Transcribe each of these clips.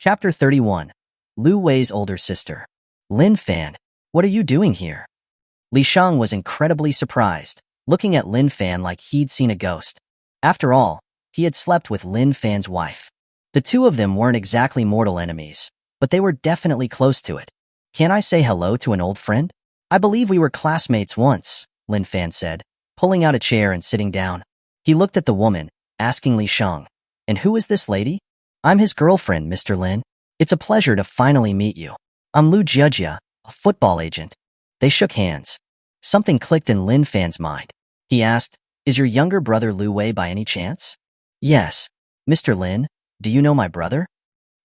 Chapter 31. Lu Wei's older sister. Lin Fan, what are you doing here? Li Shang was incredibly surprised, looking at Lin Fan like he'd seen a ghost. After all, he had slept with Lin Fan's wife. The two of them weren't exactly mortal enemies, but they were definitely close to it. Can't I say hello to an old friend? I believe we were classmates once, Lin Fan said, pulling out a chair and sitting down. He looked at the woman, asking Li Shang, and who is this lady? I'm his girlfriend, Mr. Lin. It's a pleasure to finally meet you. I'm Lu Jiejie, a football agent. They shook hands. Something clicked in Lin Fan's mind. He asked, is your younger brother Lu Wei by any chance? Yes. Mr. Lin, do you know my brother?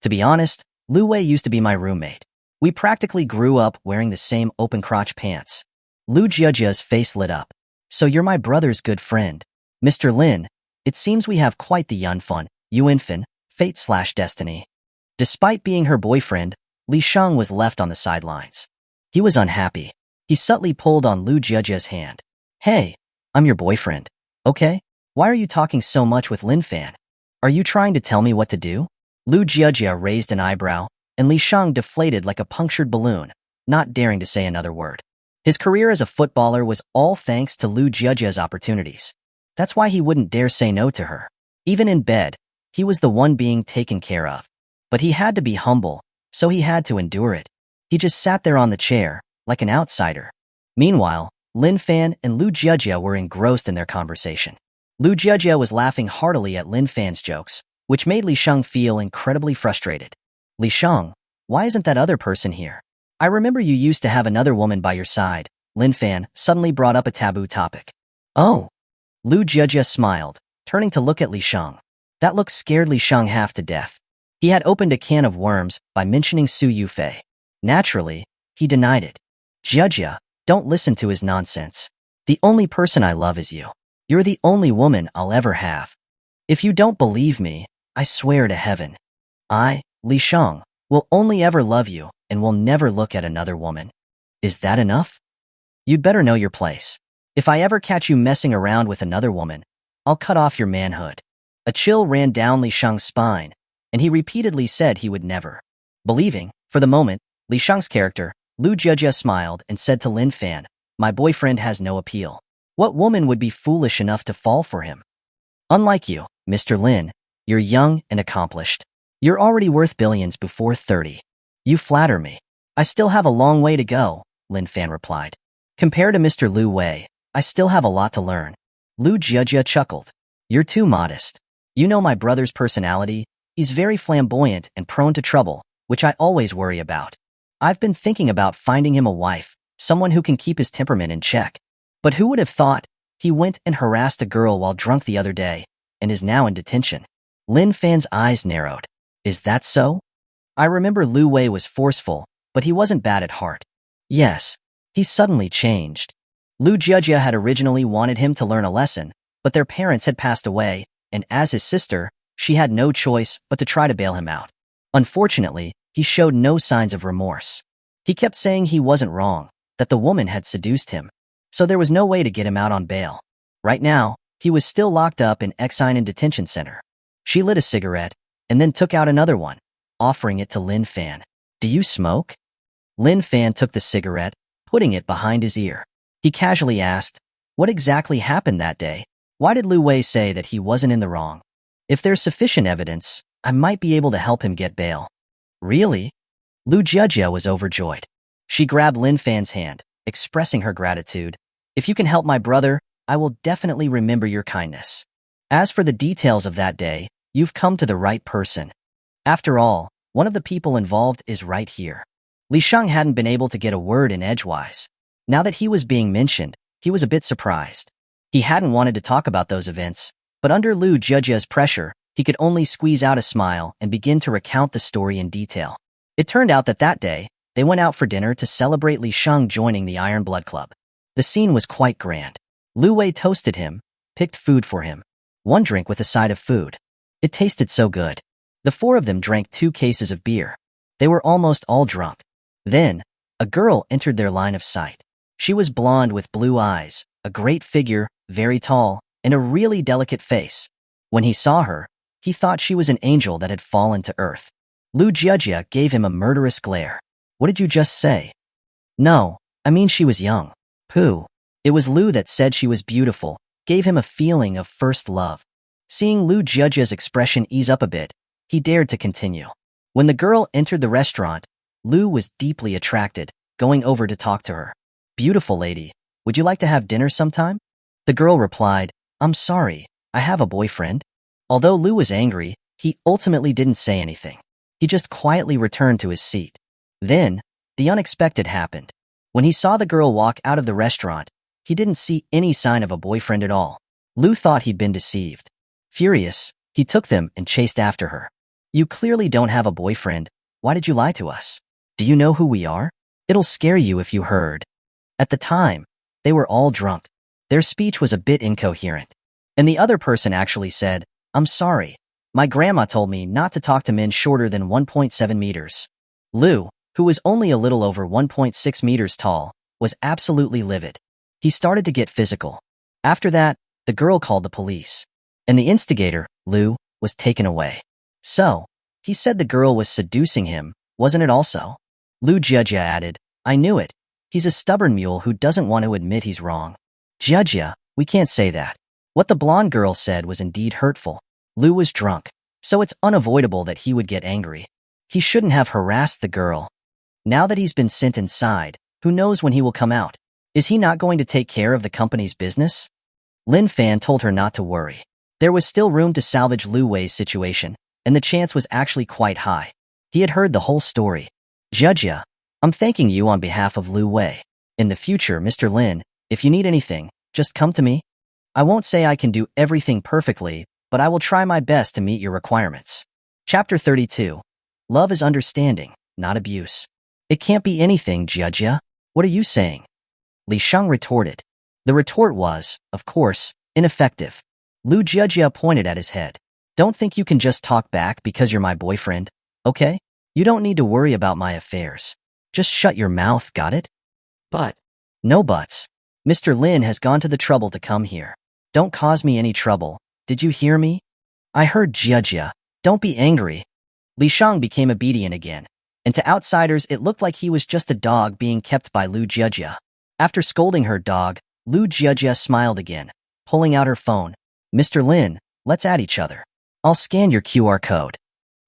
To be honest, Lu Wei used to be my roommate. We practically grew up wearing the same open-crotch pants. Lu Jiejie's face lit up. So you're my brother's good friend. Mr. Lin, it seems we have quite the Yunfan, Yuanfan, fate/destiny. Despite being her boyfriend, Li Shang was left on the sidelines. He was unhappy. He subtly pulled on Lu Jiejie's hand. Hey, I'm your boyfriend. Okay? Why are you talking so much with Lin Fan? Are you trying to tell me what to do? Lu Jiejie raised an eyebrow, and Li Shang deflated like a punctured balloon, not daring to say another word. His career as a footballer was all thanks to Lu Jiejie's opportunities. That's why he wouldn't dare say no to her. Even in bed, he was the one being taken care of. But he had to be humble, so he had to endure it. He just sat there on the chair, like an outsider. Meanwhile, Lin Fan and Lu Jiejie were engrossed in their conversation. Lu Jiejie was laughing heartily at Lin Fan's jokes, which made Li Shang feel incredibly frustrated. Li Shang, why isn't that other person here? I remember you used to have another woman by your side. Lin Fan suddenly brought up a taboo topic. Oh. Lu Jiejie smiled, turning to look at Li Shang. That look scared Li Shang half to death. He had opened a can of worms by mentioning Su Yufei. Naturally, he denied it. Jiejie, don't listen to his nonsense. The only person I love is you. You're the only woman I'll ever have. If you don't believe me, I swear to heaven. I, Li Shang, will only ever love you and will never look at another woman. Is that enough? You'd better know your place. If I ever catch you messing around with another woman, I'll cut off your manhood. A chill ran down Li Shang's spine, and he repeatedly said he would never. Believing, for the moment, Li Shang's character, Lu Jiejie smiled and said to Lin Fan, my boyfriend has no appeal. What woman would be foolish enough to fall for him? Unlike you, Mr. Lin, you're young and accomplished. You're already worth billions before 30. You flatter me. I still have a long way to go, Lin Fan replied. Compared to Mr. Lu Wei, I still have a lot to learn. Lu Jiejie chuckled. You're too modest. You know my brother's personality. He's very flamboyant and prone to trouble, which I always worry about. I've been thinking about finding him a wife, someone who can keep his temperament in check. But who would have thought? He went and harassed a girl while drunk the other day, and is now in detention. Lin Fan's eyes narrowed. Is that so? I remember Lu Wei was forceful, but he wasn't bad at heart. Yes, he suddenly changed. Lu Jiejie had originally wanted him to learn a lesson, but their parents had passed away, and as his sister, she had no choice but to try to bail him out. Unfortunately, he showed no signs of remorse. He kept saying he wasn't wrong, that the woman had seduced him. So there was no way to get him out on bail. Right now, he was still locked up in Exine Detention Center. She lit a cigarette, and then took out another one, offering it to Lin Fan. Do you smoke? Lin Fan took the cigarette, putting it behind his ear. He casually asked, what exactly happened that day? Why did Lu Wei say that he wasn't in the wrong? If there's sufficient evidence, I might be able to help him get bail. Really? Lu Jiejie was overjoyed. She grabbed Lin Fan's hand, expressing her gratitude. If you can help my brother, I will definitely remember your kindness. As for the details of that day, you've come to the right person. After all, one of the people involved is right here. Li Shang hadn't been able to get a word in edgewise. Now that he was being mentioned, he was a bit surprised. He hadn't wanted to talk about those events, but under Lu Jiejie's pressure, he could only squeeze out a smile and begin to recount the story in detail. It turned out that day, they went out for dinner to celebrate Li Shang joining the Iron Blood Club. The scene was quite grand. Lu Wei toasted him, picked food for him. One drink with a side of food. It tasted so good. The four of them drank 2 cases of beer. They were almost all drunk. Then, a girl entered their line of sight. She was blonde with blue eyes, a great figure, very tall, and a really delicate face. When he saw her, he thought she was an angel that had fallen to earth. Lu Jiejia gave him a murderous glare. What did you just say? No, I mean she was young. Pooh. It was Lu that said she was beautiful, gave him a feeling of first love. Seeing Lu Jiejia's expression ease up a bit, he dared to continue. When the girl entered the restaurant, Lu was deeply attracted, going over to talk to her. Beautiful lady, would you like to have dinner sometime? The girl replied, I'm sorry, I have a boyfriend. Although Lu was angry, he ultimately didn't say anything. He just quietly returned to his seat. Then, the unexpected happened. When he saw the girl walk out of the restaurant, he didn't see any sign of a boyfriend at all. Lu thought he'd been deceived. Furious, he took them and chased after her. You clearly don't have a boyfriend. Why did you lie to us? Do you know who we are? It'll scare you if you heard. At the time, they were all drunk. Their speech was a bit incoherent. And the other person actually said, I'm sorry. My grandma told me not to talk to men shorter than 1.7 meters. Lu, who was only a little over 1.6 meters tall, was absolutely livid. He started to get physical. After that, the girl called the police. And the instigator, Lu, was taken away. So, he said the girl was seducing him, wasn't it also? Lu Jiejia added, I knew it. He's a stubborn mule who doesn't want to admit he's wrong. Jiejia, we can't say that. What the blonde girl said was indeed hurtful. Lu was drunk, so it's unavoidable that he would get angry. He shouldn't have harassed the girl. Now that he's been sent inside, who knows when he will come out? Is he not going to take care of the company's business? Lin Fan told her not to worry. There was still room to salvage Lu Wei's situation, and the chance was actually quite high. He had heard the whole story. Jiejia, I'm thanking you on behalf of Lu Wei. In the future, Mr. Lin, if you need anything, just come to me. I won't say I can do everything perfectly, but I will try my best to meet your requirements. Chapter 32. Love is understanding, not abuse. It can't be anything, Jiejia. What are you saying? Li Shang retorted. The retort was, of course, ineffective. Lu Jiejia pointed at his head. Don't think you can just talk back because you're my boyfriend, okay? You don't need to worry about my affairs. Just shut your mouth, got it? But. No buts. Mr. Lin has gone to the trouble to come here. Don't cause me any trouble. Did you hear me? I heard Jiejia. Don't be angry. Li Shang became obedient again. And to outsiders it looked like he was just a dog being kept by Lu Jiejia. After scolding her dog, Lu Jiejia smiled again, pulling out her phone. Mr. Lin, let's add each other. I'll scan your QR code.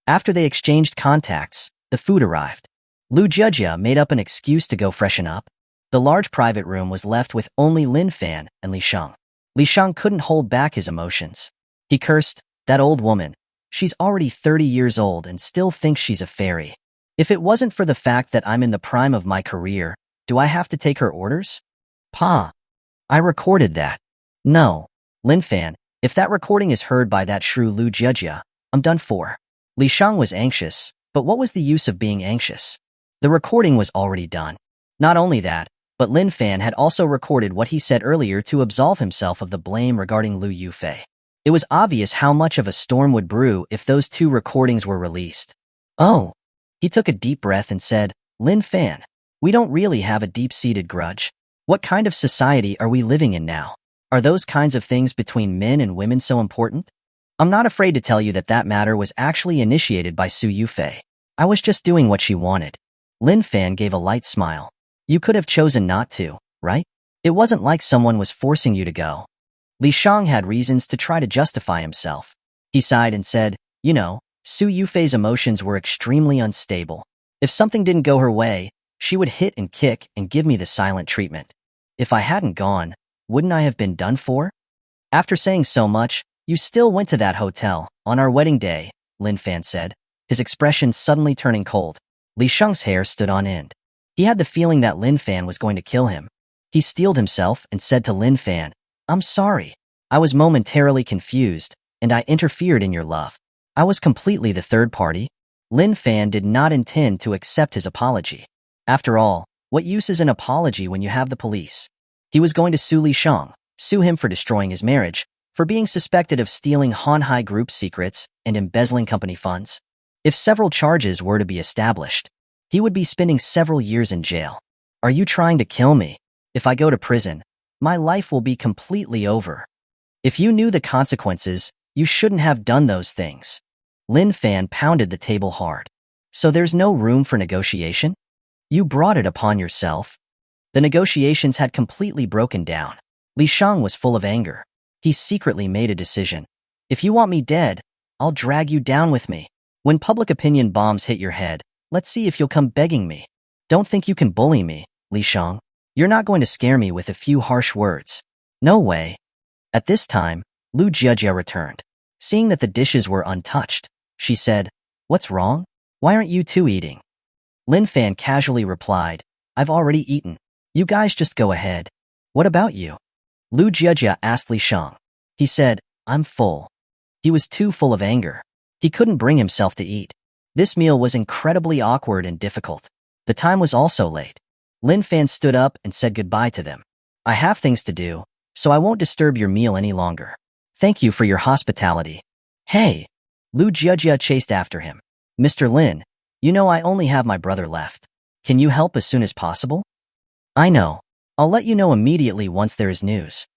After they exchanged contacts, the food arrived. Lu Jiejia made up an excuse to go freshen up. The large private room was left with only Lin Fan and Li Shang. Li Shang couldn't hold back his emotions. He cursed, that old woman. She's already 30 years old and still thinks she's a fairy. If it wasn't for the fact that I'm in the prime of my career, do I have to take her orders? Pa. I recorded that. No. Lin Fan, if that recording is heard by that shrew Lu Jiejia, I'm done for. Li Shang was anxious, but what was the use of being anxious? The recording was already done. Not only that, but Lin Fan had also recorded what he said earlier to absolve himself of the blame regarding Lu Yufei. It was obvious how much of a storm would brew if those two recordings were released. Oh. He took a deep breath and said, Lin Fan, we don't really have a deep-seated grudge. What kind of society are we living in now? Are those kinds of things between men and women so important? I'm not afraid to tell you that that matter was actually initiated by Su Yufei. I was just doing what she wanted. Lin Fan gave a light smile. You could have chosen not to, right? It wasn't like someone was forcing you to go. Li Shang had reasons to try to justify himself. He sighed and said, you know, Su Yufei's emotions were extremely unstable. If something didn't go her way, she would hit and kick and give me the silent treatment. If I hadn't gone, wouldn't I have been done for? After saying so much, you still went to that hotel, on our wedding day, Lin Fan said, his expression suddenly turning cold. Li Shang's hair stood on end. He had the feeling that Lin Fan was going to kill him. He steeled himself and said to Lin Fan, I'm sorry. I was momentarily confused, and I interfered in your love. I was completely the third party. Lin Fan did not intend to accept his apology. After all, what use is an apology when you have the police? He was going to sue Li Shang, sue him for destroying his marriage, for being suspected of stealing Hanhai Group secrets and embezzling company funds. If several charges were to be established, he would be spending several years in jail. Are you trying to kill me? If I go to prison, my life will be completely over. If you knew the consequences, you shouldn't have done those things. Lin Fan pounded the table hard. So there's no room for negotiation? You brought it upon yourself. The negotiations had completely broken down. Li Shang was full of anger. He secretly made a decision. If you want me dead, I'll drag you down with me. When public opinion bombs hit your head, let's see if you'll come begging me. Don't think you can bully me, Li Shang. You're not going to scare me with a few harsh words. No way. At this time, Lu Jiajia returned. Seeing that the dishes were untouched, she said, "What's wrong? Why aren't you two eating?" Lin Fan casually replied, "I've already eaten. You guys just go ahead." "What about you?" Lu Jiajia asked Li Shang. He said, "I'm full." He was too full of anger. He couldn't bring himself to eat. This meal was incredibly awkward and difficult. The time was also late. Lin Fan stood up and said goodbye to them. "I have things to do, so I won't disturb your meal any longer. Thank you for your hospitality." "Hey!" Lu Jiajia chased after him. "Mr. Lin, you know I only have my brother left. Can you help as soon as possible?" "I know. I'll let you know immediately once there is news."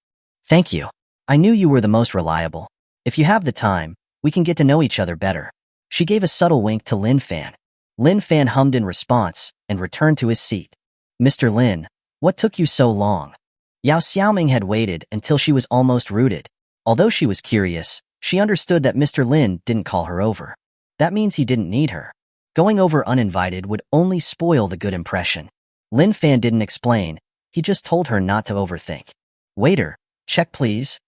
"Thank you. I knew you were the most reliable. If you have the time, we can get to know each other better." She gave a subtle wink to Lin Fan. Lin Fan hummed in response and returned to his seat. "Mr. Lin, what took you so long?" Yao Xiaoming had waited until she was almost rooted. Although she was curious, she understood that Mr. Lin didn't call her over. That means he didn't need her. Going over uninvited would only spoil the good impression. Lin Fan didn't explain. He just told her not to overthink. "Waiter, check please."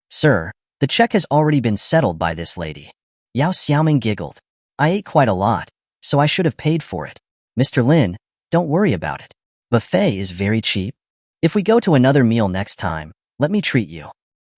"Sir, the check has already been settled by this lady." Yao Xiaoming giggled. "I ate quite a lot, so I should have paid for it." "Mr. Lin, don't worry about it. Buffet is very cheap. If we go to another meal next time, let me treat you."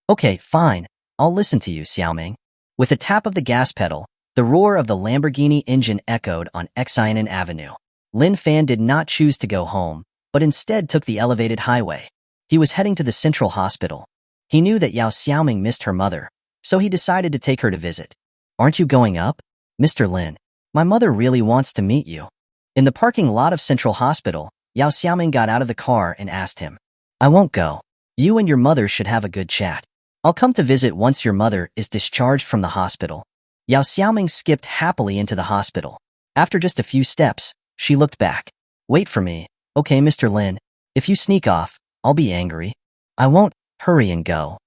"Okay, fine. I'll listen to you, Xiaoming." With a tap of the gas pedal, the roar of the Lamborghini engine echoed on Xianan Avenue. Lin Fan did not choose to go home, but instead took the elevated highway. He was heading to the central hospital. He knew that Yao Xiaoming missed her mother, so he decided to take her to visit. "Aren't you going up?" "Mr. Lin, my mother really wants to meet you." In the parking lot of Central Hospital, Yao Xiaoming got out of the car and asked him, "I won't go. You and your mother should have a good chat. I'll come to visit once your mother is discharged from the hospital." Yao Xiaoming skipped happily into the hospital. After just a few steps, she looked back. "Wait for me, okay, Mr. Lin? If you sneak off, I'll be angry." "I won't. Hurry and go."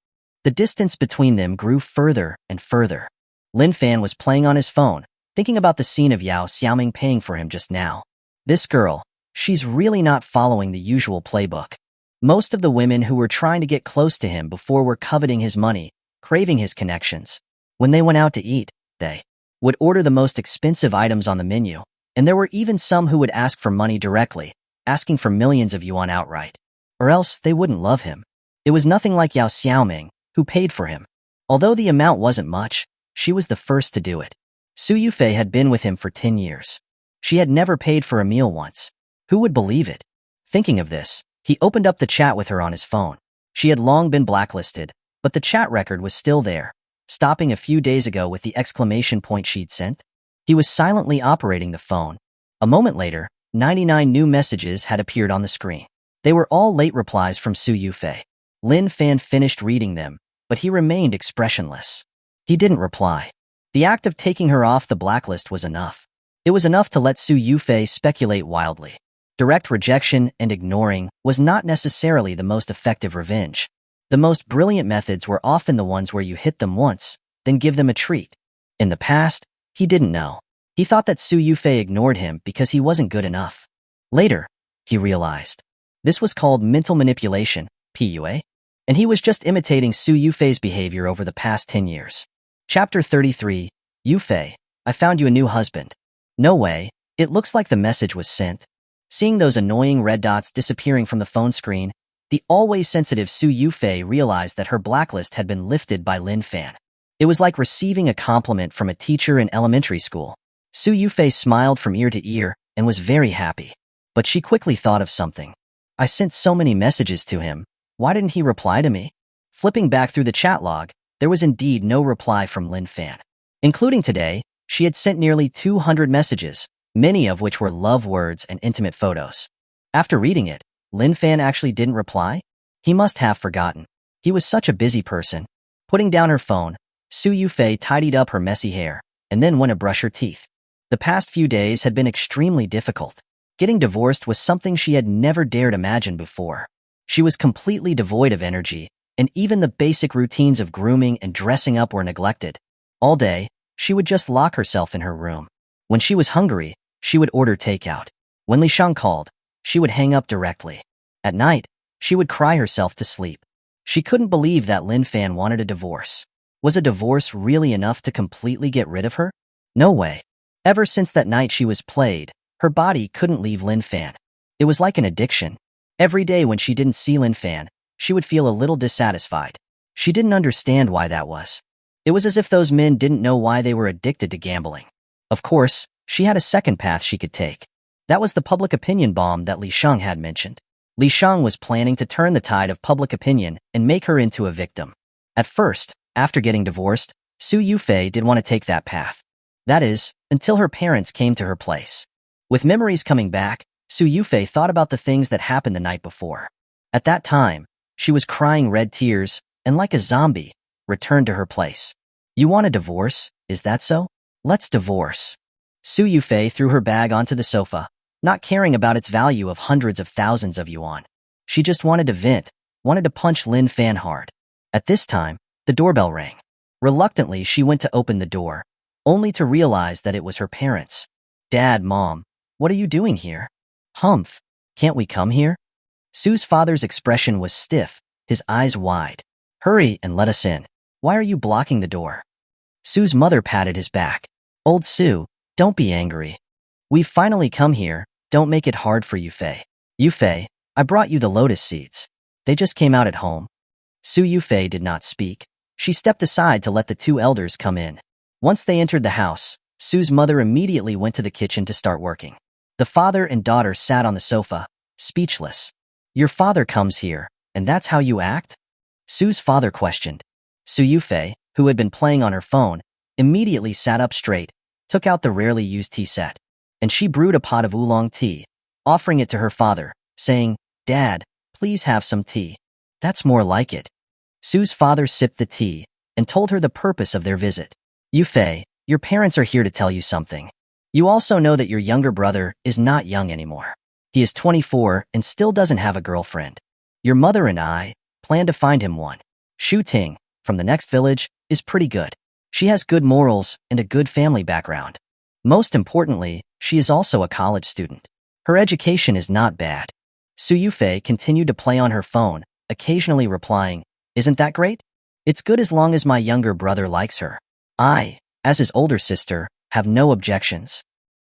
The distance between them grew further and further. Lin Fan was playing on his phone, thinking about the scene of Yao Xiaoming paying for him just now. This girl, she's really not following the usual playbook. Most of the women who were trying to get close to him before were coveting his money, craving his connections. When they went out to eat, they would order the most expensive items on the menu, and there were even some who would ask for money directly, asking for millions of yuan outright. Or else they wouldn't love him. It was nothing like Yao Xiaoming, who paid for him. Although the amount wasn't much, she was the first to do it. Su Yufei had been with him for 10 years. She had never paid for a meal once. Who would believe it? Thinking of this, he opened up the chat with her on his phone. She had long been blacklisted, but the chat record was still there, stopping a few days ago with the exclamation point she'd sent. He was silently operating the phone. A moment later, 99 new messages had appeared on the screen. They were all late replies from Su Yufei. Lin Fan finished reading them, but he remained expressionless. He didn't reply. The act of taking her off the blacklist was enough. It was enough to let Su Yufei speculate wildly. Direct rejection and ignoring was not necessarily the most effective revenge. The most brilliant methods were often the ones where you hit them once, then give them a treat. In the past, he didn't know. He thought that Su Yufei ignored him because he wasn't good enough. Later, he realized. This was called mental manipulation, PUA, and he was just imitating Su Yufei's behavior over the past 10 years. Chapter 33, Yufei, I found you a new husband. No way, it looks like the message was sent. Seeing those annoying red dots disappearing from the phone screen, the always sensitive Su Yufei realized that her blacklist had been lifted by Lin Fan. It was like receiving a compliment from a teacher in elementary school. Su Yufei smiled from ear to ear and was very happy. But she quickly thought of something. I sent so many messages to him. Why didn't he reply to me? Flipping back through the chat log, there was indeed no reply from Lin Fan. Including today, she had sent nearly 200 messages, many of which were love words and intimate photos. After reading it, Lin Fan actually didn't reply? He must have forgotten. He was such a busy person. Putting down her phone, Su Yufei tidied up her messy hair, and then went to brush her teeth. The past few days had been extremely difficult. Getting divorced was something she had never dared imagine before. She was completely devoid of energy, and even the basic routines of grooming and dressing up were neglected. All day, she would just lock herself in her room. When she was hungry, she would order takeout. When Li Shang called, she would hang up directly. At night, she would cry herself to sleep. She couldn't believe that Lin Fan wanted a divorce. Was a divorce really enough to completely get rid of her? No way. Ever since that night she was played, her body couldn't leave Lin Fan. It was like an addiction. Every day when she didn't see Lin Fan, she would feel a little dissatisfied. She didn't understand why that was. It was as if those men didn't know why they were addicted to gambling. Of course, she had a second path she could take. That was the public opinion bomb that Li Shang had mentioned. Li Shang was planning to turn the tide of public opinion and make her into a victim. At first, after getting divorced, Su Yufei did want to take that path. That is, until her parents came to her place. With memories coming back, Su Yufei thought about the things that happened the night before. At that time, she was crying red tears and, like a zombie, returned to her place. You want a divorce, is that so? Let's divorce. Su Yufei threw her bag onto the sofa, not caring about its value of hundreds of thousands of yuan. She just wanted to vent, wanted to punch Lin Fan hard. At this time, the doorbell rang. Reluctantly, she went to open the door, only to realize that it was her parents. Dad, Mom, what are you doing here? Humph, can't we come here? Su's father's expression was stiff, his eyes wide. Hurry and let us in. Why are you blocking the door? Su's mother patted his back. Old Su, don't be angry. We've finally come here, don't make it hard for Yufei. Yufei, I brought you the lotus seeds. They just came out at home. Su Yufei did not speak. She stepped aside to let the two elders come in. Once they entered the house, Su's mother immediately went to the kitchen to start working. The father and daughter sat on the sofa, speechless. Your father comes here, and that's how you act? Su's father questioned. Su Yufei, who had been playing on her phone, immediately sat up straight, took out the rarely used tea set, and she brewed a pot of oolong tea, offering it to her father, saying, Dad, please have some tea. That's more like it. Su's father sipped the tea and told her the purpose of their visit. Yufei, your parents are here to tell you something. You also know that your younger brother is not young anymore. He is 24 and still doesn't have a girlfriend. Your mother and I plan to find him one. Shu Ting, from the next village, is pretty good. She has good morals and a good family background. Most importantly, she is also a college student. Her education is not bad. Su Yufei continued to play on her phone, occasionally replying, Isn't that great? It's good as long as my younger brother likes her. I, as his older sister, have no objections.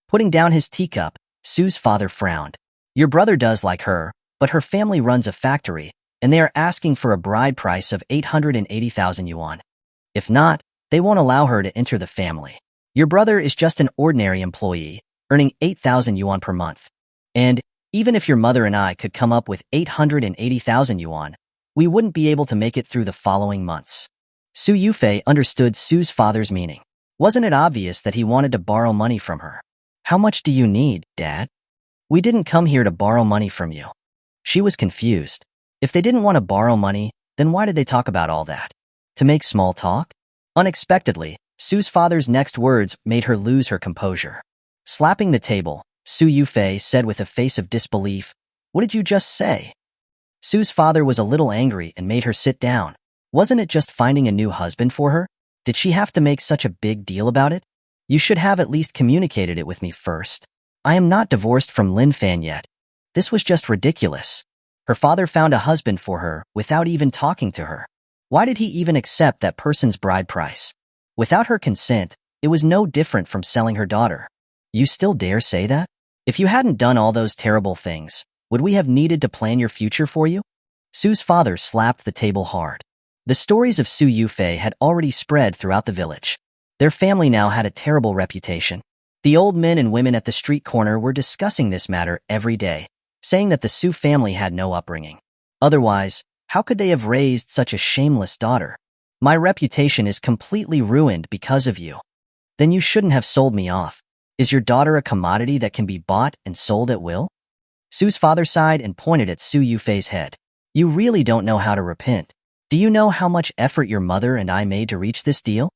Putting down his teacup, Su's father frowned. Your brother does like her, but her family runs a factory, and they are asking for a bride price of 880,000 yuan. If not, they won't allow her to enter the family. Your brother is just an ordinary employee, earning 8,000 yuan per month. And, even if your mother and I could come up with 880,000 yuan, we wouldn't be able to make it through the following months. Su Yufei understood Su's father's meaning. Wasn't it obvious that he wanted to borrow money from her? How much do you need, Dad? We didn't come here to borrow money from you. She was confused. If they didn't want to borrow money, then why did they talk about all that? To make small talk? Unexpectedly, Su's father's next words made her lose her composure. Slapping the table, Su Yufei said with a face of disbelief, What did you just say? Su's father was a little angry and made her sit down. Wasn't it just finding a new husband for her? Did she have to make such a big deal about it? You should have at least communicated it with me first. I am not divorced from Lin Fan yet. This was just ridiculous. Her father found a husband for her without even talking to her. Why did he even accept that person's bride price? Without her consent, it was no different from selling her daughter. You still dare say that? If you hadn't done all those terrible things, would we have needed to plan your future for you? Su's father slapped the table hard. The stories of Su Yufei had already spread throughout the village. Their family now had a terrible reputation. The old men and women at the street corner were discussing this matter every day, saying that the Su family had no upbringing. Otherwise, how could they have raised such a shameless daughter? My reputation is completely ruined because of you. Then you shouldn't have sold me off. Is your daughter a commodity that can be bought and sold at will? Su's father sighed and pointed at Su Yufei's head. You really don't know how to repent. Do you know how much effort your mother and I made to reach this deal?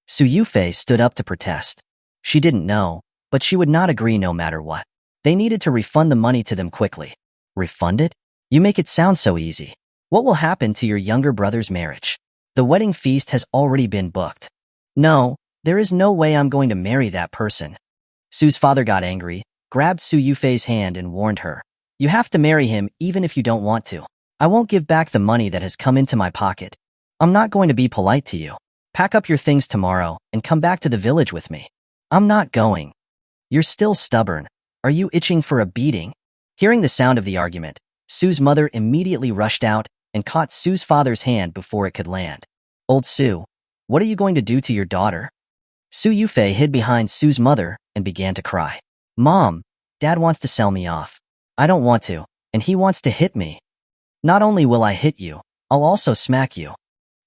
Su Yufei stood up to protest. She didn't know, but she would not agree no matter what. They needed to refund the money to them quickly. Refund it? You make it sound so easy. What will happen to your younger brother's marriage? The wedding feast has already been booked. No, there is no way I'm going to marry that person. Sue's father got angry, grabbed Su Yufei's hand and warned her. You have to marry him even if you don't want to. I won't give back the money that has come into my pocket. I'm not going to be polite to you. Pack up your things tomorrow and come back to the village with me. I'm not going. You're still stubborn. Are you itching for a beating? Hearing the sound of the argument, Sue's mother immediately rushed out and caught Sue's father's hand before it could land. Old Sue, what are you going to do to your daughter? Su Yufei hid behind Sue's mother and began to cry. Mom, Dad wants to sell me off. I don't want to, and he wants to hit me. Not only will I hit you, I'll also smack you.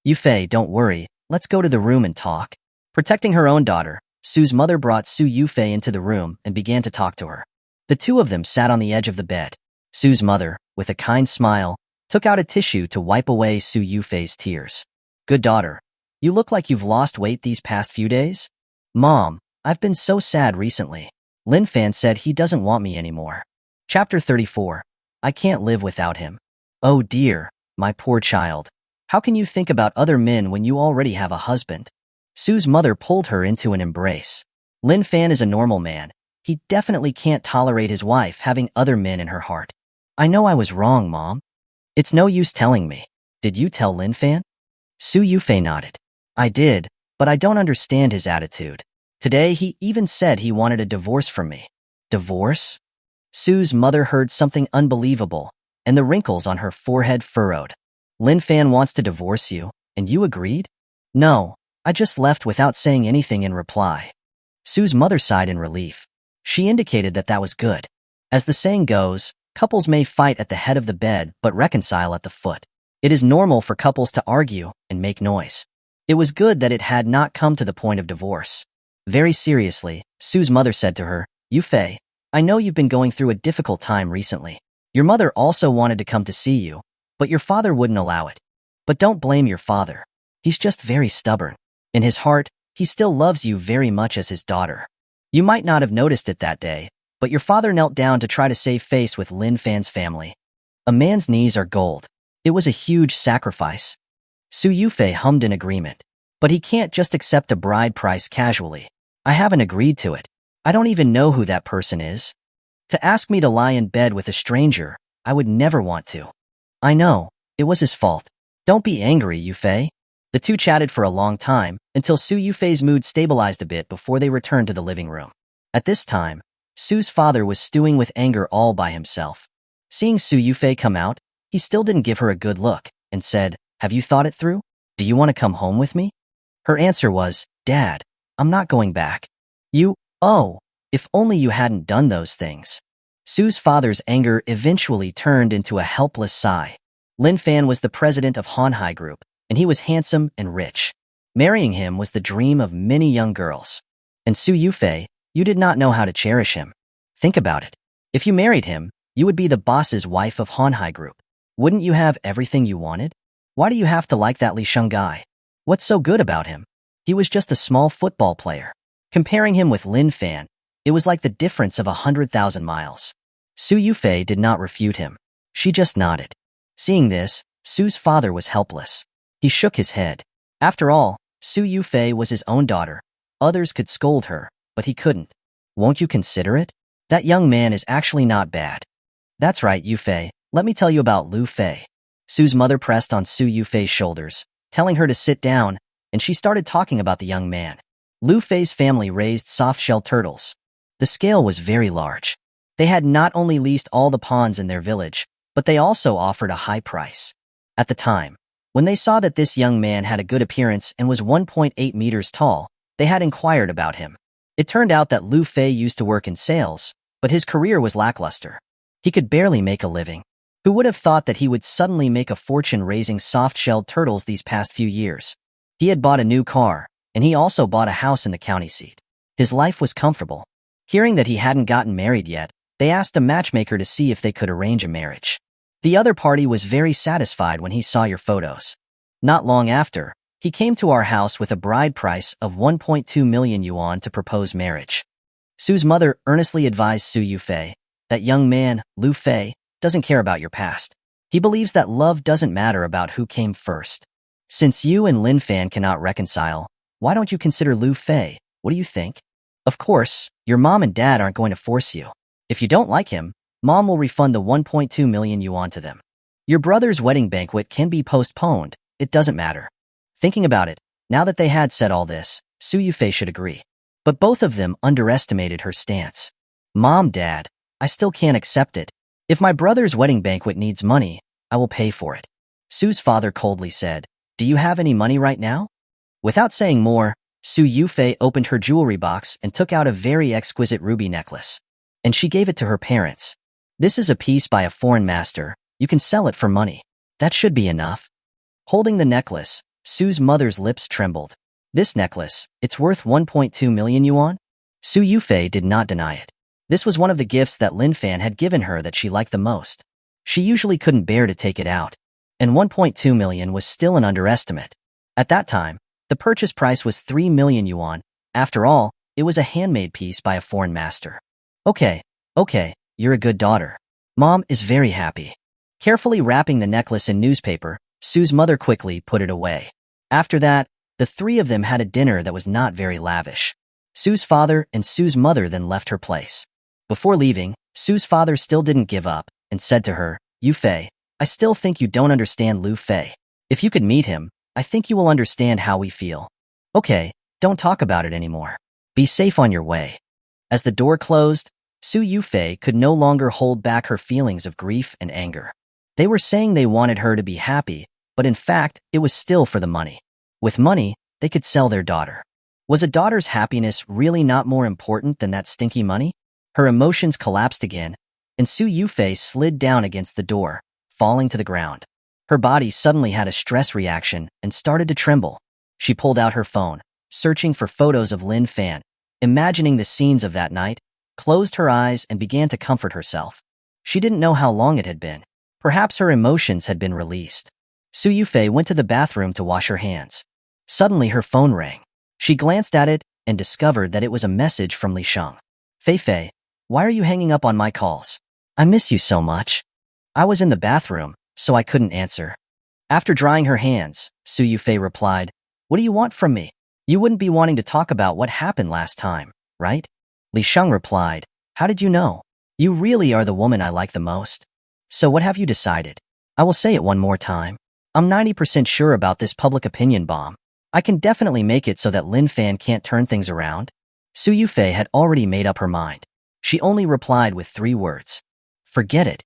Yufei, don't worry, let's go to the room and talk. Protecting her own daughter, Sue's mother brought Su Yufei into the room and began to talk to her. The two of them sat on the edge of the bed. Sue's mother, with a kind smile, took out a tissue to wipe away Su Yufei's tears. Good daughter. You look like you've lost weight these past few days? Mom, I've been so sad recently. Lin Fan said he doesn't want me anymore. Chapter 34. I can't live without him. Oh dear, my poor child. How can you think about other men when you already have a husband? Sue's mother pulled her into an embrace. Lin Fan is a normal man. He definitely can't tolerate his wife having other men in her heart. I know I was wrong, Mom. It's no use telling me. Did you tell Lin Fan? Su Yufei nodded. I did, but I don't understand his attitude. Today he even said he wanted a divorce from me. Divorce? Sue's mother heard something unbelievable, and the wrinkles on her forehead furrowed. Lin Fan wants to divorce you, and you agreed? No, I just left without saying anything in reply. Sue's mother sighed in relief. She indicated that that was good. As the saying goes, couples may fight at the head of the bed but reconcile at the foot. It is normal for couples to argue and make noise. It was good that it had not come to the point of divorce. Very seriously, Sue's mother said to her, Yufei, I know you've been going through a difficult time recently. Your mother also wanted to come to see you, but your father wouldn't allow it. But don't blame your father. He's just very stubborn. In his heart, he still loves you very much as his daughter. You might not have noticed it that day, but your father knelt down to try to save face with Lin Fan's family. A man's knees are gold. It was a huge sacrifice. Su Yufei hummed in agreement. But he can't just accept a bride price casually. I haven't agreed to it. I don't even know who that person is. To ask me to lie in bed with a stranger, I would never want to. I know, it was his fault. Don't be angry, Yufei. The two chatted for a long time, until Su Yufei's mood stabilized a bit before they returned to the living room. At this time, Sue's father was stewing with anger all by himself. Seeing Su Yufei come out, he still didn't give her a good look, and said, Have you thought it through? Do you want to come home with me? Her answer was, Dad, I'm not going back. Oh, if only you hadn't done those things. Sue's father's anger eventually turned into a helpless sigh. Lin Fan was the president of Manhwa Group, and he was handsome and rich. Marrying him was the dream of many young girls. And Su Yufei, you did not know how to cherish him. Think about it. If you married him, you would be the boss's wife of Manhwa Group. Wouldn't you have everything you wanted? Why do you have to like that Li Sheng guy? What's so good about him? He was just a small football player. Comparing him with Lin Fan, it was like the difference of 100,000 miles. Su Yufei did not refute him. She just nodded. Seeing this, Sue's father was helpless. He shook his head. After all, Su Yufei was his own daughter. Others could scold her, but he couldn't. Won't you consider it? That young man is actually not bad. That's right, Yufei. Let me tell you about Lu Fei. Sue's mother pressed on Su Yufei's shoulders, telling her to sit down, and she started talking about the young man. Lu Fei's family raised soft-shell turtles. The scale was very large. They had not only leased all the ponds in their village, but they also offered a high price. At the time, when they saw that this young man had a good appearance and was 1.8 meters tall, they had inquired about him. It turned out that Lu Fei used to work in sales, but his career was lackluster. He could barely make a living. Who would have thought that he would suddenly make a fortune raising soft-shelled turtles these past few years? He had bought a new car, and he also bought a house in the county seat. His life was comfortable. Hearing that he hadn't gotten married yet, they asked a matchmaker to see if they could arrange a marriage. The other party was very satisfied when he saw your photos. Not long after, he came to our house with a bride price of 1.2 million yuan to propose marriage. Sue's mother earnestly advised Su Yufei. That young man, Lu Fei, doesn't care about your past. He believes that love doesn't matter about who came first. Since you and Lin Fan cannot reconcile, why don't you consider Lu Fei? What do you think? Of course, your mom and dad aren't going to force you. If you don't like him, mom will refund the 1.2 million yuan to them. Your brother's wedding banquet can be postponed. It doesn't matter. Thinking about it, now that they had said all this, Su Yufei should agree. But both of them underestimated her stance. Mom, Dad, I still can't accept it. If my brother's wedding banquet needs money, I will pay for it. Sue's father coldly said, Do you have any money right now? Without saying more, Su Yufei opened her jewelry box and took out a very exquisite ruby necklace. And she gave it to her parents. This is a piece by a foreign master. You can sell it for money. That should be enough. Holding the necklace, Sue's mother's lips trembled. This necklace, it's worth 1.2 million yuan? Su Yufei did not deny it. This was one of the gifts that Lin Fan had given her that she liked the most. She usually couldn't bear to take it out. And 1.2 million was still an underestimate. At that time, the purchase price was 3 million yuan. After all, it was a handmade piece by a foreign master. Okay, you're a good daughter. Mom is very happy. Carefully wrapping the necklace in newspaper, Sue's mother quickly put it away. After that, the three of them had a dinner that was not very lavish. Sue's father and Sue's mother then left her place. Before leaving, Sue's father still didn't give up and said to her, Yufei, I still think you don't understand Lu Fei. If you could meet him, I think you will understand how we feel. Okay, don't talk about it anymore. Be safe on your way. As the door closed, Su Yufei could no longer hold back her feelings of grief and anger. They were saying they wanted her to be happy, but in fact, it was still for the money. With money, they could sell their daughter. Was a daughter's happiness really not more important than that stinky money? Her emotions collapsed again, and Su Yufei slid down against the door, falling to the ground. Her body suddenly had a stress reaction and started to tremble. She pulled out her phone, searching for photos of Lin Fan, imagining the scenes of that night, closed her eyes and began to comfort herself. She didn't know how long it had been. Perhaps her emotions had been released. Su Yufei went to the bathroom to wash her hands. Suddenly her phone rang. She glanced at it and discovered that it was a message from Li Shang. Fei, why are you hanging up on my calls? I miss you so much. I was in the bathroom, so I couldn't answer. After drying her hands, Su Yufei replied, What do you want from me? You wouldn't be wanting to talk about what happened last time, right? Li Shang replied, How did you know? You really are the woman I like the most. So what have you decided? I will say it one more time. I'm 90% sure about this public opinion bomb. I can definitely make it so that Lin Fan can't turn things around. Su Yufei had already made up her mind. She only replied with 3 words. Forget it.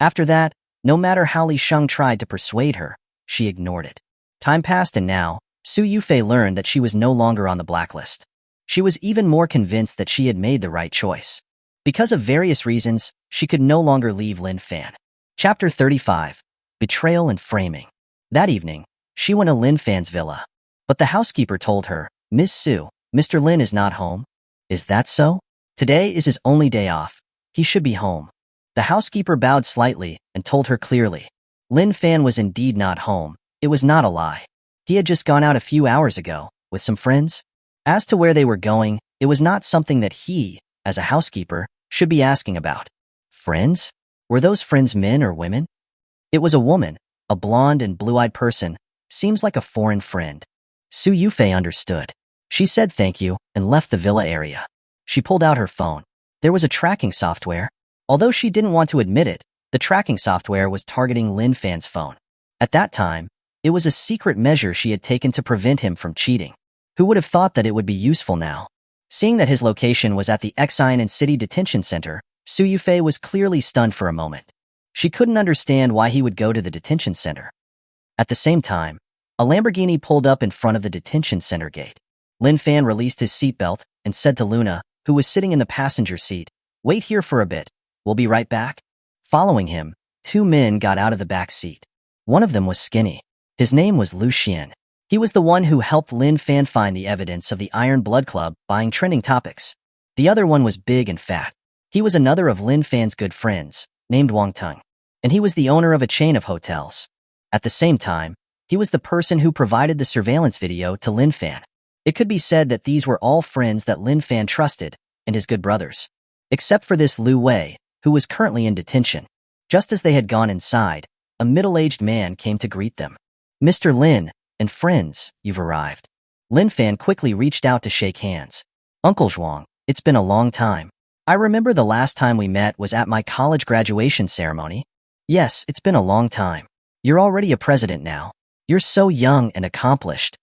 After that, no matter how Li Shang tried to persuade her, she ignored it. Time passed and now, Su Yufei learned that she was no longer on the blacklist. She was even more convinced that she had made the right choice. Because of various reasons, she could no longer leave Lin Fan. Chapter 35. Betrayal and Framing. That evening, she went to Lin Fan's villa. But the housekeeper told her, Miss Su, Mr. Lin is not home. Is that so? Today is his only day off. He should be home. The housekeeper bowed slightly and told her clearly. Lin Fan was indeed not home. It was not a lie. He had just gone out a few hours ago, with some friends. As to where they were going, it was not something that he, as a housekeeper, should be asking about. Friends? Were those friends men or women? It was a woman, a blonde and blue-eyed person. Seems like a foreign friend. Su Yufei understood. She said thank you and left the villa area. She pulled out her phone. There was a tracking software. Although she didn't want to admit it, the tracking software was targeting Lin Fan's phone. At that time, it was a secret measure she had taken to prevent him from cheating. Who would have thought that it would be useful now? Seeing that his location was at the Exine and City Detention Center, Su Yufei was clearly stunned for a moment. She couldn't understand why he would go to the detention center. At the same time, a Lamborghini pulled up in front of the detention center gate. Lin Fan released his seatbelt and said to Luna, who was sitting in the passenger seat, Wait here for a bit. We'll be right back. Following him, 2 men got out of the back seat. One of them was skinny. His name was Lu Xian. He was the one who helped Lin Fan find the evidence of the Iron Blood Club buying trending topics. The other one was big and fat. He was another of Lin Fan's good friends, named Wang Tung, and he was the owner of a chain of hotels. At the same time, he was the person who provided the surveillance video to Lin Fan. It could be said that these were all friends that Lin Fan trusted, and his good brothers. Except for this Lu Wei, who was currently in detention. Just as they had gone inside, a middle-aged man came to greet them. "Mr. Lin and friends, you've arrived." Lin Fan quickly reached out to shake hands. "Uncle Zhuang, it's been a long time. I remember the last time we met was at my college graduation ceremony." "Yes, it's been a long time. You're already a president now. You're so young and accomplished."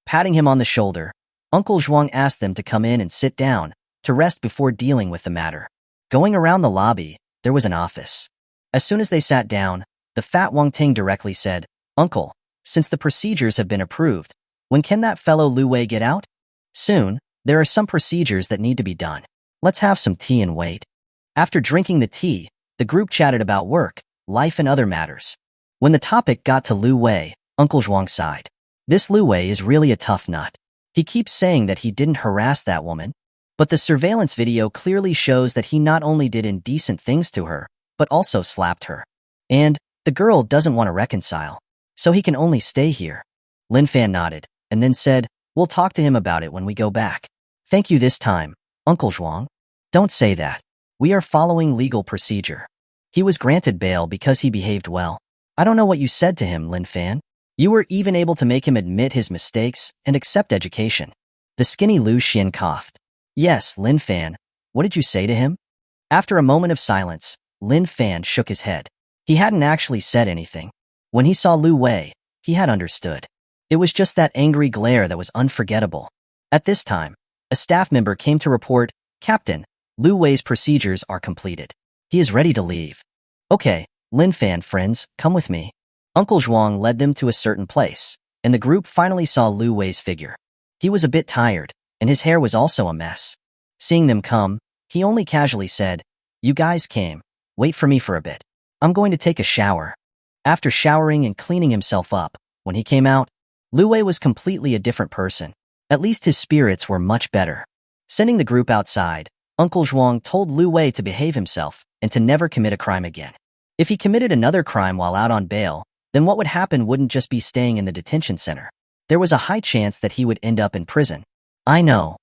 Patting him on the shoulder, Uncle Zhuang asked them to come in and sit down, to rest before dealing with the matter. Going around the lobby, there was an office. As soon as they sat down, the fat Wang Ting directly said, "Uncle, since the procedures have been approved, when can that fellow Lu Wei get out?" "Soon. There are some procedures that need to be done. Let's have some tea and wait." After drinking the tea, the group chatted about work, life and other matters. When the topic got to Lu Wei, Uncle Zhuang sighed. This Lu Wei is really a tough nut. He keeps saying that he didn't harass that woman, but the surveillance video clearly shows that he not only did indecent things to her, but also slapped her. And the girl doesn't want to reconcile, so he can only stay here. Lin Fan nodded, and then said, "We'll talk to him about it when we go back." "Thank you this time, Uncle Zhuang." "Don't say that. We are following legal procedure." He was granted bail because he behaved well. "I don't know what you said to him, Lin Fan. You were even able to make him admit his mistakes and accept education." The skinny Lu Xian coughed. "Yes, Lin Fan. What did you say to him?" After a moment of silence, Lin Fan shook his head. He hadn't actually said anything. When he saw Lu Wei, he had understood. It was just that angry glare that was unforgettable. At this time, a staff member came to report, "Captain, Lu Wei's procedures are completed. He is ready to leave." "Okay, Lin Fan friends, come with me." Uncle Zhuang led them to a certain place, and the group finally saw Lu Wei's figure. He was a bit tired, and his hair was also a mess. Seeing them come, he only casually said, "You guys came. Wait for me for a bit. I'm going to take a shower." After showering and cleaning himself up, when he came out, Lu Wei was completely a different person. At least his spirits were much better. Sending the group outside, Uncle Zhuang told Lu Wei to behave himself and to never commit a crime again. If he committed another crime while out on bail, then what would happen wouldn't just be staying in the detention center. There was a high chance that he would end up in prison. "I know."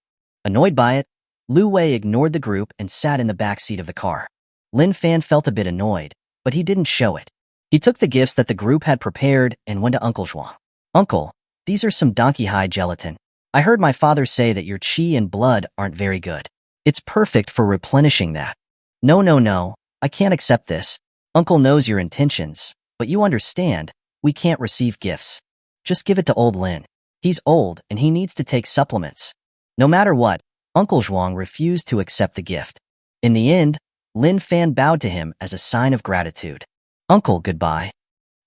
Annoyed by it, Lu Wei ignored the group and sat in the back seat of the car. Lin Fan felt a bit annoyed, but he didn't show it. He took the gifts that the group had prepared and went to Uncle Zhuang. "Uncle, these are some donkey hide gelatin. I heard my father say that your qi and blood aren't very good. It's perfect for replenishing that." No, I can't accept this. Uncle knows your intentions, but you understand, we can't receive gifts. Just give it to old Lin. He's old and he needs to take supplements." No matter what, Uncle Zhuang refused to accept the gift. In the end, Lin Fan bowed to him as a sign of gratitude. "Uncle, goodbye.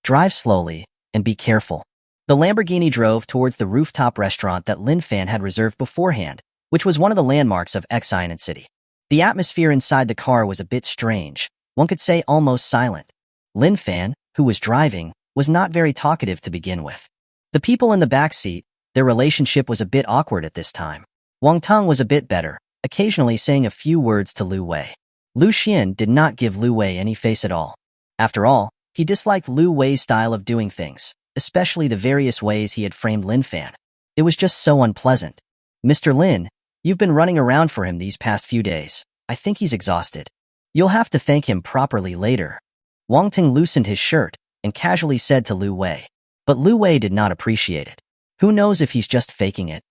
Drive slowly and be careful." The Lamborghini drove towards the rooftop restaurant that Lin Fan had reserved beforehand, which was one of the landmarks of Xianan City. The atmosphere inside the car was a bit strange, one could say almost silent. Lin Fan, who was driving, was not very talkative to begin with. The people in the back seat, their relationship was a bit awkward at this time. Wang Tong was a bit better, occasionally saying a few words to Lu Wei. Lu Xian did not give Lu Wei any face at all. After all, he disliked Lu Wei's style of doing things, especially the various ways he had framed Lin Fan. It was just so unpleasant. "Mr. Lin, you've been running around for him these past few days. I think he's exhausted. You'll have to thank him properly later." Wang Ting loosened his shirt and casually said to Lu Wei. But Lu Wei did not appreciate it. Who knows if he's just faking it?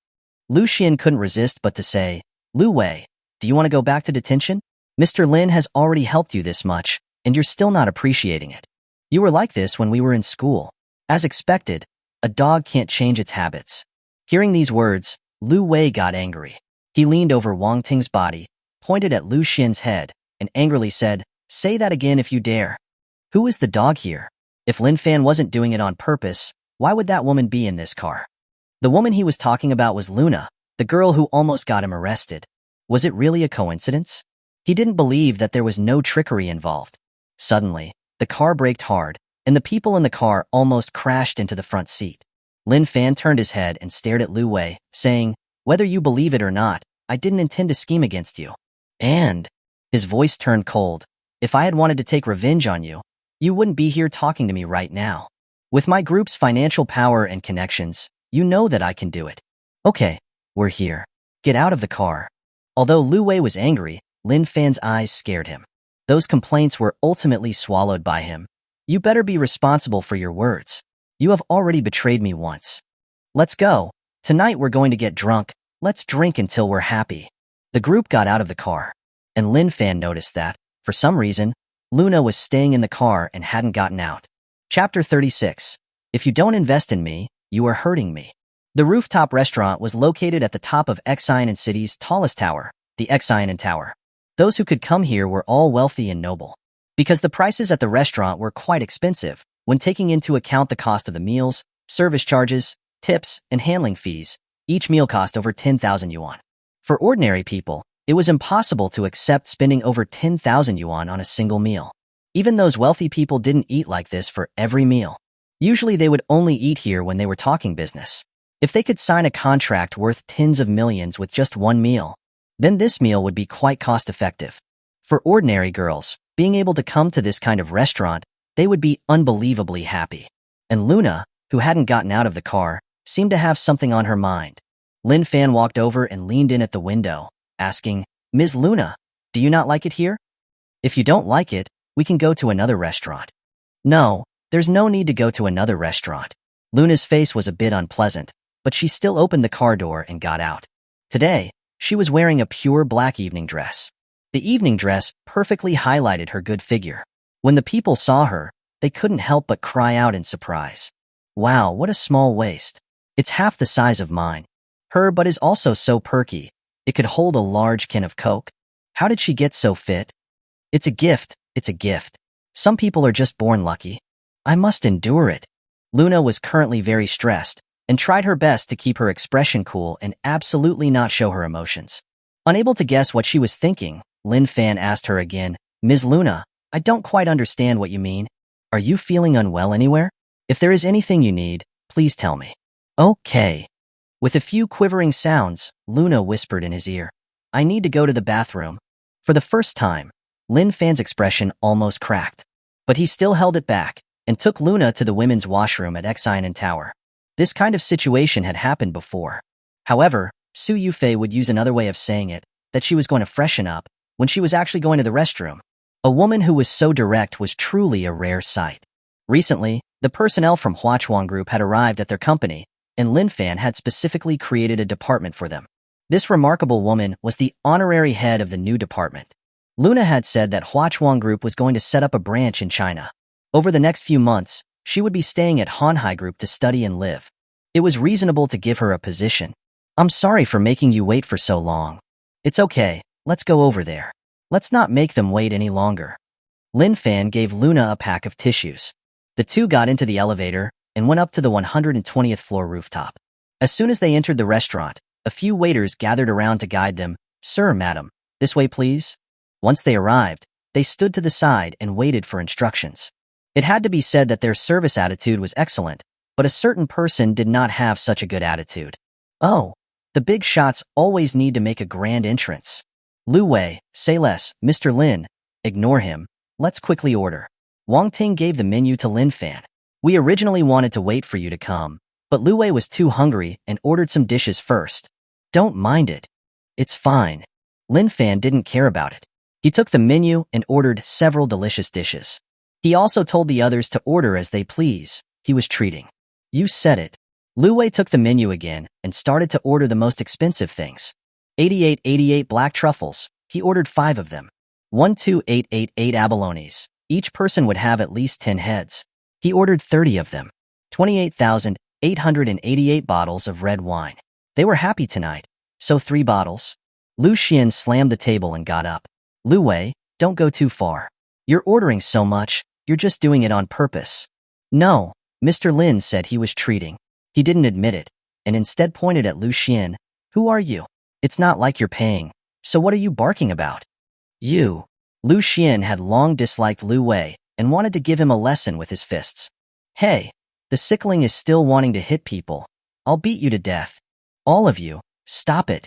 Lu Xian couldn't resist but to say, "Lu Wei, do you want to go back to detention? Mr. Lin has already helped you this much, and you're still not appreciating it. You were like this when we were in school." As expected, a dog can't change its habits. Hearing these words, Lu Wei got angry. He leaned over Wang Ting's body, pointed at Lu Xian's head, and angrily said, "Say that again if you dare." Who is the dog here? If Lin Fan wasn't doing it on purpose, why would that woman be in this car? The woman he was talking about was Luna, the girl who almost got him arrested. Was it really a coincidence? He didn't believe that there was no trickery involved. Suddenly, the car braked hard, and the people in the car almost crashed into the front seat. Lin Fan turned his head and stared at Lu Wei, saying, "Whether you believe it or not, I didn't intend to scheme against you." And his voice turned cold. "If I had wanted to take revenge on you, you wouldn't be here talking to me right now. With my group's financial power and connections, you know that I can do it. Okay, we're here. Get out of the car." Although Lu Wei was angry, Lin Fan's eyes scared him. Those complaints were ultimately swallowed by him. You better be responsible for your words. You have already betrayed me once. Let's go. Tonight we're going to get drunk. Let's drink until we're happy. The group got out of the car, and Lin Fan noticed that, for some reason, Luna was staying in the car and hadn't gotten out. Chapter 36. If you don't invest in me, you are hurting me. The rooftop restaurant was located at the top of Xianan City's tallest tower, the Xianan Tower. Those who could come here were all wealthy and noble. Because the prices at the restaurant were quite expensive, when taking into account the cost of the meals, service charges, tips, and handling fees, each meal cost over 10,000 yuan. For ordinary people, it was impossible to accept spending over 10,000 yuan on a single meal. Even those wealthy people didn't eat like this for every meal. Usually they would only eat here when they were talking business. If they could sign a contract worth tens of millions with just one meal, then this meal would be quite cost-effective. For ordinary girls, being able to come to this kind of restaurant, they would be unbelievably happy. And Luna, who hadn't gotten out of the car, seemed to have something on her mind. Lin Fan walked over and leaned in at the window, asking, "Ms. Luna, do you not like it here? If you don't like it, we can go to another restaurant." "No, there's no need to go to another restaurant." Luna's face was a bit unpleasant, but she still opened the car door and got out. Today, she was wearing a pure black evening dress. The evening dress perfectly highlighted her good figure. When the people saw her, they couldn't help but cry out in surprise. "Wow, what a small waist. It's half the size of mine. Her butt is also so perky. It could hold a large can of Coke. How did she get so fit? It's a gift, it's a gift. Some people are just born lucky. I must endure it." Luna was currently very stressed and tried her best to keep her expression cool and absolutely not show her emotions. Unable to guess what she was thinking, Lin Fan asked her again, "Ms. Luna, I don't quite understand what you mean. Are you feeling unwell anywhere? If there is anything you need, please tell me." "Okay." With a few quivering sounds, Luna whispered in his ear, "I need to go to the bathroom." For the first time, Lin Fan's expression almost cracked. But he still held it back and took Luna to the women's washroom at Xianan Tower. This kind of situation had happened before. However, Su Yufei would use another way of saying it, that she was going to freshen up, when she was actually going to the restroom. A woman who was so direct was truly a rare sight. Recently, the personnel from Huachuang Group had arrived at their company, and Lin Fan had specifically created a department for them. This remarkable woman was the honorary head of the new department. Luna had said that Huachuang Group was going to set up a branch in China. Over the next few months, she would be staying at Hanhai Group to study and live. It was reasonable to give her a position. "I'm sorry for making you wait for so long." "It's okay, let's go over there. Let's not make them wait any longer." Lin Fan gave Luna a pack of tissues. The two got into the elevator and went up to the 120th floor rooftop. As soon as they entered the restaurant, a few waiters gathered around to guide them. "Sir, madam, this way please." Once they arrived, they stood to the side and waited for instructions. It had to be said that their service attitude was excellent, but a certain person did not have such a good attitude. "Oh, the big shots always need to make a grand entrance. Lu Wei, say less, Mr. Lin, ignore him. Let's quickly order." Wang Ting gave the menu to Lin Fan. "We originally wanted to wait for you to come, but Lu Wei was too hungry and ordered some dishes first." "Don't mind it. It's fine." Lin Fan didn't care about it. He took the menu and ordered several delicious dishes. He also told the others to order as they please. He was treating. "You said it." Lu Wei took the menu again and started to order the most expensive things. 8888 black truffles. He ordered 5 of them. 12888 abalones. Each person would have at least 10 heads. He ordered 30 of them. 28,888 bottles of red wine. They were happy tonight, so 3 bottles. Lu Xian slammed the table and got up. "Lu Wei, don't go too far. You're ordering so much, you're just doing it on purpose." "No," Mr. Lin said he was treating. He didn't admit it, and instead pointed at Lu Xian. "Who are you? It's not like you're paying, so what are you barking about?" "You." Lu Xian had long disliked Lu Wei and wanted to give him a lesson with his fists. "Hey, the sickling is still wanting to hit people. I'll beat you to death. All of you, stop it."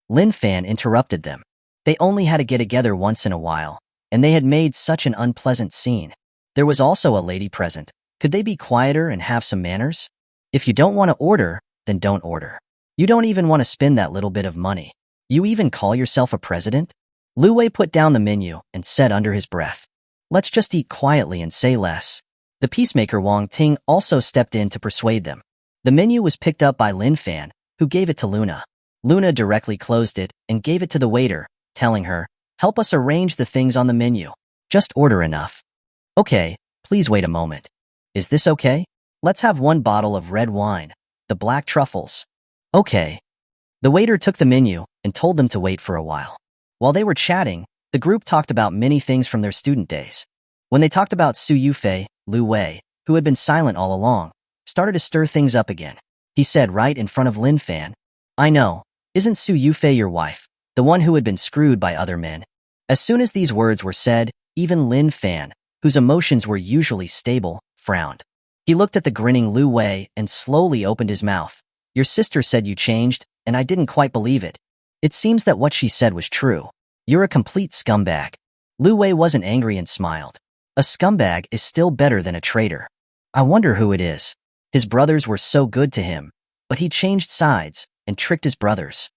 Lin Fan interrupted them. They only had to get together once in a while, and they had made such an unpleasant scene. There was also a lady present. Could they be quieter and have some manners? If you don't want to order, then don't order. You don't even want to spend that little bit of money. You even call yourself a president? Lu Wei put down the menu and said under his breath, let's just eat quietly and say less. The peacemaker Wang Ting also stepped in to persuade them. The menu was picked up by Lin Fan, who gave it to Luna. Luna directly closed it and gave it to the waiter, telling her, help us arrange the things on the menu. Just order enough. Okay, please wait a moment. Is this okay? Let's have 1 bottle of red wine, the black truffles. Okay. The waiter took the menu and told them to wait for a while. While they were chatting, the group talked about many things from their student days. When they talked about Su Yufei, Lu Wei, who had been silent all along, started to stir things up again. He said right in front of Lin Fan, I know, isn't Su Yufei your wife, the one who had been screwed by other men? As soon as these words were said, even Lin Fan, whose emotions were usually stable, frowned. He looked at the grinning Lu Wei and slowly opened his mouth. Your sister said you changed, and I didn't quite believe it. It seems that what she said was true. You're a complete scumbag. Lu Wei wasn't angry and smiled. A scumbag is still better than a traitor. I wonder who it is. His brothers were so good to him, but he changed sides and tricked his brothers.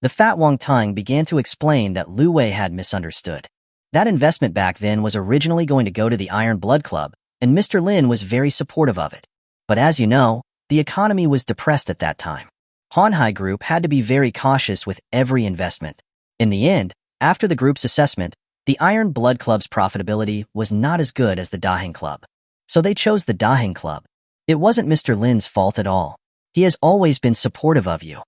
The fat Wang Tang began to explain that Lu Wei had misunderstood. That investment back then was originally going to go to the Iron Blood Club, and Mr. Lin was very supportive of it. But as you know, the economy was depressed at that time. Hanhai Group had to be very cautious with every investment. In the end, after the group's assessment, the Iron Blood Club's profitability was not as good as the Daheng Club. So they chose the Daheng Club. It wasn't Mr. Lin's fault at all. He has always been supportive of you.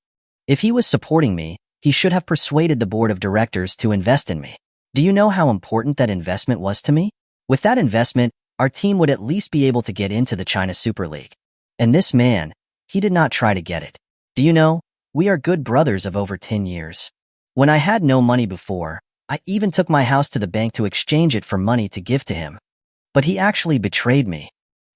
If he was supporting me, he should have persuaded the board of directors to invest in me. Do you know how important that investment was to me? With that investment, our team would at least be able to get into the China Super League. And this man, he did not try to get it. Do you know, we are good brothers of over 10 years. When I had no money before, I even took my house to the bank to exchange it for money to give to him. But he actually betrayed me.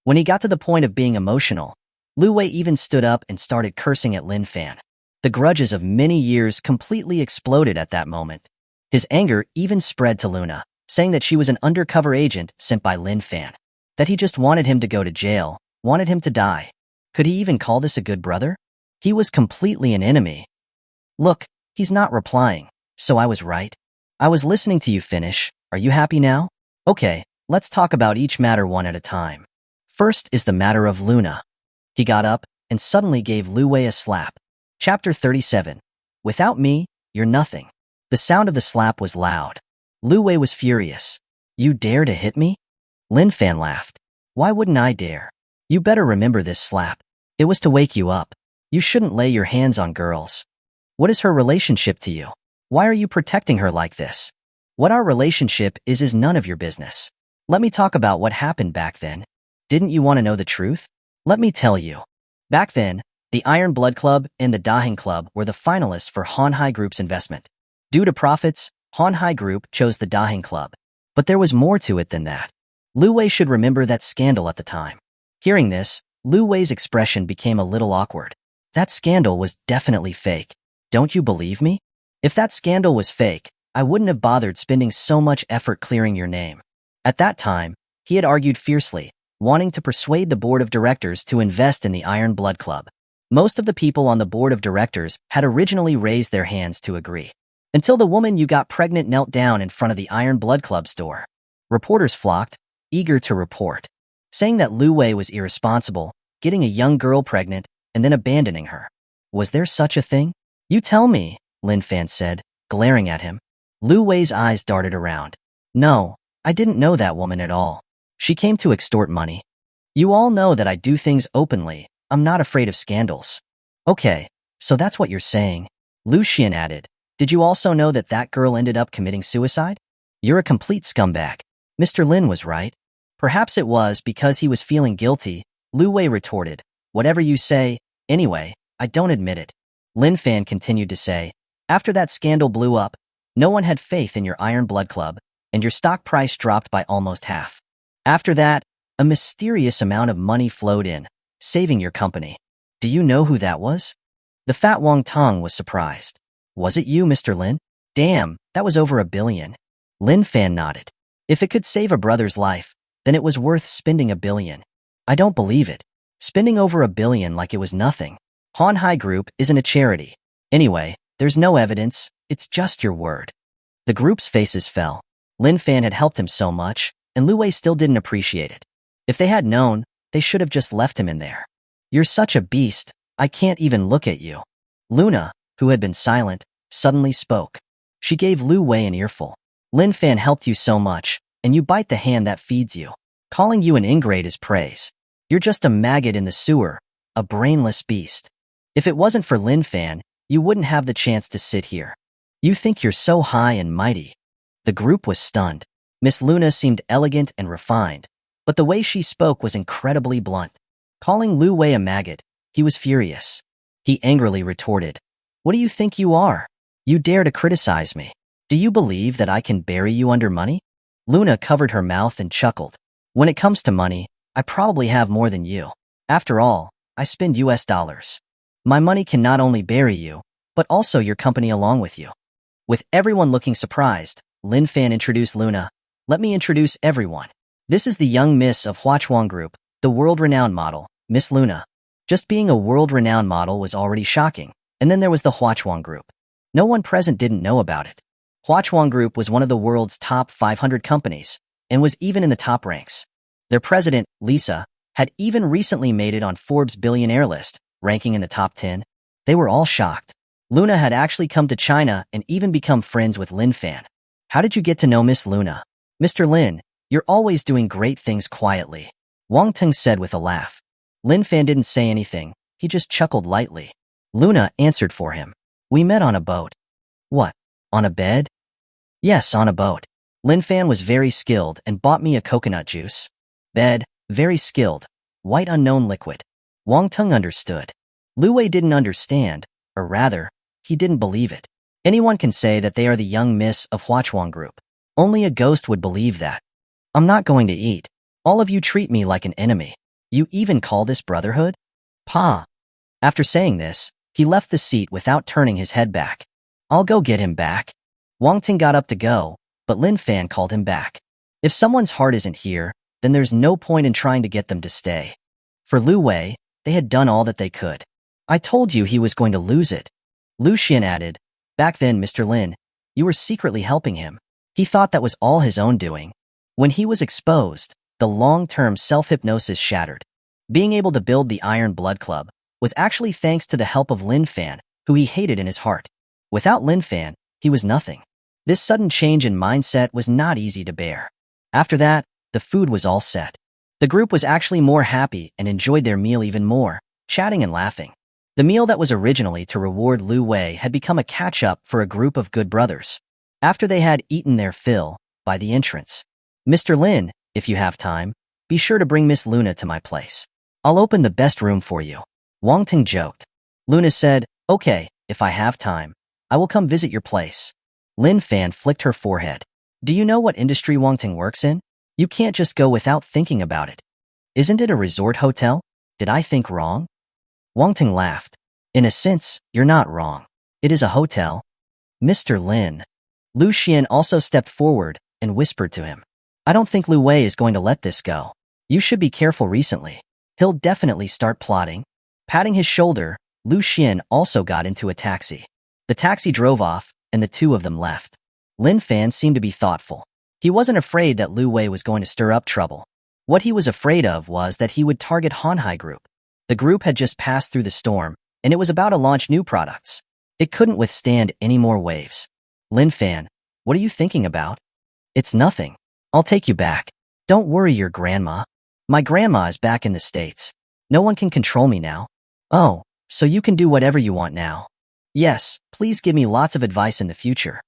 When he got to the point of being emotional, Lu Wei even stood up and started cursing at Lin Fan. The grudges of many years completely exploded at that moment. His anger even spread to Luna, saying that she was an undercover agent sent by Lin Fan, that he just wanted him to go to jail, wanted him to die. Could he even call this a good brother? He was completely an enemy. Look, he's not replying, so I was right. I was listening to you finish. Are you happy now? Okay, let's talk about each matter one at a time. First is the matter of Luna. He got up and suddenly gave Lu Wei a slap. Chapter 37. Without me, you're nothing. The sound of the slap was loud. Lu Wei was furious. You dare to hit me? Lin Fan laughed. Why wouldn't I dare? You better remember this slap. It was to wake you up. You shouldn't lay your hands on girls. What is her relationship to you? Why are you protecting her like this? What our relationship is none of your business. Let me talk about what happened back then. Didn't you want to know the truth? Let me tell you. Back then, the Iron Blood Club and the Daheng Club were the finalists for Hanhai Group's investment. Due to profits, Hanhai Group chose the Daheng Club. But there was more to it than that. Lu Wei should remember that scandal at the time. Hearing this, Lu Wei's expression became a little awkward. That scandal was definitely fake. Don't you believe me? If that scandal was fake, I wouldn't have bothered spending so much effort clearing your name. At that time, he had argued fiercely, wanting to persuade the board of directors to invest in the Iron Blood Club. Most of the people on the board of directors had originally raised their hands to agree. Until the woman you got pregnant knelt down in front of the Iron Blood Club's door. Reporters flocked, eager to report, saying that Lu Wei was irresponsible, getting a young girl pregnant, and then abandoning her. Was there such a thing? You tell me, Lin Fan said, glaring at him. Lu Wei's eyes darted around. No, I didn't know that woman at all. She came to extort money. You all know that I do things openly. I'm not afraid of scandals. Okay, so that's what you're saying. Lu Xian added. Did you also know that that girl ended up committing suicide? You're a complete scumbag. Mr. Lin was right. Perhaps it was because he was feeling guilty, Lu Wei retorted. Whatever you say, anyway, I don't admit it. Lin Fan continued to say, after that scandal blew up, no one had faith in your Iron Blood Club, and your stock price dropped by almost half. After that, a mysterious amount of money flowed in, saving your company. Do you know who that was? The fat Wang Tong was surprised. Was it you, Mr. Lin? Damn, that was over $1 billion. Lin Fan nodded. If it could save a brother's life, then it was worth spending $1 billion. I don't believe it. Spending over $1 billion like it was nothing. Hanhai Group isn't a charity. Anyway, there's no evidence, It's just your word. The group's faces fell. Lin Fan had helped him so much, and Lu Wei still didn't appreciate it. If they had known, they should have just left him in there. You're such a beast, I can't even look at you. Luna, who had been silent, suddenly spoke. She gave Lu Wei an earful. Lin Fan helped you so much, and you bite the hand that feeds you. Calling you an ingrate is praise. You're just a maggot in the sewer, a brainless beast. If it wasn't for Lin Fan, you wouldn't have the chance to sit here. You think you're so high and mighty. The group was stunned. Miss Luna seemed elegant and refined, but the way she spoke was incredibly blunt. Calling Lu Wei a maggot, he was furious. He angrily retorted, "What do you think you are? You dare to criticize me? Do you believe that I can bury you under money?" Luna covered her mouth and chuckled. "When it comes to money, I probably have more than you. After all, I spend US dollars. My money can not only bury you, but also your company along with you." With everyone looking surprised, Lin Fan introduced Luna. "Let me introduce everyone. This is the young Miss of Huachuang Group, the world-renowned model, Miss Luna." Just being a world-renowned model was already shocking, and then there was the Huachuang Group. No one present didn't know about it. Huachuang Group was one of the world's top 500 companies, and was even in the top ranks. Their president, Lisa, had even recently made it on Forbes' billionaire list, ranking in the top 10. They were all shocked. Luna had actually come to China and even become friends with Lin Fan. "How did you get to know Miss Luna?" "Mr. Lin, you're always doing great things quietly," Wang Teng said with a laugh. Lin Fan didn't say anything, he just chuckled lightly. Luna answered for him. "We met on a boat." "What? On a bed?" "Yes, on a boat. Lin Fan was very skilled and bought me a coconut juice." "Bed, very skilled. White unknown liquid." Wang Teng understood. Lu Wei didn't understand, or rather, he didn't believe it. Anyone can say that they are the young Miss of Huachuang Group. Only a ghost would believe that. "I'm not going to eat. All of you treat me like an enemy. You even call this brotherhood?" "Pa." After saying this, he left the seat without turning his head back. "I'll go get him back." Wang Ting got up to go, but Lin Fan called him back. If someone's heart isn't here, then there's no point in trying to get them to stay. For Lu Wei, they had done all that they could. "I told you he was going to lose it." Lu Xian added, "Back then, Mr. Lin, you were secretly helping him. He thought that was all his own doing. When he was exposed, the long-term self-hypnosis shattered. Being able to build the Iron Blood Club was actually thanks to the help of Lin Fan, who he hated in his heart. Without Lin Fan, he was nothing. This sudden change in mindset was not easy to bear. After that, the food was all set. The group was actually more happy and enjoyed their meal even more, chatting and laughing. The meal that was originally to reward Lu Wei had become a catch-up for a group of good brothers. After they had eaten their fill, by the entrance, "Mr. Lin, if you have time, be sure to bring Miss Luna to my place. I'll open the best room for you." Wang Ting joked. Luna said, "Okay, if I have time, I will come visit your place." Lin Fan flicked her forehead. "Do you know what industry Wang Ting works in? You can't just go without thinking about it. Isn't it a resort hotel? Did I think wrong?" Wang Ting laughed. "In a sense, you're not wrong. It is a hotel." "Mr. Lin." Lu Xian also stepped forward and whispered to him, "I don't think Lu Wei is going to let this go. You should be careful recently. He'll definitely start plotting." Patting his shoulder, Lu Xian also got into a taxi. The taxi drove off, and the two of them left. Lin Fan seemed to be thoughtful. He wasn't afraid that Lu Wei was going to stir up trouble. What he was afraid of was that he would target Hanhai Group. The group had just passed through the storm, and it was about to launch new products. It couldn't withstand any more waves. "Lin Fan, what are you thinking about?" "It's nothing. I'll take you back. Don't worry your grandma. My grandma is back in the States. No one can control me now." "Oh, so you can do whatever you want now." "Yes, please give me lots of advice in the future."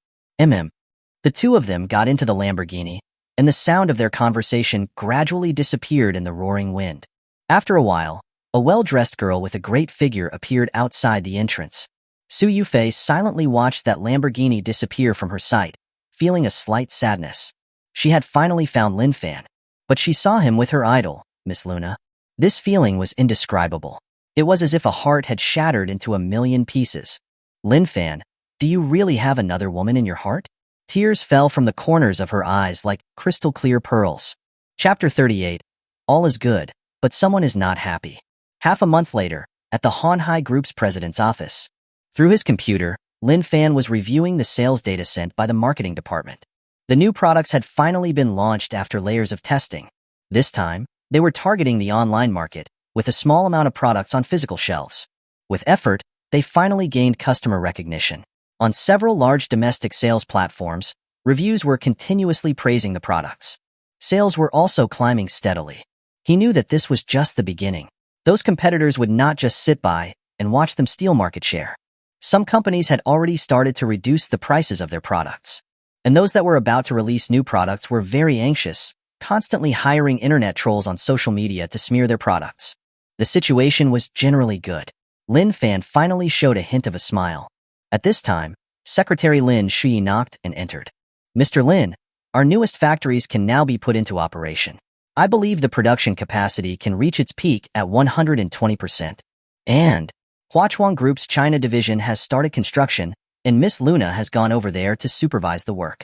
The two of them got into the Lamborghini, and the sound of their conversation gradually disappeared in the roaring wind. After a while, a well-dressed girl with a great figure appeared outside the entrance. Su Yufei silently watched that Lamborghini disappear from her sight, feeling a slight sadness. She had finally found Lin Fan, but she saw him with her idol, Miss Luna. This feeling was indescribable. It was as if a heart had shattered into a million pieces. "Lin Fan, do you really have another woman in your heart?" Tears fell from the corners of her eyes like crystal-clear pearls. Chapter 38. All is good, but someone is not happy. Half a month later, at the Hanhai Group's president's office. Through his computer, Lin Fan was reviewing the sales data sent by the marketing department. The new products had finally been launched after layers of testing. This time, they were targeting the online market, with a small amount of products on physical shelves. With effort, they finally gained customer recognition. On several large domestic sales platforms, reviews were continuously praising the products. Sales were also climbing steadily. He knew that this was just the beginning. Those competitors would not just sit by and watch them steal market share. Some companies had already started to reduce the prices of their products. And those that were about to release new products were very anxious, constantly hiring internet trolls on social media to smear their products. The situation was generally good. Lin Fan finally showed a hint of a smile. At this time, Secretary Lin Shui knocked and entered. "Mr. Lin, our newest factories can now be put into operation. I believe the production capacity can reach its peak at 120%. And Huachuang Group's China division has started construction, and Miss Luna has gone over there to supervise the work."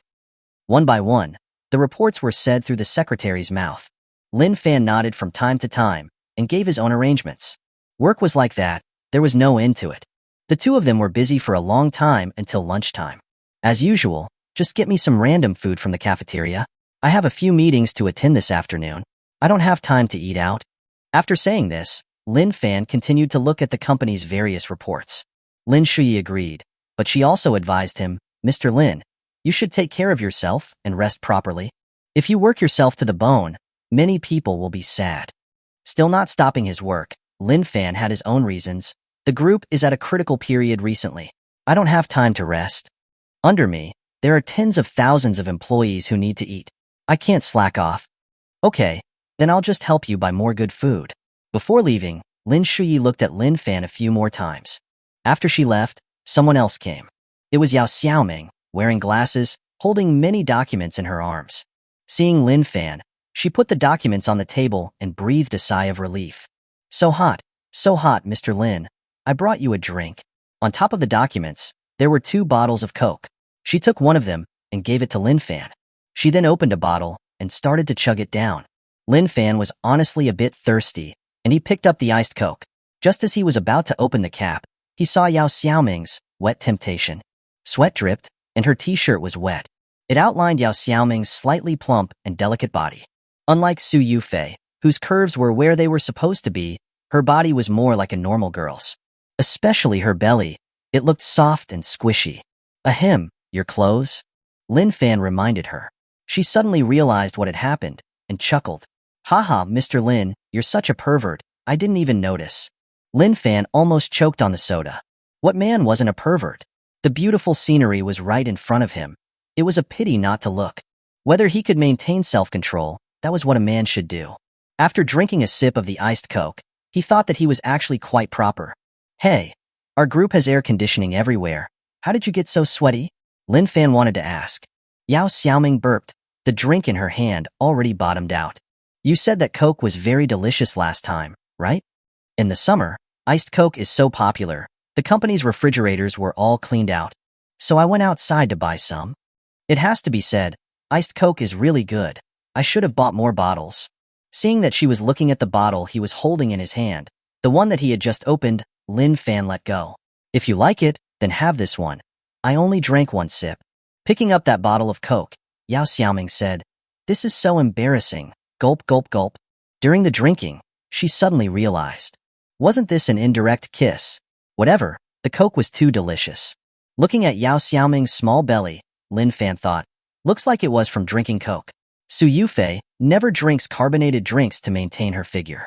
One by one, the reports were said through the secretary's mouth. Lin Fan nodded from time to time and gave his own arrangements. Work was like that, there was no end to it. The two of them were busy for a long time until lunchtime. "As usual, just get me some random food from the cafeteria. I have a few meetings to attend this afternoon. I don't have time to eat out." After saying this, Lin Fan continued to look at the company's various reports. Lin Shui agreed, but she also advised him, "Mr. Lin, you should take care of yourself and rest properly. If you work yourself to the bone, many people will be sad." Still not stopping his work, Lin Fan had his own reasons. "The group is at a critical period recently. I don't have time to rest. Under me, there are tens of thousands of employees who need to eat. I can't slack off." "Okay, then I'll just help you buy more good food." Before leaving, Lin Shui looked at Lin Fan a few more times. After she left, someone else came. It was Yao Xiaoming, wearing glasses, holding many documents in her arms. Seeing Lin Fan, she put the documents on the table and breathed a sigh of relief. So hot, Mr. Lin. I brought you a drink." On top of the documents, there were 2 bottles of Coke. She took one of them and gave it to Lin Fan. She then opened a bottle and started to chug it down. Lin Fan was honestly a bit thirsty, and he picked up the iced Coke. Just as he was about to open the cap, he saw Yao Xiaoming's wet temptation. Sweat dripped, and her t-shirt was wet. It outlined Yao Xiaoming's slightly plump and delicate body. Unlike Su Yufei, whose curves were where they were supposed to be, her body was more like a normal girl's. Especially her belly, it looked soft and squishy. "Ahem, your clothes?" Lin Fan reminded her. She suddenly realized what had happened, and chuckled. "Haha, Mr. Lin, you're such a pervert, I didn't even notice." Lin Fan almost choked on the soda. What man wasn't a pervert? The beautiful scenery was right in front of him. It was a pity not to look. Whether he could maintain self-control, that was what a man should do. After drinking a sip of the iced Coke, he thought that he was actually quite proper. "Hey, our group has air conditioning everywhere. How did you get so sweaty?" Lin Fan wanted to ask. Yao Xiaoming burped, the drink in her hand already bottomed out. "You said that Coke was very delicious last time, right? In the summer, iced Coke is so popular, the company's refrigerators were all cleaned out. So I went outside to buy some. It has to be said, iced Coke is really good. I should have bought more bottles." Seeing that she was looking at the bottle he was holding in his hand, the one that he had just opened, Lin Fan let go. "If you like it, then have this one. I only drank 1 sip." Picking up that bottle of Coke, Yao Xiaoming said, "This is so embarrassing. Gulp, gulp, gulp." During the drinking, she suddenly realized. Wasn't this an indirect kiss? Whatever, the Coke was too delicious. Looking at Yao Xiaoming's small belly, Lin Fan thought, looks like it was from drinking Coke. Su Yufei never drinks carbonated drinks to maintain her figure.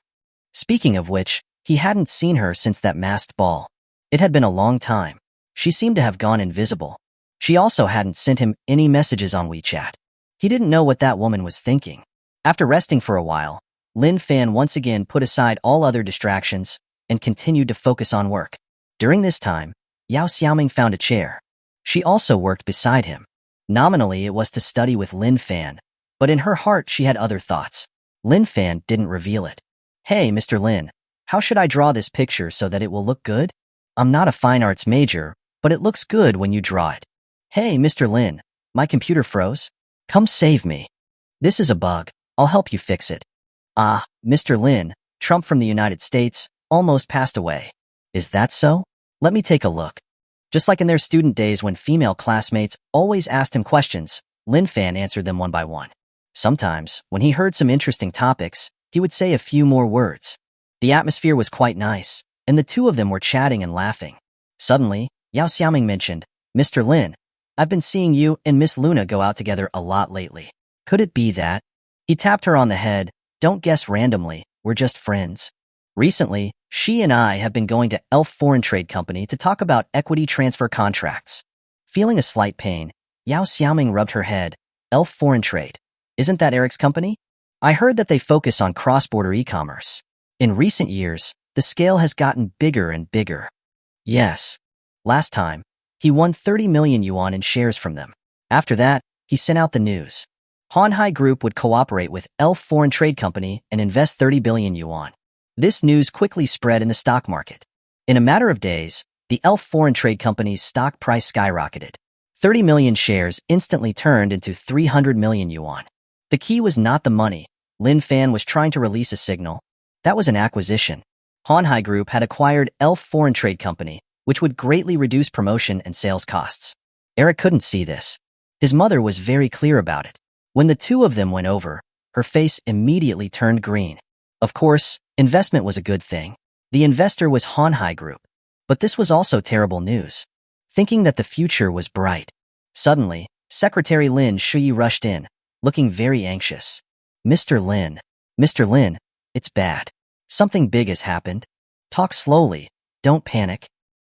Speaking of which, he hadn't seen her since that masked ball. It had been a long time. She seemed to have gone invisible. She also hadn't sent him any messages on WeChat. He didn't know what that woman was thinking. After resting for a while, Lin Fan once again put aside all other distractions and continued to focus on work. During this time, Yao Xiaoming found a chair. She also worked beside him. Nominally, it was to study with Lin Fan, but in her heart she had other thoughts. Lin Fan didn't reveal it. "Hey, Mr. Lin, how should I draw this picture so that it will look good? I'm not a fine arts major, but it looks good when you draw it." "Hey, Mr. Lin, my computer froze. Come save me. This is a bug. I'll help you fix it." "Ah, Mr. Lin, Trump from the United States, almost passed away. Is that so? Let me take a look." Just like in their student days when female classmates always asked him questions, Lin Fan answered them one by one. Sometimes, when he heard some interesting topics, he would say a few more words. The atmosphere was quite nice, and the two of them were chatting and laughing. Suddenly, Yao Xiaoming mentioned, "Mr. Lin, I've been seeing you and Miss Luna go out together a lot lately. Could it be that?" He tapped her on the head. "Don't guess randomly, we're just friends. Recently, she and I have been going to Elf Foreign Trade Company to talk about equity transfer contracts." Feeling a slight pain, Yao Xiaoming rubbed her head. "Elf Foreign Trade. Isn't that Eric's company? I heard that they focus on cross-border e-commerce. In recent years, the scale has gotten bigger and bigger." "Yes. Last time, he won 30 million yuan in shares from them. After that, he sent out the news. Hanhai Group would cooperate with Elf Foreign Trade Company and invest 30 billion yuan. This news quickly spread in the stock market. In a matter of days, the Elf Foreign Trade Company's stock price skyrocketed. 30 million shares instantly turned into 300 million yuan. The key was not the money. Lin Fan was trying to release a signal. That was an acquisition. Hanhai Group had acquired Elf Foreign Trade Company, which would greatly reduce promotion and sales costs. Eric couldn't see this. His mother was very clear about it. When the two of them went over, her face immediately turned green. Of course, investment was a good thing. The investor was Hanhai Group. But this was also terrible news. Thinking that the future was bright. Suddenly, Secretary Lin Shuyi rushed in, looking very anxious. Mr. Lin, it's bad. Something big has happened. Talk slowly, don't panic."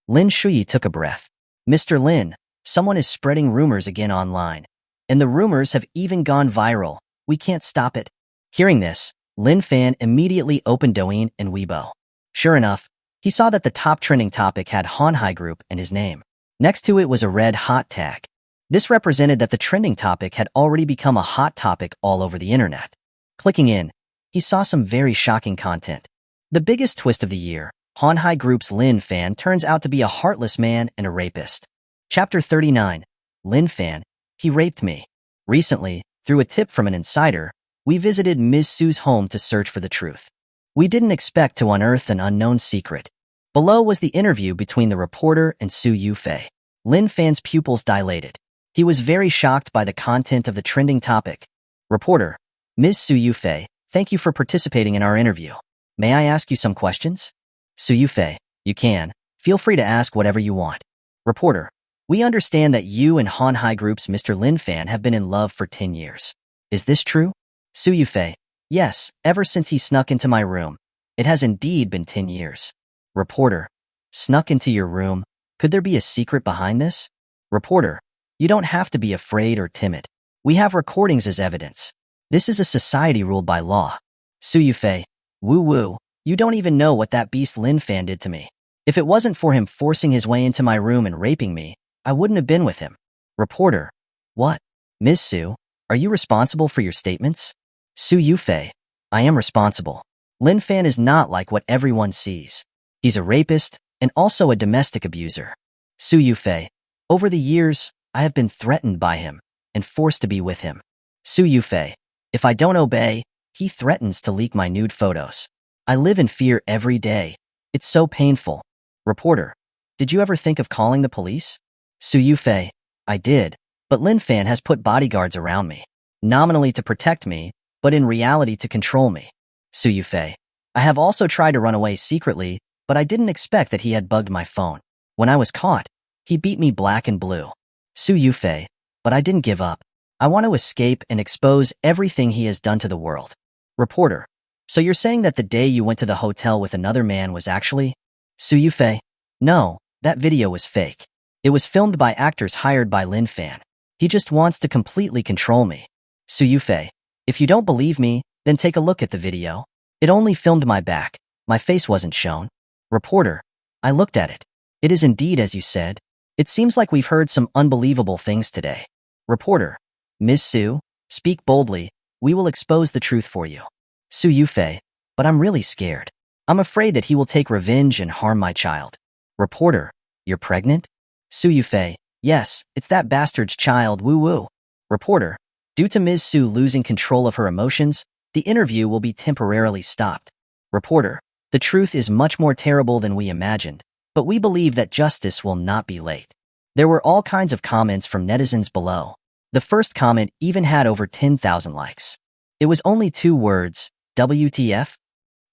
Lin Shuyi took a breath. "Mr. Lin, someone is spreading rumors again online. And the rumors have even gone viral. We can't stop it." Hearing this, Lin Fan immediately opened Douyin and Weibo. Sure enough, he saw that the top trending topic had Hanhai Group and his name. Next to it was a red hot tag. This represented that the trending topic had already become a hot topic all over the internet. Clicking in, he saw some very shocking content. The biggest twist of the year, Hanhai Group's Lin Fan turns out to be a heartless man and a rapist. Chapter 39. Lin Fan, he raped me. Recently, through a tip from an insider, we visited Ms. Su's home to search for the truth. We didn't expect to unearth an unknown secret. Below was the interview between the reporter and Su Yufei. Lin Fan's pupils dilated. He was very shocked by the content of the trending topic. Reporter: "Ms. Su Yufei, thank you for participating in our interview. May I ask you some questions?" Su Yufei: "You can. Feel free to ask whatever you want." Reporter: "We understand that you and Hanhai Group's Mr. Lin Fan have been in love for 10 years. Is this true?" Su Yufei: "Yes, ever since he snuck into my room. It has indeed been 10 years. Reporter: "Snuck into your room? Could there be a secret behind this?" Reporter: "You don't have to be afraid or timid. We have recordings as evidence. This is a society ruled by law." Su Yufei: "Woo-woo, you don't even know what that beast Lin Fan did to me. If it wasn't for him forcing his way into my room and raping me, I wouldn't have been with him." Reporter: "What? Ms. Su, are you responsible for your statements?" Su Yufei: "I am responsible. Lin Fan is not like what everyone sees. He's a rapist and also a domestic abuser." Su Yufei: "Over the years, I have been threatened by him and forced to be with him. Su Yufei: if I don't obey, he threatens to leak my nude photos. I live in fear every day. It's so painful." Reporter: "Did you ever think of calling the police?" Su Yufei: "I did, but Lin Fan has put bodyguards around me, nominally to protect me, but in reality to control me." Su Yufei: "I have also tried to run away secretly, but I didn't expect that he had bugged my phone. When I was caught, he beat me black and blue." Su Yufei: "But I didn't give up. I want to escape and expose everything he has done to the world." Reporter: "So you're saying that the day you went to the hotel with another man was actually—" Su Yufei: "No, that video was fake. It was filmed by actors hired by Lin Fan. He just wants to completely control me." Su Yufei: "If you don't believe me, then take a look at the video. It only filmed my back. My face wasn't shown." Reporter: "I looked at it. It is indeed as you said. It seems like we've heard some unbelievable things today." Reporter: "Ms. Su, speak boldly. We will expose the truth for you." Su Yufei: "But I'm really scared. I'm afraid that he will take revenge and harm my child." Reporter: "You're pregnant?" Su Yufei: "Yes, it's that bastard's child, woo-woo." Reporter: "Due to Ms. Su losing control of her emotions, the interview will be temporarily stopped." Reporter: "The truth is much more terrible than we imagined. but we believe that justice will not be late. There were all kinds of comments from netizens below. The first comment even had over 10,000 likes. It was only 2 words, WTF?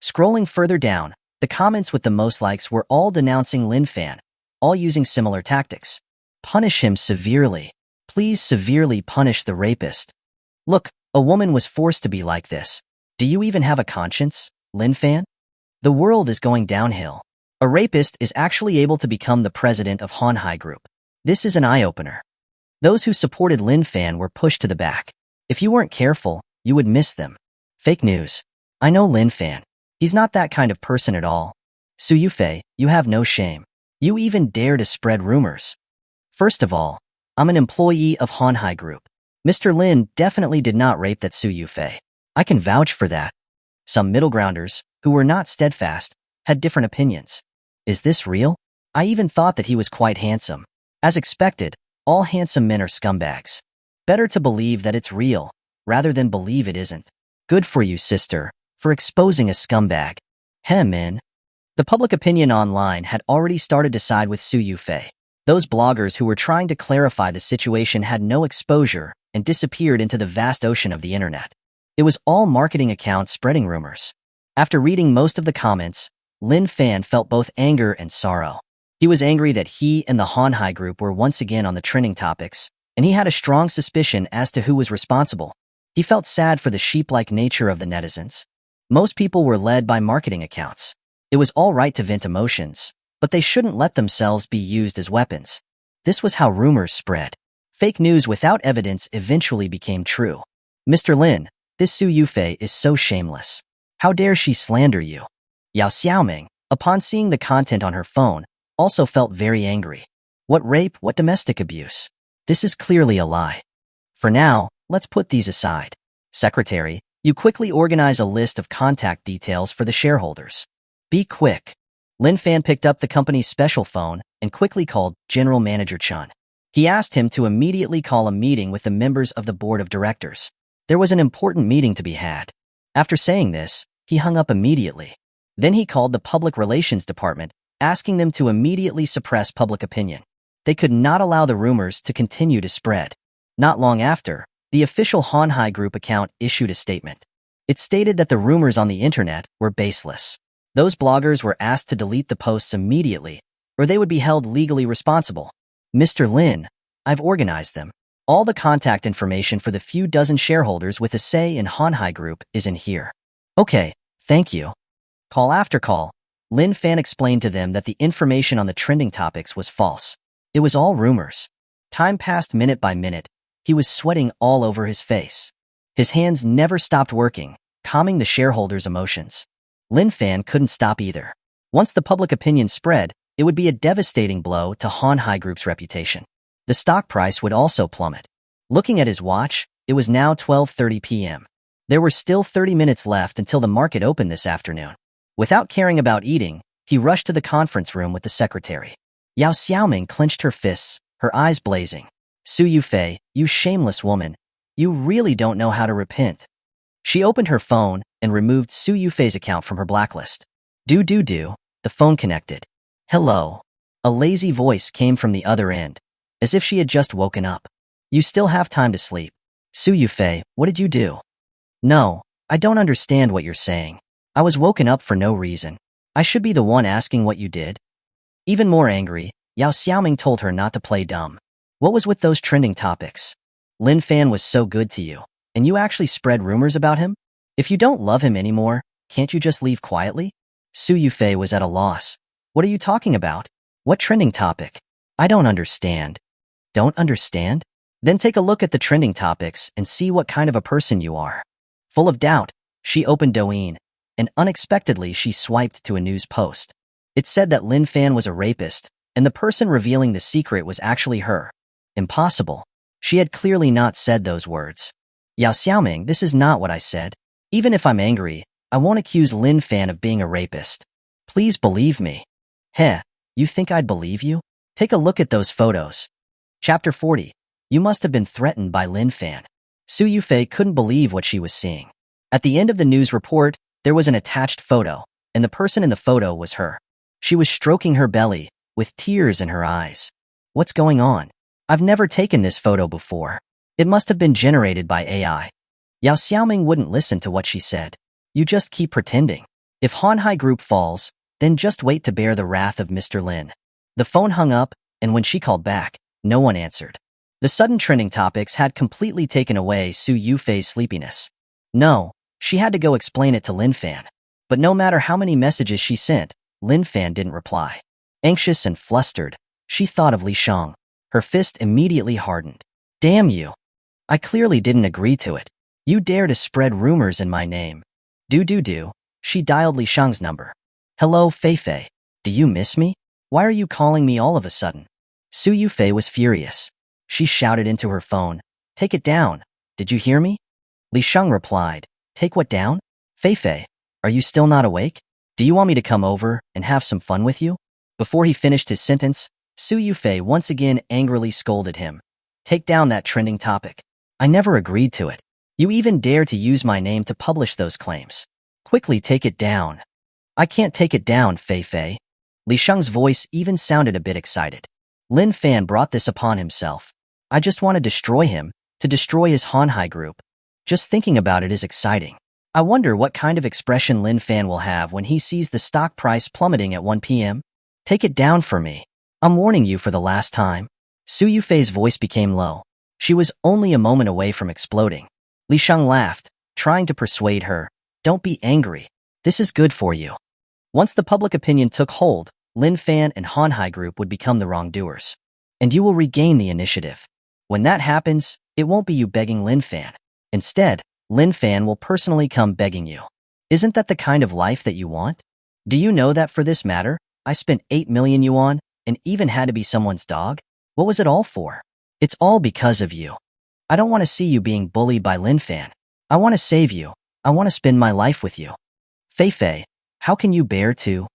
Scrolling further down, the comments with the most likes were all denouncing Lin Fan, all using similar tactics. Punish him severely. Please severely punish the rapist. Look, a woman was forced to be like this. Do you even have a conscience, Lin Fan? The world is going downhill. A rapist is actually able to become the president of Hanhai Group. This is an eye-opener. Those who supported Lin Fan were pushed to the back. If you weren't careful, you would miss them. Fake news. I know Lin Fan. He's not that kind of person at all. Yufei, you have no shame. You even dare to spread rumors. First of all, I'm an employee of Hanhai Group. Mr. Lin definitely did not rape that Yufei. I can vouch for that. Some middle grounders, who were not steadfast, had different opinions. Is this real? I even thought that he was quite handsome. As expected, all handsome men are scumbags. Better to believe that it's real, rather than believe it isn't. Good for you, sister, for exposing a scumbag. Min. The public opinion online had already started to side with Yufei. Those bloggers who were trying to clarify the situation had no exposure and disappeared into the vast ocean of the internet. It was all marketing accounts spreading rumors. After reading most of the comments, Lin Fan felt both anger and sorrow. He was angry that he and the Hanhai Group were once again on the trending topics, and he had a strong suspicion as to who was responsible. He felt sad for the sheep-like nature of the netizens. Most people were led by marketing accounts. It was all right to vent emotions, but they shouldn't let themselves be used as weapons. This was how rumors spread. Fake news without evidence eventually became true. Mr. Lin, this Yufei is so shameless. How dare she slander you? Yao Xiaoming, upon seeing the content on her phone, also felt very angry. What rape, what domestic abuse? This is clearly a lie. For now, let's put these aside. Secretary, you quickly organize a list of contact details for the shareholders. Be quick. Lin Fan picked up the company's special phone and quickly called General Manager Chun. He asked him to immediately call a meeting with the members of the board of directors. There was an important meeting to be had. After saying this, he hung up immediately. Then he called the public relations department, asking them to immediately suppress public opinion. They could not allow the rumors to continue to spread. Not long after, the official Hanhai Group account issued a statement. It stated that the rumors on the internet were baseless. Those bloggers were asked to delete the posts immediately, or they would be held legally responsible. Mr. Lin, I've organized them. All the contact information for the few dozen shareholders with a say in Hanhai Group is in here. Okay, thank you. Call after call, Lin Fan explained to them that the information on the trending topics was false. It was all rumors. Time passed minute by minute. He was sweating all over his face. His hands never stopped working, calming the shareholders' emotions. Lin Fan couldn't stop either. Once the public opinion spread, it would be a devastating blow to Hanhai Group's reputation. The stock price would also plummet. Looking at his watch, it was now 12:30 p.m. There were still 30 minutes left until the market opened this afternoon. Without caring about eating, he rushed to the conference room with the secretary. Yao Xiaoming clenched her fists, her eyes blazing. Yufei, you shameless woman. You really don't know how to repent. She opened her phone and removed Yufei's account from her blacklist. The phone connected. Hello. A lazy voice came from the other end, as if she had just woken up. You still have time to sleep. Yufei, what did you do? No, I don't understand what you're saying. I was woken up for no reason. I should be the one asking what you did. Even more angry, Yao Xiaoming told her not to play dumb. What was with those trending topics? Lin Fan was so good to you, and you actually spread rumors about him? If you don't love him anymore, can't you just leave quietly? Yufei was at a loss. What are you talking about? What trending topic? I don't understand. Don't understand? Then take a look at the trending topics and see what kind of a person you are. Full of doubt, she opened Douyin, and unexpectedly she swiped to a news post. It said that Lin Fan was a rapist, and the person revealing the secret was actually her. Impossible. She had clearly not said those words. Yao Xiaoming, this is not what I said. Even if I'm angry, I won't accuse Lin Fan of being a rapist. Please believe me. Heh, you think I'd believe you? Take a look at those photos. Chapter 40. You must have been threatened by Lin Fan. Yufei couldn't believe what she was seeing. At the end of the news report, there was an attached photo, and the person in the photo was her. She was stroking her belly, with tears in her eyes. What's going on? I've never taken this photo before. It must have been generated by AI. Yao Xiaoming wouldn't listen to what she said. You just keep pretending. If Hanhai Group falls, then just wait to bear the wrath of Mr. Lin. The phone hung up, and when she called back, no one answered. The sudden trending topics had completely taken away Su Yufei's sleepiness. No, she had to go explain it to Lin Fan. But no matter how many messages she sent, Lin Fan didn't reply. Anxious and flustered, she thought of Li Shang. Her fist immediately hardened. Damn you. I clearly didn't agree to it. You dare to spread rumors in my name. Do. She dialed Li Shang's number. Hello, Feifei. Do you miss me? Why are you calling me all of a sudden? Su Yufei was furious. She shouted into her phone. Take it down. Did you hear me? Li Shang replied. Take what down? Feifei, are you still not awake? Do you want me to come over and have some fun with you? Before he finished his sentence, Su Yufei once again angrily scolded him. Take down that trending topic. I never agreed to it. You even dare to use my name to publish those claims. Quickly take it down. I can't take it down, Feifei. Li Shang's voice even sounded a bit excited. Lin Fan brought this upon himself. I just want to destroy him, to destroy his Hanhai Group. Just thinking about it is exciting. I wonder what kind of expression Lin Fan will have when he sees the stock price plummeting at 1 p.m. Take it down for me. I'm warning you for the last time. Su Yufei's voice became low. She was only a moment away from exploding. Li Shang laughed, trying to persuade her. Don't be angry. This is good for you. Once the public opinion took hold, Lin Fan and Hanhai Group would become the wrongdoers. And you will regain the initiative. When that happens, it won't be you begging Lin Fan. Instead, Lin Fan will personally come begging you. Isn't that the kind of life that you want? Do you know that for this matter, I spent 8 million yuan and even had to be someone's dog? What was it all for? It's all because of you. I don't want to see you being bullied by Lin Fan. I want to save you. I want to spend my life with you. Feifei, how can you bear to?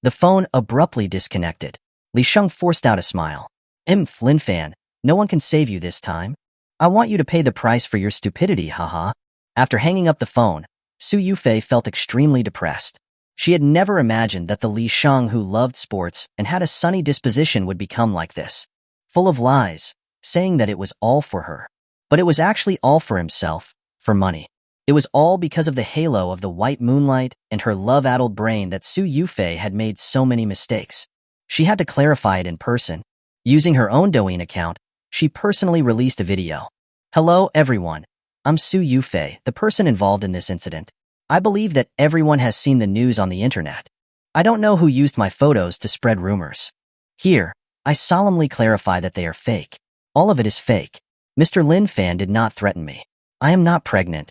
The phone abruptly disconnected. Li Shang forced out a smile. Lin Fan, no one can save you this time. I want you to pay the price for your stupidity, haha. After hanging up the phone, Su Yufei felt extremely depressed. She had never imagined that the Li Shang who loved sports and had a sunny disposition would become like this. Full of lies, saying that it was all for her. But it was actually all for himself, for money. It was all because of the halo of the white moonlight and her love-addled brain that Su Yufei had made so many mistakes. She had to clarify it in person. Using her own Douyin account, she personally released a video. Hello, everyone. I'm Su Yufei, the person involved in this incident. I believe that everyone has seen the news on the internet. I don't know who used my photos to spread rumors. Here, I solemnly clarify that they are fake. All of it is fake. Mr. Lin Fan did not threaten me. I am not pregnant.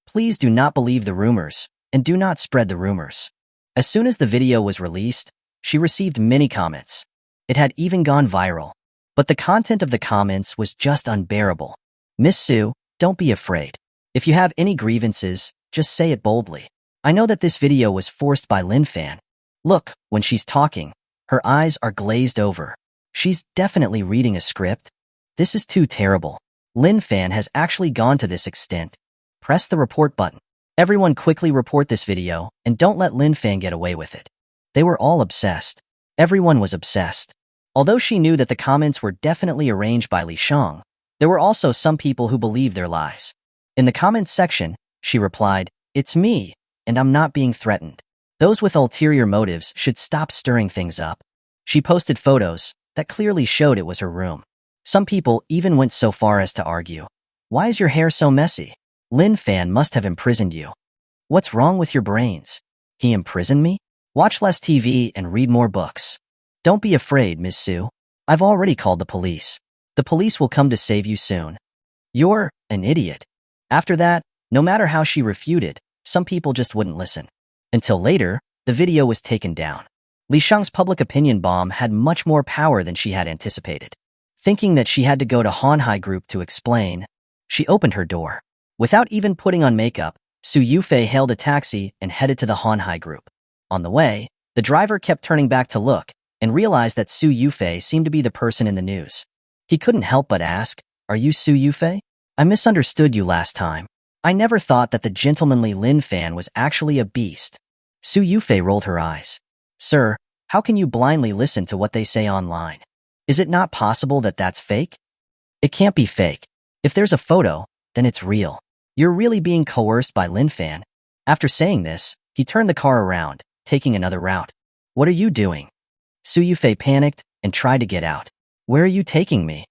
Please do not believe the rumors, and do not spread the rumors. As soon as the video was released, she received many comments. It had even gone viral. But the content of the comments was just unbearable. Miss Su, don't be afraid. If you have any grievances, just say it boldly. I know that this video was forced by Lin Fan. Look, when she's talking, her eyes are glazed over. She's definitely reading a script. This is too terrible. Lin Fan has actually gone to this extent. Press the report button. Everyone quickly report this video, and don't let Lin Fan get away with it. They were all obsessed. Everyone was obsessed. Although she knew that the comments were definitely arranged by Li Shang, there were also some people who believed their lies. In the comments section, she replied, "It's me, and I'm not being threatened. Those with ulterior motives should stop stirring things up." She posted photos that clearly showed it was her room. Some people even went so far as to argue, "Why is your hair so messy? Lin Fan must have imprisoned you. What's wrong with your brains? He imprisoned me? Watch less TV and read more books. Don't be afraid, Miss Su. I've already called the police. The police will come to save you soon. You're an idiot." After that, no matter how she refuted, some people just wouldn't listen. Until later, the video was taken down. Li Shang's public opinion bomb had much more power than she had anticipated. Thinking that she had to go to Hanhai Group to explain, she opened her door. Without even putting on makeup, Su Yufei hailed a taxi and headed to the Hanhai Group. On the way, the driver kept turning back to look and realized that Su Yufei seemed to be the person in the news. He couldn't help but ask, "Are you Su Yufei? I misunderstood you last time. I never thought that the gentlemanly Lin Fan was actually a beast." Su Yufei rolled her eyes. "Sir, How can you blindly listen to what they say online? Is it not possible that that's fake? It can't be fake. If there's a photo, then it's real. You're really being coerced by Lin Fan. After saying this, he turned the car around, taking another route. What are you doing? Su Yufei panicked and tried to get out. Where are you taking me?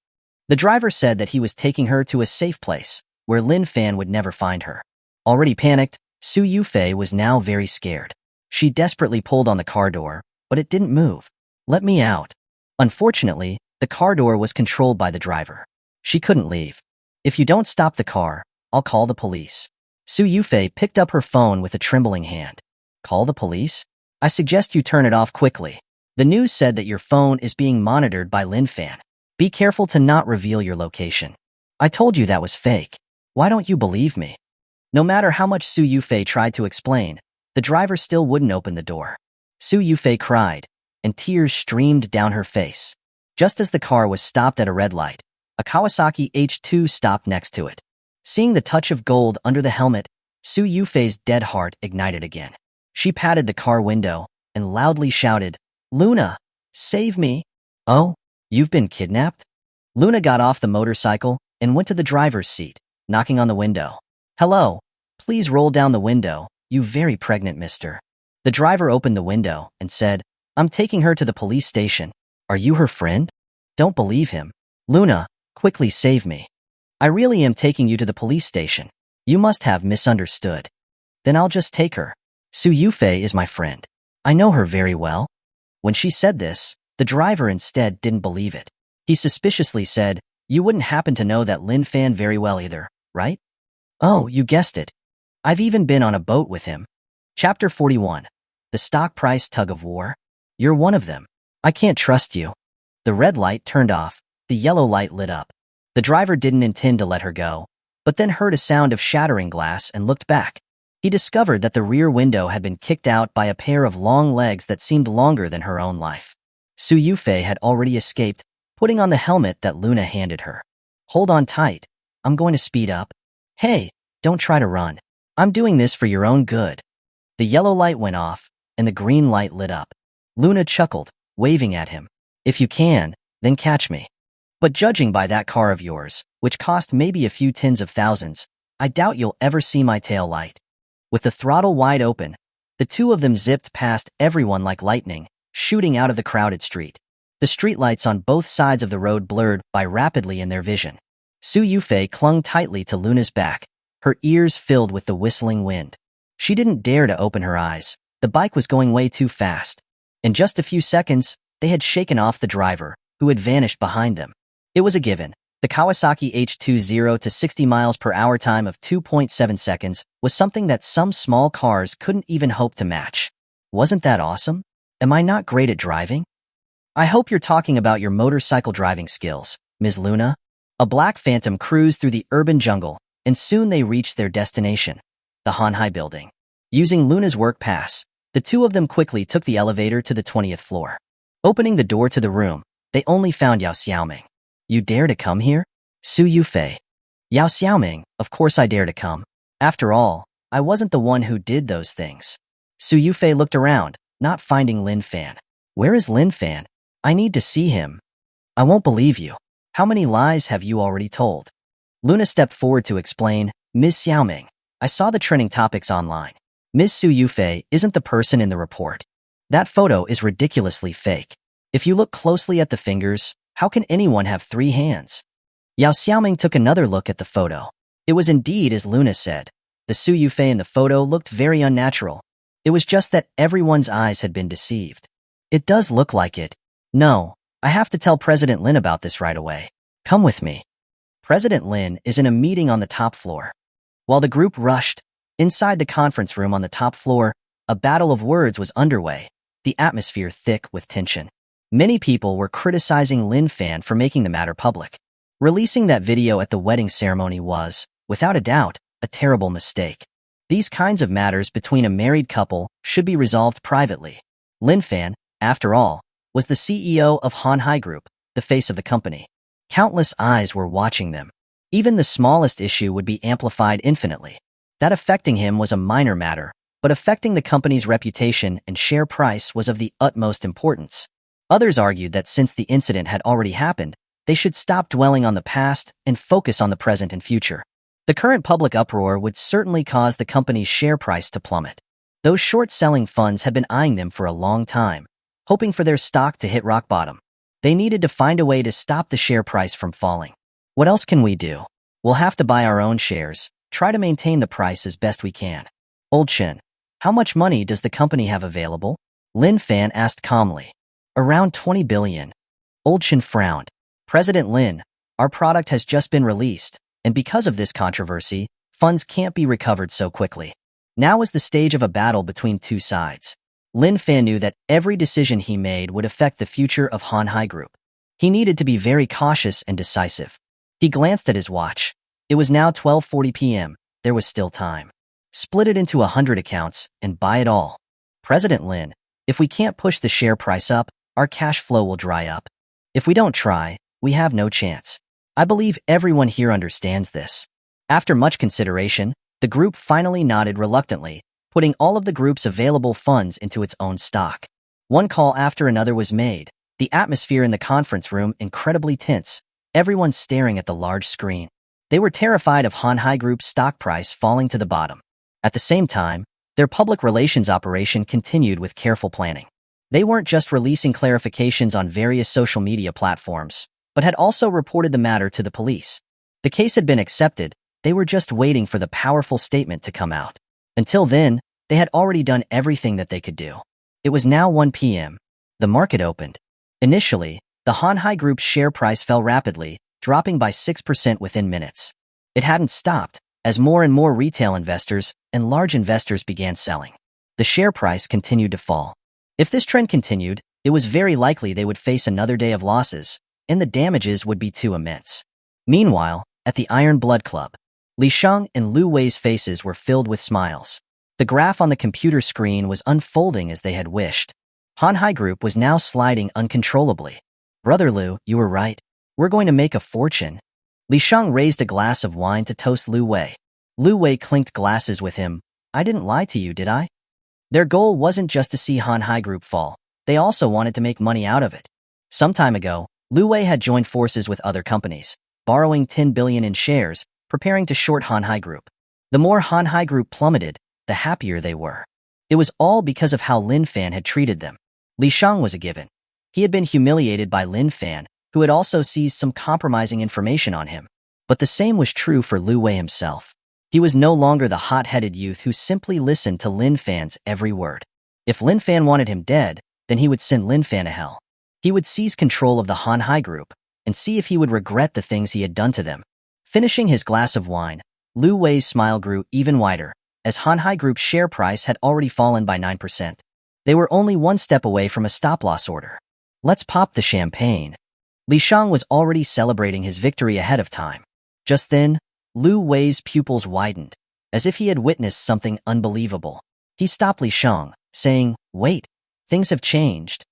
The driver said that he was taking her to a safe place, where Lin Fan would never find her. Already panicked, Su Yufei was now very scared. She desperately pulled on the car door, but it didn't move. Let me out. Unfortunately, the car door was controlled by the driver. She couldn't leave. If you don't stop the car, I'll call the police. Su Yufei picked up her phone with a trembling hand. Call the police? I suggest you turn it off quickly. The news said that your phone is being monitored by Lin Fan. Be careful to not reveal your location. I told you that was fake. Why don't you believe me? No matter how much Su Yufei tried to explain, the driver still wouldn't open the door. Su Yufei cried, and tears streamed down her face. Just as the car was stopped at a red light, a Kawasaki H2 stopped next to it. Seeing the touch of gold under the helmet, Su Yufei's dead heart ignited again. She patted the car window and loudly shouted, Luna, save me. Oh, you've been kidnapped? Luna got off the motorcycle and went to the driver's seat, knocking on the window. Hello, please roll down the window, you very pregnant mister. The driver opened the window and said, I'm taking her to the police station. Are you her friend? Don't believe him. Luna, quickly save me. I really am taking you to the police station. You must have misunderstood. Then I'll just take her. Su Yufei is my friend. I know her very well. When she said this, the driver instead didn't believe it. He suspiciously said, You wouldn't happen to know that Lin Fan very well either, right? Oh, you guessed it. I've even been on a boat with him. Chapter 41. The Stock Price Tug of War. You're one of them. I can't trust you. The red light turned off. The yellow light lit up. The driver didn't intend to let her go, but then heard a sound of shattering glass and looked back. He discovered that the rear window had been kicked out by a pair of long legs that seemed longer than her own life. Su Yufei had already escaped, putting on the helmet that Luna handed her. Hold on tight. I'm going to speed up. Hey, don't try to run. I'm doing this for your own good. The yellow light went off, and the green light lit up. Luna chuckled, waving at him. If you can, then catch me. But judging by that car of yours, which cost maybe a few tens of thousands, I doubt you'll ever see my tail light. With the throttle wide open, the two of them zipped past everyone like lightning, shooting out of the crowded street. The streetlights on both sides of the road blurred by rapidly in their vision. Su Yufei clung tightly to Luna's back, her ears filled with the whistling wind. She didn't dare to open her eyes. The bike was going way too fast. In just a few seconds, they had shaken off the driver, who had vanished behind them. It was a given. The Kawasaki H2 0 to 60 miles per hour time of 2.7 seconds was something that some small cars couldn't even hope to match. Wasn't that awesome? Am I not great at driving? I hope you're talking about your motorcycle driving skills, Ms. Luna. A black phantom cruised through the urban jungle, and soon they reached their destination, the Hanhai building. Using Luna's work pass, the two of them quickly took the elevator to the 20th floor. Opening the door to the room, they only found Yao Xiaoming. You dare to come here? Su Yufei. Yao Xiaoming, of course I dare to come. After all, I wasn't the one who did those things. Su Yufei looked around, not finding Lin Fan. Where is Lin Fan? I need to see him. I won't believe you. How many lies have you already told? Luna stepped forward to explain, Ms. Xiaoming, I saw the trending topics online. Ms. Su Yufei isn't the person in the report. That photo is ridiculously fake. If you look closely at the fingers, how can anyone have 3 hands? Yao Xiaoming took another look at the photo. It was indeed as Luna said. The Su Yufei in the photo looked very unnatural. It was just that everyone's eyes had been deceived. It does look like it. No, I have to tell President Lin about this right away. Come with me. President Lin is in a meeting on the top floor. While the group rushed, inside the conference room on the top floor, a battle of words was underway, the atmosphere thick with tension. Many people were criticizing Lin Fan for making the matter public. Releasing that video at the wedding ceremony was, without a doubt, a terrible mistake. These kinds of matters between a married couple should be resolved privately. Lin Fan, after all, was the CEO of Hanhai Group, the face of the company. Countless eyes were watching them. Even the smallest issue would be amplified infinitely. That affecting him was a minor matter, but affecting the company's reputation and share price was of the utmost importance. Others argued that since the incident had already happened, they should stop dwelling on the past and focus on the present and future. The current public uproar would certainly cause the company's share price to plummet. Those short-selling funds had been eyeing them for a long time, hoping for their stock to hit rock bottom. They needed to find a way to stop the share price from falling. What else can we do? We'll have to buy our own shares, try to maintain the price as best we can. Old Shin, how much money does the company have available? Lin Fan asked calmly. Around 20 billion. Old Shin frowned. President Lin, our product has just been released, and because of this controversy, funds can't be recovered so quickly. Now is the stage of a battle between two sides. Lin Fan knew that every decision he made would affect the future of Hanhai Group. He needed to be very cautious and decisive. He glanced at his watch. It was now 12:40 p.m. There was still time. Split it into 100 accounts and buy it all. President Lin, if we can't push the share price up, our cash flow will dry up. If we don't try, we have no chance. I believe everyone here understands this. After much consideration, the group finally nodded reluctantly, putting all of the group's available funds into its own stock. One call after another was made, the atmosphere in the conference room incredibly tense, everyone staring at the large screen. They were terrified of Hanhai Group's stock price falling to the bottom. At the same time, their public relations operation continued with careful planning. They weren't just releasing clarifications on various social media platforms, but had also reported the matter to the police. The case had been accepted, they were just waiting for the powerful statement to come out. Until then, they had already done everything that they could do. It was now 1 p.m. The market opened. Initially, the Hanhai Group's share price fell rapidly, dropping by 6% within minutes. It hadn't stopped, as more and more retail investors and large investors began selling. The share price continued to fall. If this trend continued, it was very likely they would face another day of losses, and the damages would be too immense. Meanwhile, at the Iron Blood Club, Li Shang and Lu Wei's faces were filled with smiles. The graph on the computer screen was unfolding as they had wished. Hanhai Group was now sliding uncontrollably. Brother Lu, you were right. We're going to make a fortune. Li Shang raised a glass of wine to toast Lu Wei. Lu Wei clinked glasses with him. I didn't lie to you, did I? Their goal wasn't just to see Hanhai Group fall. They also wanted to make money out of it. Some time ago, Lu Wei had joined forces with other companies, borrowing 10 billion in shares, preparing to short Hanhai Group. The more Hanhai Group plummeted, the happier they were. It was all because of how Lin Fan had treated them. Li Shang was a given. He had been humiliated by Lin Fan, who had also seized some compromising information on him. But the same was true for Lu Wei himself. He was no longer the hot-headed youth who simply listened to Lin Fan's every word. If Lin Fan wanted him dead, then he would send Lin Fan to hell. He would seize control of the Hanhai Group and see if he would regret the things he had done to them. Finishing his glass of wine, Lu Wei's smile grew even wider, as Hanhai Group's share price had already fallen by 9%. They were only one step away from a stop-loss order. Let's pop the champagne. Li Shang was already celebrating his victory ahead of time. Just then, Lu Wei's pupils widened, as if he had witnessed something unbelievable. He stopped Li Shang, saying, "Wait, things have changed."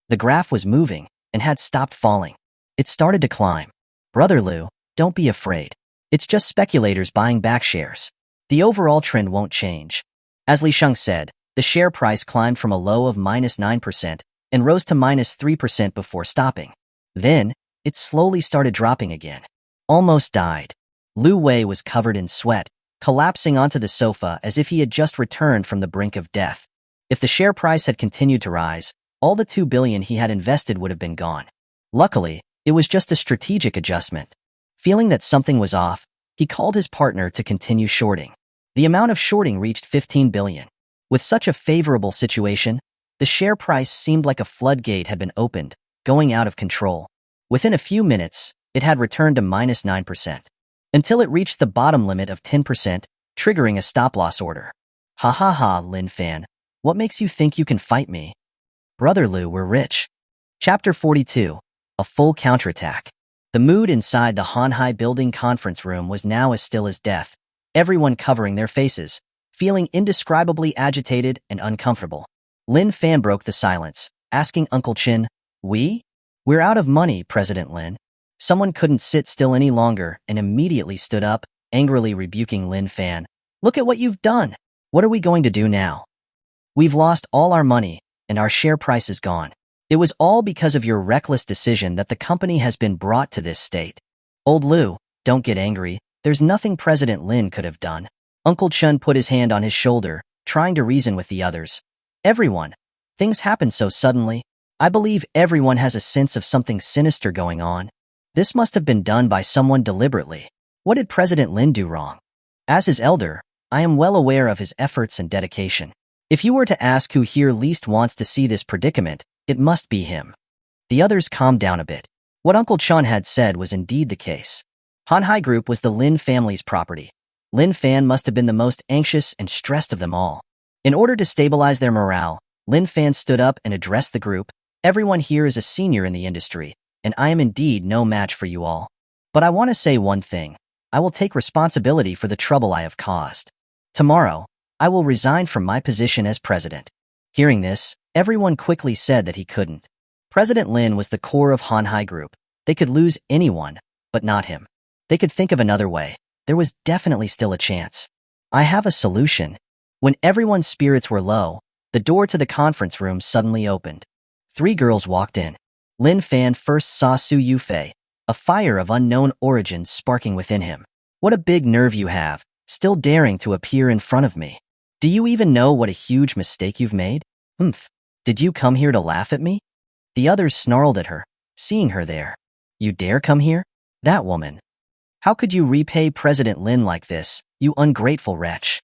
The graph was moving and had stopped falling. It started to climb. Brother Lu, don't be afraid. It's just speculators buying back shares. The overall trend won't change. As Li Shang said, the share price climbed from a low of -9% and rose to -3% before stopping. Then, it slowly started dropping again. Almost died. Lu Wei was covered in sweat, collapsing onto the sofa as if he had just returned from the brink of death. If the share price had continued to rise, all the 2 billion he had invested would have been gone. Luckily, it was just a strategic adjustment. Feeling that something was off, he called his partner to continue shorting. The amount of shorting reached 15 billion. With such a favorable situation, the share price seemed like a floodgate had been opened, going out of control. Within a few minutes, it had returned to -9%. Until it reached the bottom limit of 10%, triggering a stop-loss order. Ha ha ha, Lin Fan. What makes you think you can fight me? Brother Lu, we're rich. Chapter 42. A full counterattack. The mood inside the Hanhai building conference room was now as still as death, everyone covering their faces, feeling indescribably agitated and uncomfortable. Lin Fan broke the silence, asking Uncle Chin, We're out of money, President Lin. Someone couldn't sit still any longer and immediately stood up, angrily rebuking Lin Fan. Look at what you've done. What are we going to do now? We've lost all our money, and our share price is gone. It was all because of your reckless decision that the company has been brought to this state. Old Lu, don't get angry. There's nothing President Lin could have done. Uncle Chun put his hand on his shoulder, trying to reason with the others. Everyone. Things happen so suddenly. I believe everyone has a sense of something sinister going on. This must have been done by someone deliberately. What did President Lin do wrong? As his elder, I am well aware of his efforts and dedication. If you were to ask who here least wants to see this predicament, it must be him. The others calmed down a bit. What Uncle Chun had said was indeed the case. Hanhai Group was the Lin family's property. Lin Fan must have been the most anxious and stressed of them all. In order to stabilize their morale, Lin Fan stood up and addressed the group. Everyone here is a senior in the industry, and I am indeed no match for you all. But I want to say one thing. I will take responsibility for the trouble I have caused. Tomorrow, I will resign from my position as president. Hearing this, everyone quickly said that he couldn't. President Lin was the core of Hanhai Group. They could lose anyone, but not him. They could think of another way. There was definitely still a chance. I have a solution. When everyone's spirits were low, the door to the conference room suddenly opened. 3 girls walked in. Lin Fan first saw Su Yufei, a fire of unknown origin sparking within him. What a big nerve you have, still daring to appear in front of me. Do you even know what a huge mistake you've made? Humph. Did you come here to laugh at me? The others snarled at her, seeing her there. You dare come here? That woman. How could you repay President Lin like this, you ungrateful wretch?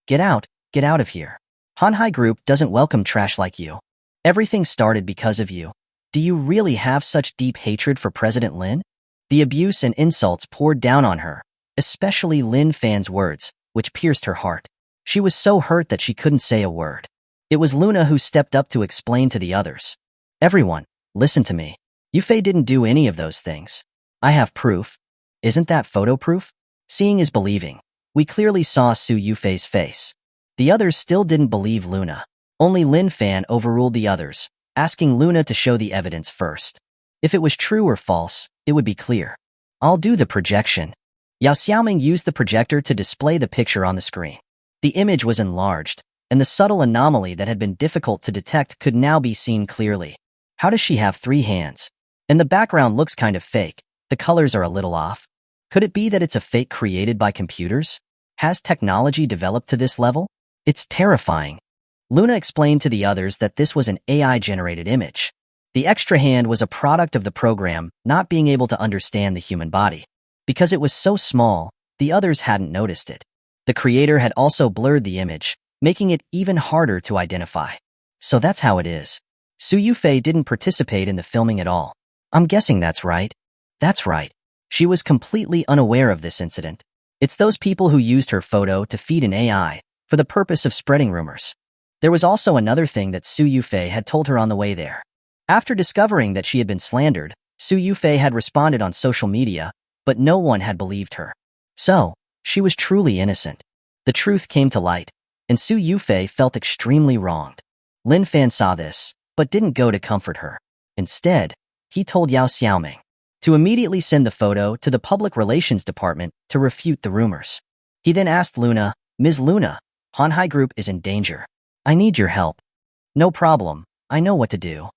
Get out of here. Hanhai Group doesn't welcome trash like you. Everything started because of you. Do you really have such deep hatred for President Lin? The abuse and insults poured down on her, especially Lin Fan's words, which pierced her heart. She was so hurt that she couldn't say a word. It was Luna who stepped up to explain to the others. Everyone, listen to me. Yufei didn't do any of those things. I have proof. Isn't that photo proof? Seeing is believing. We clearly saw Su Yufei's face. The others still didn't believe Luna. Only Lin Fan overruled the others, asking Luna to show the evidence first. If it was true or false, it would be clear. I'll do the projection. Yao Xiaoming used the projector to display the picture on the screen. The image was enlarged, and the subtle anomaly that had been difficult to detect could now be seen clearly. How does she have 3 hands? And the background looks kind of fake. The colors are a little off. Could it be that it's a fake created by computers? Has technology developed to this level? It's terrifying. Luna explained to the others that this was an AI-generated image. The extra hand was a product of the program not being able to understand the human body. Because it was so small, the others hadn't noticed it. The creator had also blurred the image, making it even harder to identify. So that's how it is. Su Yufei didn't participate in the filming at all. I'm guessing that's right. That's right. She was completely unaware of this incident. It's those people who used her photo to feed an AI for the purpose of spreading rumors. There was also another thing that Su Yufei had told her on the way there. After discovering that she had been slandered, Su Yufei had responded on social media, but no one had believed her. So, she was truly innocent. The truth came to light, and Su Yufei felt extremely wronged. Lin Fan saw this, but didn't go to comfort her. Instead, he told Yao Xiaoming to immediately send the photo to the public relations department to refute the rumors. He then asked Luna, Ms. Luna, Hanhai Group is in danger. I need your help. No problem, I know what to do.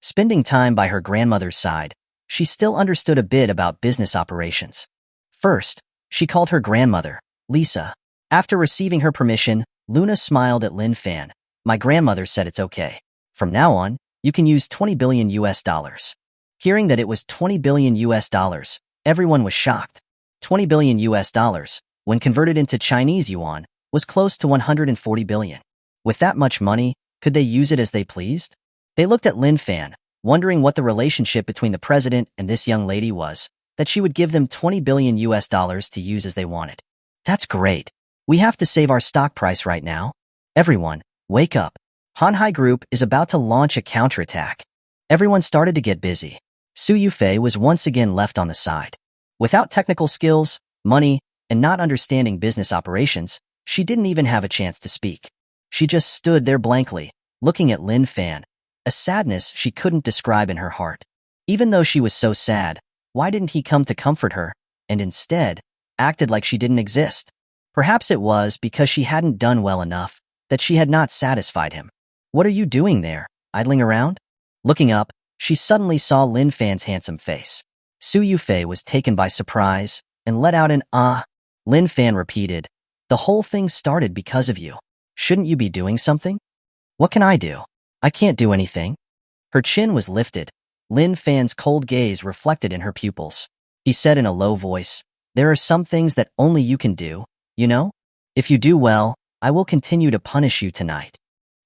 Spending time by her grandmother's side, she still understood a bit about business operations. First, she called her grandmother, Lisa. After receiving her permission, Luna smiled at Lin Fan. My grandmother said it's okay. From now on, you can use 20 billion US dollars. Hearing that it was 20 billion US dollars, everyone was shocked. 20 billion US dollars, when converted into Chinese yuan, was close to 140 billion. With that much money, could they use it as they pleased? They looked at Lin Fan, wondering what the relationship between the president and this young lady was, that she would give them 20 billion US dollars to use as they wanted. That's great. We have to save our stock price right now. Everyone, wake up. Hanhai Group is about to launch a counterattack. Everyone started to get busy. Su Yufei was once again left on the side. Without technical skills, money, and not understanding business operations, she didn't even have a chance to speak. She just stood there blankly, looking at Lin Fan, a sadness she couldn't describe in her heart. Even though she was so sad, why didn't he come to comfort her, and instead, acted like she didn't exist? Perhaps it was because she hadn't done well enough that she had not satisfied him. What are you doing there, idling around? Looking up, she suddenly saw Lin Fan's handsome face. Yufei was taken by surprise and let out an ah. Lin Fan repeated, "The whole thing started because of you. Shouldn't you be doing something?" "What can I do? I can't do anything." Her chin was lifted. Lin Fan's cold gaze reflected in her pupils. He said in a low voice, "There are some things that only you can do, you know? If you do well, I will continue to punish you tonight."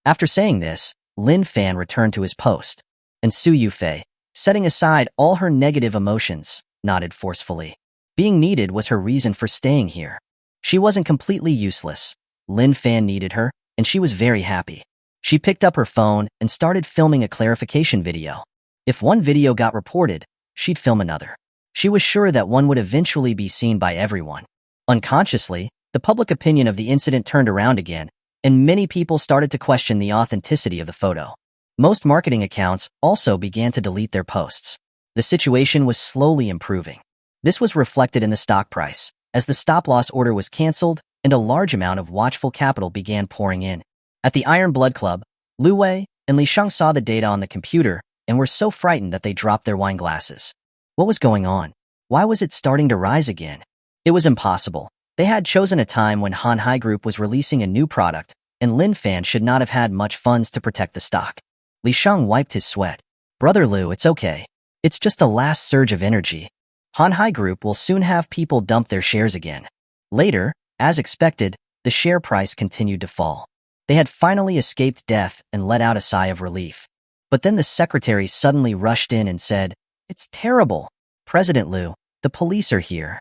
After saying this, Lin Fan returned to his post, and Yufei, setting aside all her negative emotions, nodded forcefully. Being needed was her reason for staying here. She wasn't completely useless. Lin Fan needed her, and she was very happy. She picked up her phone and started filming a clarification video. If one video got reported, she'd film another. She was sure that one would eventually be seen by everyone. Unconsciously, the public opinion of the incident turned around again, and many people started to question the authenticity of the photo. Most marketing accounts also began to delete their posts. The situation was slowly improving. This was reflected in the stock price, as the stop-loss order was canceled and a large amount of watchful capital began pouring in. At the Iron Blood Club, Lu Wei and Li Shang saw the data on the computer and were so frightened that they dropped their wine glasses. What was going on? Why was it starting to rise again? It was impossible. They had chosen a time when Hanhai Group was releasing a new product, and Lin Fan should not have had much funds to protect the stock. Li Shang wiped his sweat. "Brother Lu, it's okay. It's just a last surge of energy. Hanhai Group will soon have people dump their shares again." Later, as expected, the share price continued to fall. They had finally escaped death and let out a sigh of relief. But then the secretary suddenly rushed in and said, "It's terrible. President Lu, the police are here."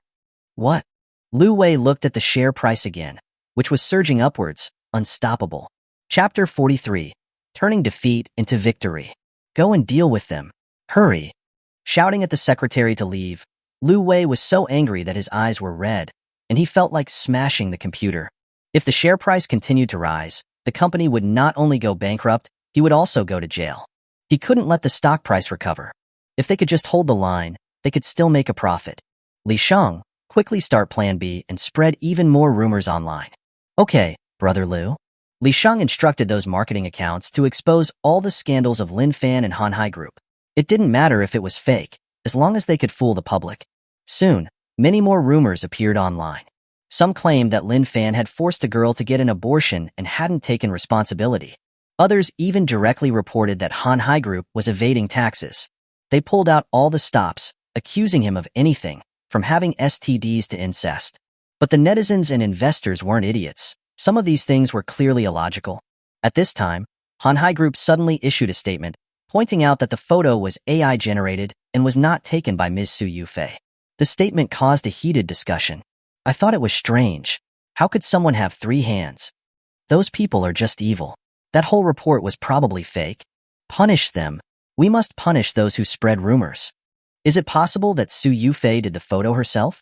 "What?" Lu Wei looked at the share price again, which was surging upwards, unstoppable. Chapter 43. Turning defeat into victory. "Go and deal with them. Hurry." Shouting at the secretary to leave, Lu Wei was so angry that his eyes were red, and he felt like smashing the computer. If the share price continued to rise, the company would not only go bankrupt, he would also go to jail. He couldn't let the stock price recover. If they could just hold the line, they could still make a profit. Li Shang, quickly start Plan B and spread even more rumors online. "Okay, Brother Lu." Li Shang instructed those marketing accounts to expose all the scandals of Lin Fan and Hanhai Group. It didn't matter if it was fake, as long as they could fool the public. Soon, many more rumors appeared online. Some claimed that Lin Fan had forced a girl to get an abortion and hadn't taken responsibility. Others even directly reported that Hanhai Group was evading taxes. They pulled out all the stops, accusing him of anything, from having STDs to incest. But the netizens and investors weren't idiots. Some of these things were clearly illogical. At this time, Hanhai Group suddenly issued a statement, pointing out that the photo was AI-generated and was not taken by Ms. Su Yufei. The statement caused a heated discussion. "I thought it was strange. How could someone have 3 hands? Those people are just evil. That whole report was probably fake. Punish them. We must punish those who spread rumors." "Is it possible that Su Yufei did the photo herself?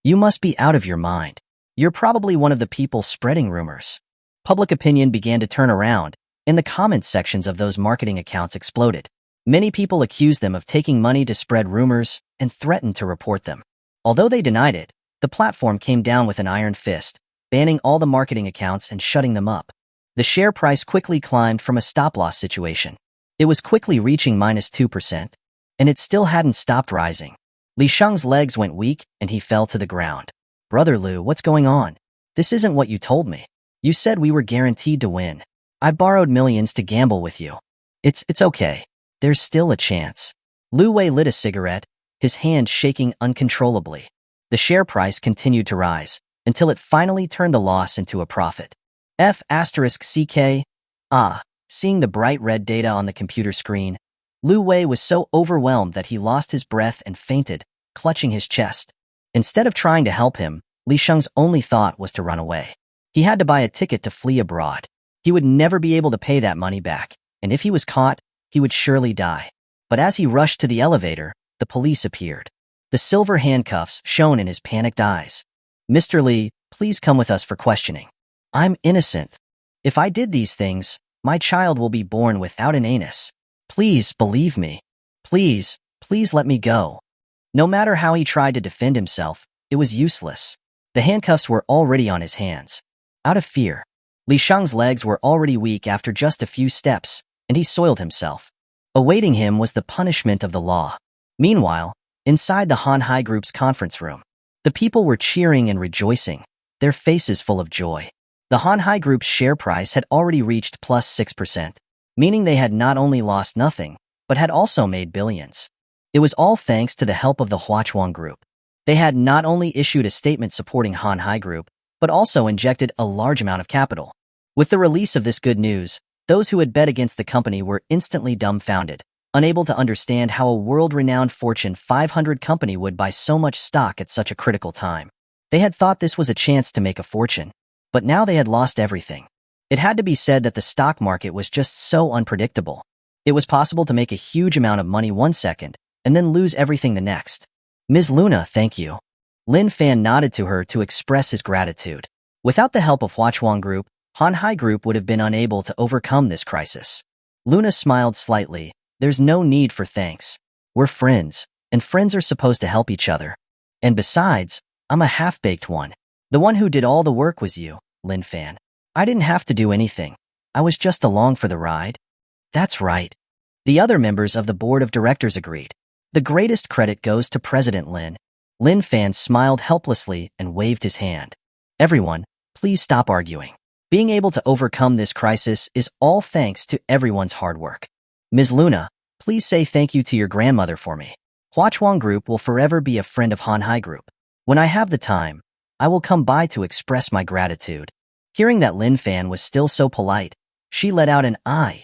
You must be out of your mind. You're probably one of the people spreading rumors." Public opinion began to turn around, and the comments sections of those marketing accounts exploded. Many people accused them of taking money to spread rumors and threatened to report them. Although they denied it, the platform came down with an iron fist, banning all the marketing accounts and shutting them up. The share price quickly climbed from a stop-loss situation. It was quickly reaching -2%, and it still hadn't stopped rising. Li Shang's legs went weak and he fell to the ground. "Brother Lu, what's going on? This isn't what you told me. You said we were guaranteed to win. I borrowed millions to gamble with you. It's okay. There's still a chance." Lu Wei lit a cigarette, his hand shaking uncontrollably. The share price continued to rise, until it finally turned the loss into a profit. F***CK. Seeing the bright red data on the computer screen, Lu Wei was so overwhelmed that he lost his breath and fainted, clutching his chest. Instead of trying to help him, Li Shang's only thought was to run away. He had to buy a ticket to flee abroad. He would never be able to pay that money back, and if he was caught, he would surely die. But as he rushed to the elevator, the police appeared. The silver handcuffs shone in his panicked eyes. "Mr. Li, please come with us for questioning. I'm innocent. If I did these things, my child will be born without an anus. Please believe me. Please let me go." No matter how he tried to defend himself, it was useless. The handcuffs were already on his hands. Out of fear, Li Shang's legs were already weak after just a few steps, and he soiled himself. Awaiting him was the punishment of the law. Meanwhile, inside the Han Hai Group's conference room, the people were cheering and rejoicing, their faces full of joy. The Han Hai Group's share price had already reached plus 6%, meaning they had not only lost nothing, but had also made billions. It was all thanks to the help of the Huachuang Group. They had not only issued a statement supporting Han Hai Group, but also injected a large amount of capital. With the release of this good news, those who had bet against the company were instantly dumbfounded, unable to understand how a world-renowned Fortune 500 company would buy so much stock at such a critical time. They had thought this was a chance to make a fortune, but now they had lost everything. It had to be said that the stock market was just so unpredictable. It was possible to make a huge amount of money one second, and then lose everything the next. Ms. Luna, thank you. Lin Fan nodded to her to express his gratitude. Without the help of Huachuang Group, Han Hai Group would have been unable to overcome this crisis. Luna smiled slightly. There's no need for thanks. We're friends, and friends are supposed to help each other. And besides, I'm a half-baked one. The one who did all the work was you, Lin Fan. I didn't have to do anything. I was just along for the ride. That's right. The other members of the board of directors agreed. The greatest credit goes to President Lin. Lin Fan smiled helplessly and waved his hand. Everyone, please stop arguing. Being able to overcome this crisis is all thanks to everyone's hard work. Ms. Luna, please say thank you to your grandmother for me. Huachuang Group will forever be a friend of Han Hai Group. When I have the time, I will come by to express my gratitude. Hearing that Lin Fan was still so polite, she let out an "I"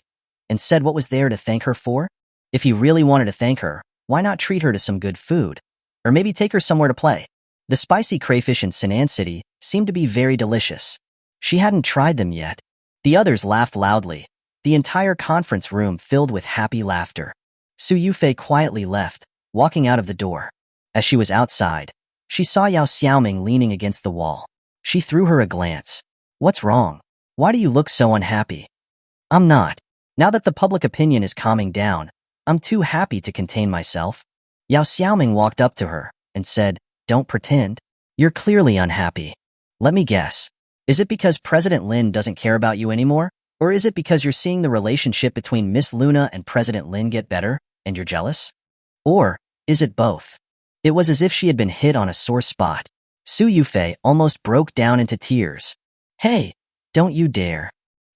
and said what was there to thank her for? If he really wanted to thank her, why not treat her to some good food? Or maybe take her somewhere to play? The spicy crayfish in Sinan City seemed to be very delicious. She hadn't tried them yet. The others laughed loudly. The entire conference room filled with happy laughter. Su Yufei quietly left, walking out of the door. As she was outside, she saw Yao Xiaoming leaning against the wall. She threw her a glance. What's wrong? Why do you look so unhappy? I'm not. Now that the public opinion is calming down, I'm too happy to contain myself. Yao Xiaoming walked up to her and said, Don't pretend. You're clearly unhappy. Let me guess. Is it because President Lin doesn't care about you anymore? Or is it because you're seeing the relationship between Miss Luna and President Lin get better, and you're jealous? Or is it both? It was as if she had been hit on a sore spot. Su Yufei almost broke down into tears. Hey, don't you dare.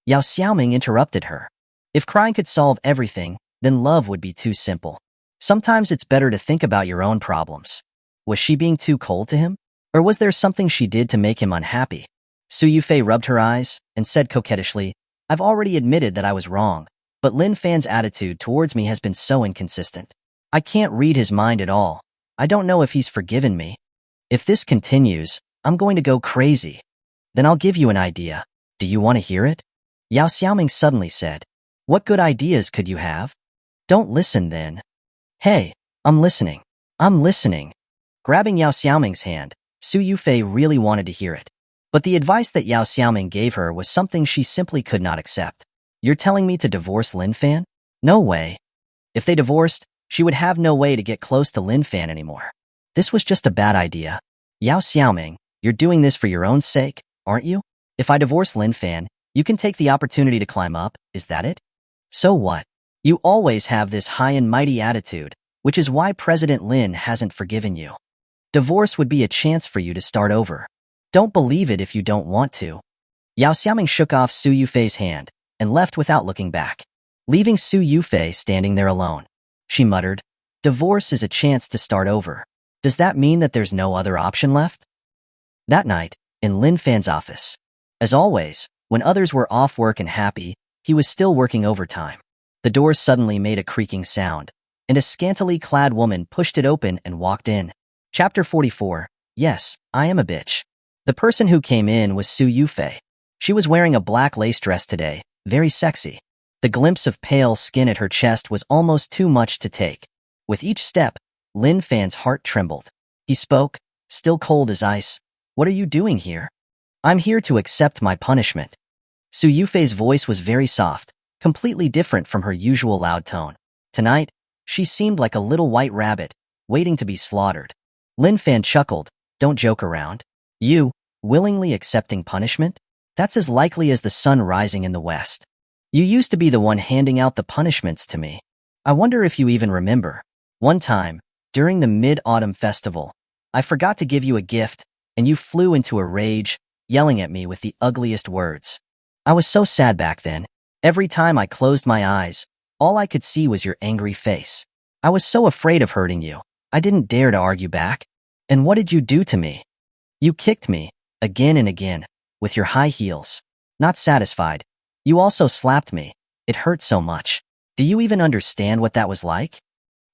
Yao Xiaoming interrupted her. If crying could solve everything, then love would be too simple. Sometimes it's better to think about your own problems. Was she being too cold to him? Or was there something she did to make him unhappy? Su Yufei rubbed her eyes and said coquettishly, I've already admitted that I was wrong, but Lin Fan's attitude towards me has been so inconsistent. I can't read his mind at all. I don't know if he's forgiven me. If this continues, I'm going to go crazy. Then I'll give you an idea. Do you want to hear it? Yao Xiaoming suddenly said. What good ideas could you have? Don't listen then. Hey, I'm listening. I'm listening. Grabbing Yao Xiaoming's hand, Su Yufei really wanted to hear it. But the advice that Yao Xiaoming gave her was something she simply could not accept. You're telling me to divorce Lin Fan? No way. If they divorced, she would have no way to get close to Lin Fan anymore. This was just a bad idea. Yao Xiaoming, you're doing this for your own sake, aren't you? If I divorce Lin Fan, you can take the opportunity to climb up, is that it? So what? You always have this high and mighty attitude, which is why President Lin hasn't forgiven you. Divorce would be a chance for you to start over. Don't believe it if you don't want to. Yao Xiaoming shook off Su Yufei's hand and left without looking back, leaving Su Yufei standing there alone. She muttered, Divorce is a chance to start over. Does that mean that there's no other option left? That night, in Lin Fan's office. As always, when others were off work and happy, he was still working overtime. The door suddenly made a creaking sound, and a scantily clad woman pushed it open and walked in. Chapter 44. Yes, I am a bitch. The person who came in was Su Yufei. She was wearing a black lace dress today, very sexy. The glimpse of pale skin at her chest was almost too much to take. With each step, Lin Fan's heart trembled. He spoke, still cold as ice. What are you doing here? I'm here to accept my punishment. Su Yufei's voice was very soft, completely different from her usual loud tone. Tonight, she seemed like a little white rabbit, waiting to be slaughtered. Lin Fan chuckled, Don't joke around. You, willingly accepting punishment? That's as likely as the sun rising in the west. You used to be the one handing out the punishments to me. I wonder if you even remember. One time, during the Mid-Autumn Festival, I forgot to give you a gift, and you flew into a rage, yelling at me with the ugliest words. I was so sad back then. Every time I closed my eyes, all I could see was your angry face. I was so afraid of hurting you. I didn't dare to argue back. And what did you do to me? You kicked me, again and again, with your high heels. Not satisfied, you also slapped me. It hurt so much. Do you even understand what that was like?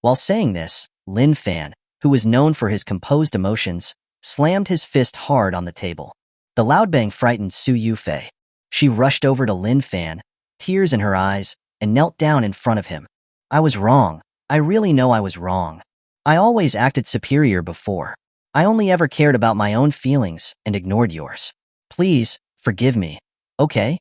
While saying this, Lin Fan, who was known for his composed emotions, slammed his fist hard on the table. The loud bang frightened Su Yufei. She rushed over to Lin Fan, tears in her eyes, and knelt down in front of him. I was wrong. I really know I was wrong. I always acted superior before. I only ever cared about my own feelings and ignored yours. Please, forgive me, okay?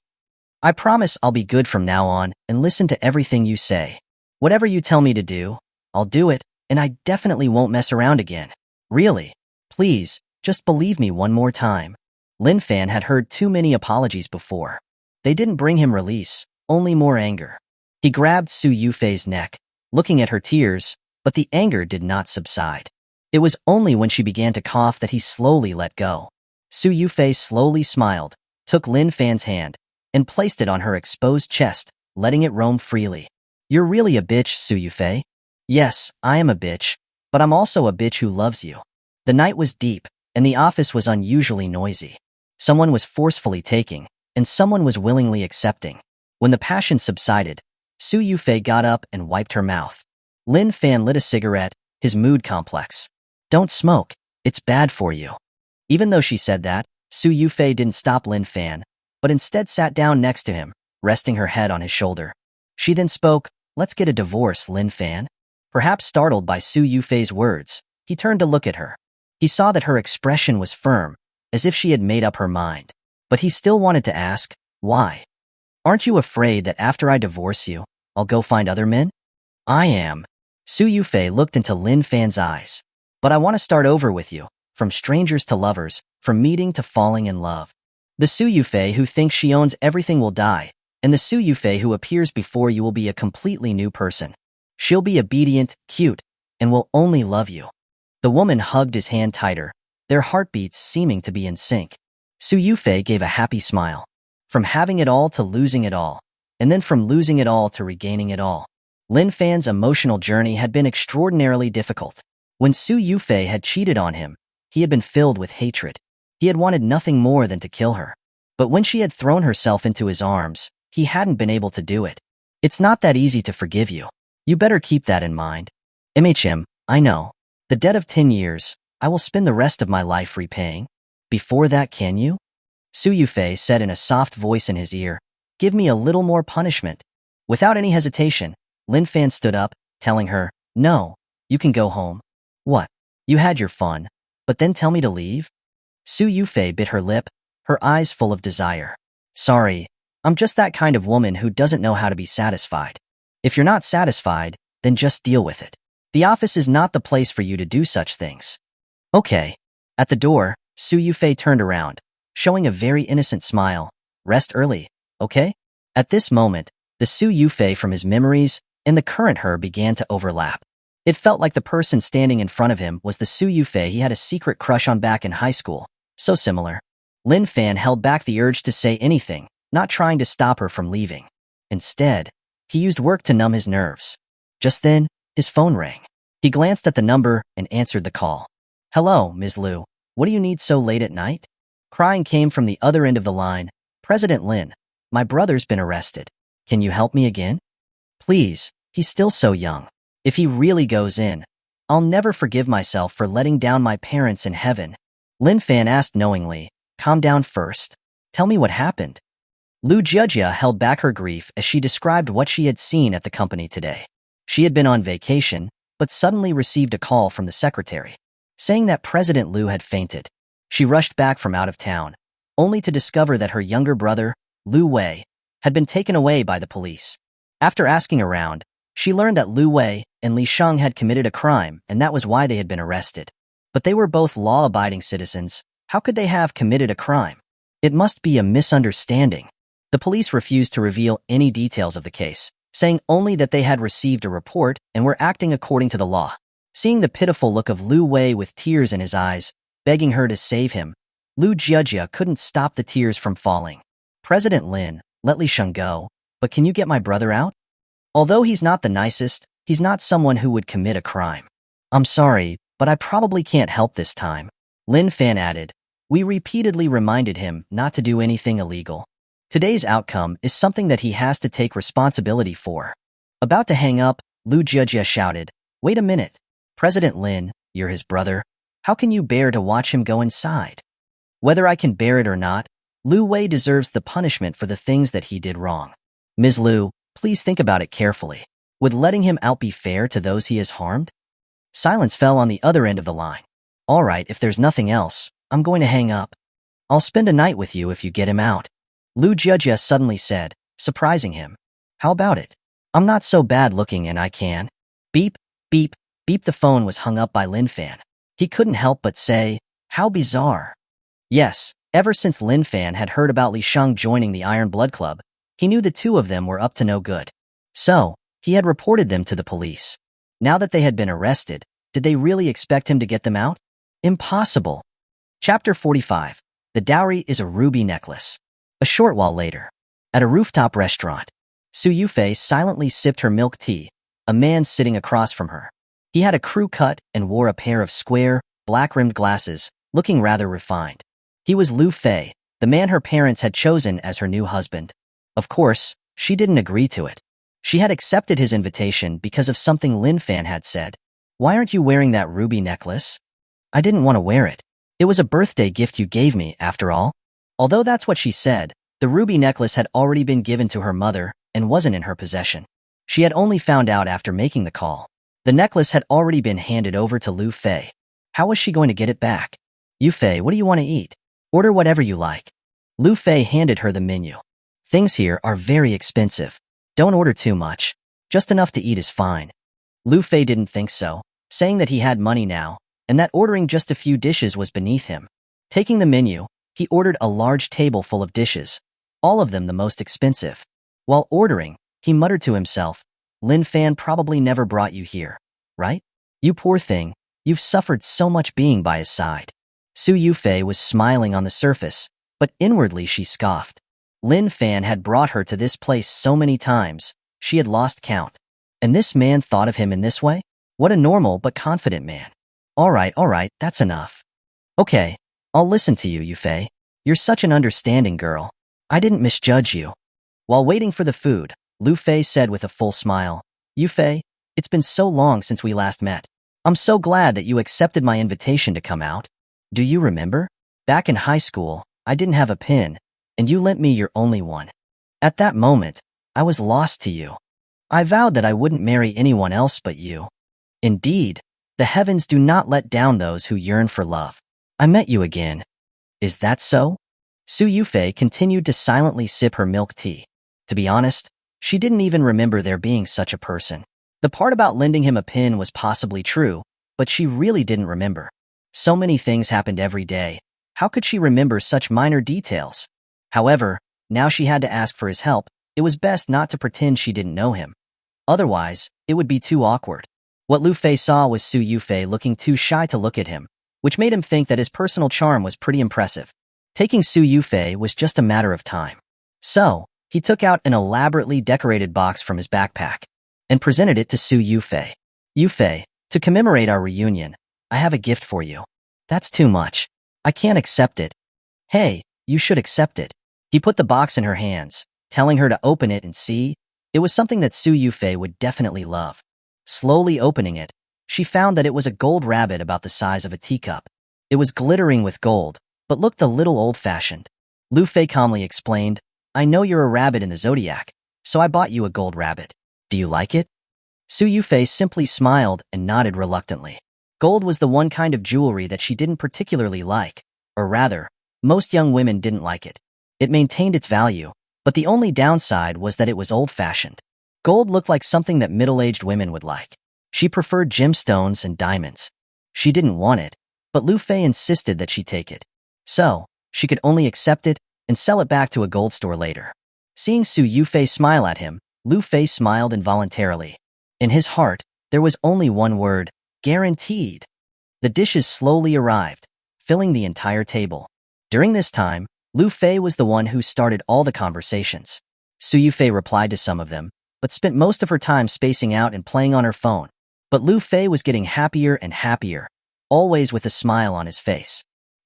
I promise I'll be good from now on and listen to everything you say. Whatever you tell me to do, I'll do it, and I definitely won't mess around again. Really. Please, just believe me one more time. Lin Fan had heard too many apologies before. They didn't bring him release, only more anger. He grabbed Su Yufei's neck, looking at her tears, but the anger did not subside. It was only when she began to cough that he slowly let go. Su Yufei slowly smiled, took Lin Fan's hand, and placed it on her exposed chest, letting it roam freely. You're really a bitch, Su Yufei. Yes, I am a bitch, but I'm also a bitch who loves you. The night was deep, and the office was unusually noisy. Someone was forcefully taking, and someone was willingly accepting. When the passion subsided, Su Yufei got up and wiped her mouth. Lin Fan lit a cigarette, his mood complex. Don't smoke, it's bad for you. Even though she said that, Su Yufei didn't stop Lin Fan, but instead sat down next to him, resting her head on his shoulder. She then spoke, let's get a divorce, Lin Fan. Perhaps startled by Su Yufei's words, he turned to look at her. He saw that her expression was firm, as if she had made up her mind. But he still wanted to ask, why? Aren't you afraid that after I divorce you, I'll go find other men? I am. Su Yufei looked into Lin Fan's eyes. But I want to start over with you, from strangers to lovers, from meeting to falling in love. The Su Yufei who thinks she owns everything will die, and the Su Yufei who appears before you will be a completely new person. She'll be obedient, cute, and will only love you. The woman hugged his hand tighter, their heartbeats seeming to be in sync. Su Yufei gave a happy smile. From having it all to losing it all, and then from losing it all to regaining it all. Lin Fan's emotional journey had been extraordinarily difficult. When Su Yufei had cheated on him, he had been filled with hatred. He had wanted nothing more than to kill her. But when she had thrown herself into his arms, he hadn't been able to do it. It's not that easy to forgive you. You better keep that in mind. I know. The debt of 10 years, I will spend the rest of my life repaying. Before that, can you? Su Yufei said in a soft voice in his ear, give me a little more punishment. Without any hesitation, Lin Fan stood up, telling her, no, you can go home. What? You had your fun, but then tell me to leave? Su Yufei bit her lip, her eyes full of desire. Sorry, I'm just that kind of woman who doesn't know how to be satisfied. If you're not satisfied, then just deal with it. The office is not the place for you to do such things. Okay. At the door, Su Yufei turned around, showing a very innocent smile. Rest early, okay? At this moment, the Su Yufei from his memories and the current her began to overlap. It felt like the person standing in front of him was the Su Yufei he had a secret crush on back in high school. So similar. Lin Fan held back the urge to say anything, not trying to stop her from leaving. Instead, he used work to numb his nerves. Just then, his phone rang. He glanced at the number and answered the call. Hello, Ms. Liu. What do you need so late at night? Crying came from the other end of the line. President Lin, my brother's been arrested. Can you help me again? Please, he's still so young. If he really goes in, I'll never forgive myself for letting down my parents in heaven. Lin Fan asked knowingly, calm down first. Tell me what happened. Lu Jiejia held back her grief as she described what she had seen at the company today. She had been on vacation, but suddenly received a call from the secretary, saying that President Liu had fainted. She rushed back from out of town, only to discover that her younger brother, Liu Wei, had been taken away by the police. After asking around, she learned that Liu Wei and Li Shang had committed a crime, and that was why they had been arrested. But they were both law-abiding citizens, How could they have committed a crime? It must be a misunderstanding. The police refused to reveal any details of the case, saying only that they had received a report and were acting according to the law. Seeing the pitiful look of Lu Wei with tears in his eyes, begging her to save him, Lu Jiejia couldn't stop the tears from falling. President Lin, let Li Sheng go, but can you get my brother out? Although he's not the nicest, he's not someone who would commit a crime. I'm sorry, but I probably can't help this time. Lin Fan added. We repeatedly reminded him not to do anything illegal. Today's outcome is something that he has to take responsibility for. About to hang up, Lu Jiejia shouted, Wait a minute. President Lin, you're his brother. How can you bear to watch him go inside? Whether I can bear it or not, Lu Wei deserves the punishment for the things that he did wrong. Ms. Lu, please think about it carefully. Would letting him out be fair to those he has harmed? Silence fell on the other end of the line. All right, if there's nothing else, I'm going to hang up. I'll spend a night with you if you get him out. Lu Jiejia suddenly said, surprising him. How about it? I'm not so bad looking and I can. Beep, beep, beep. The phone was hung up by Lin Fan. He couldn't help but say, how bizarre. Yes, ever since Lin Fan had heard about Li Shang joining the Iron Blood Club, he knew the two of them were up to no good. So, he had reported them to the police. Now that they had been arrested, did they really expect him to get them out? Impossible. Chapter 45. The dowry is a ruby necklace. A short while later, at a rooftop restaurant, Su Yufei silently sipped her milk tea, a man sitting across from her. He had a crew cut and wore a pair of square, black-rimmed glasses, looking rather refined. He was Lu Fei, the man her parents had chosen as her new husband. Of course, she didn't agree to it. She had accepted his invitation because of something Lin Fan had said. Why aren't you wearing that ruby necklace? I didn't want to wear it. It was a birthday gift you gave me, after all. Although that's what she said, the ruby necklace had already been given to her mother and wasn't in her possession. She had only found out after making the call. The necklace had already been handed over to Lu Fei. How was she going to get it back? Yufei, what do you want to eat? Order whatever you like. Lu Fei handed her the menu. Things here are very expensive. Don't order too much. Just enough to eat is fine. Lu Fei didn't think so, saying that he had money now, and that ordering just a few dishes was beneath him. Taking the menu, he ordered a large table full of dishes, all of them the most expensive. While ordering, he muttered to himself, Lin Fan probably never brought you here, right? You poor thing, you've suffered so much being by his side. Su Yufei was smiling on the surface, but inwardly she scoffed. Lin Fan had brought her to this place so many times, she had lost count. And this man thought of him in this way? What a normal but confident man. All right, that's enough. Okay, I'll listen to you, Yufei. You're such an understanding girl. I didn't misjudge you. While waiting for the food, Lu Fei said with a full smile, Yufei, it's been so long since we last met. I'm so glad that you accepted my invitation to come out. Do you remember? Back in high school, I didn't have a pin, and you lent me your only one. At that moment, I was lost to you. I vowed that I wouldn't marry anyone else but you. Indeed, the heavens do not let down those who yearn for love. I met you again. Is that so? Su Yufei continued to silently sip her milk tea. To be honest, she didn't even remember there being such a person. The part about lending him a pin was possibly true, but she really didn't remember. So many things happened every day. How could she remember such minor details? However, now she had to ask for his help. It was best not to pretend she didn't know him. Otherwise, it would be too awkward. What Lu Fei saw was Su Yufei looking too shy to look at him, which made him think that his personal charm was pretty impressive. Taking Su Yufei was just a matter of time. So, he took out an elaborately decorated box from his backpack and presented it to Su Yufei. Yufei, to commemorate our reunion, I have a gift for you. That's too much. I can't accept it. Hey, you should accept it. He put the box in her hands, telling her to open it and see. It was something that Su Yufei would definitely love. Slowly opening it, she found that it was a gold rabbit about the size of a teacup. It was glittering with gold, but looked a little old-fashioned. Lu Fei calmly explained, I know you're a rabbit in the zodiac, so I bought you a gold rabbit. Do you like it? Su Yufei simply smiled and nodded reluctantly. Gold was the one kind of jewelry that she didn't particularly like, or rather, most young women didn't like it. It maintained its value, but the only downside was that it was old-fashioned. Gold looked like something that middle-aged women would like. She preferred gemstones and diamonds. She didn't want it, but Lu Fei insisted that she take it. So, she could only accept it and sell it back to a gold store later. Seeing Su Yufei smile at him, Lu Fei smiled involuntarily. In his heart, there was only one word: guaranteed. The dishes slowly arrived, filling the entire table. During this time, Lu Fei was the one who started all the conversations. Su Yufei replied to some of them, but spent most of her time spacing out and playing on her phone. But Lu Fei was getting happier and happier, always with a smile on his face.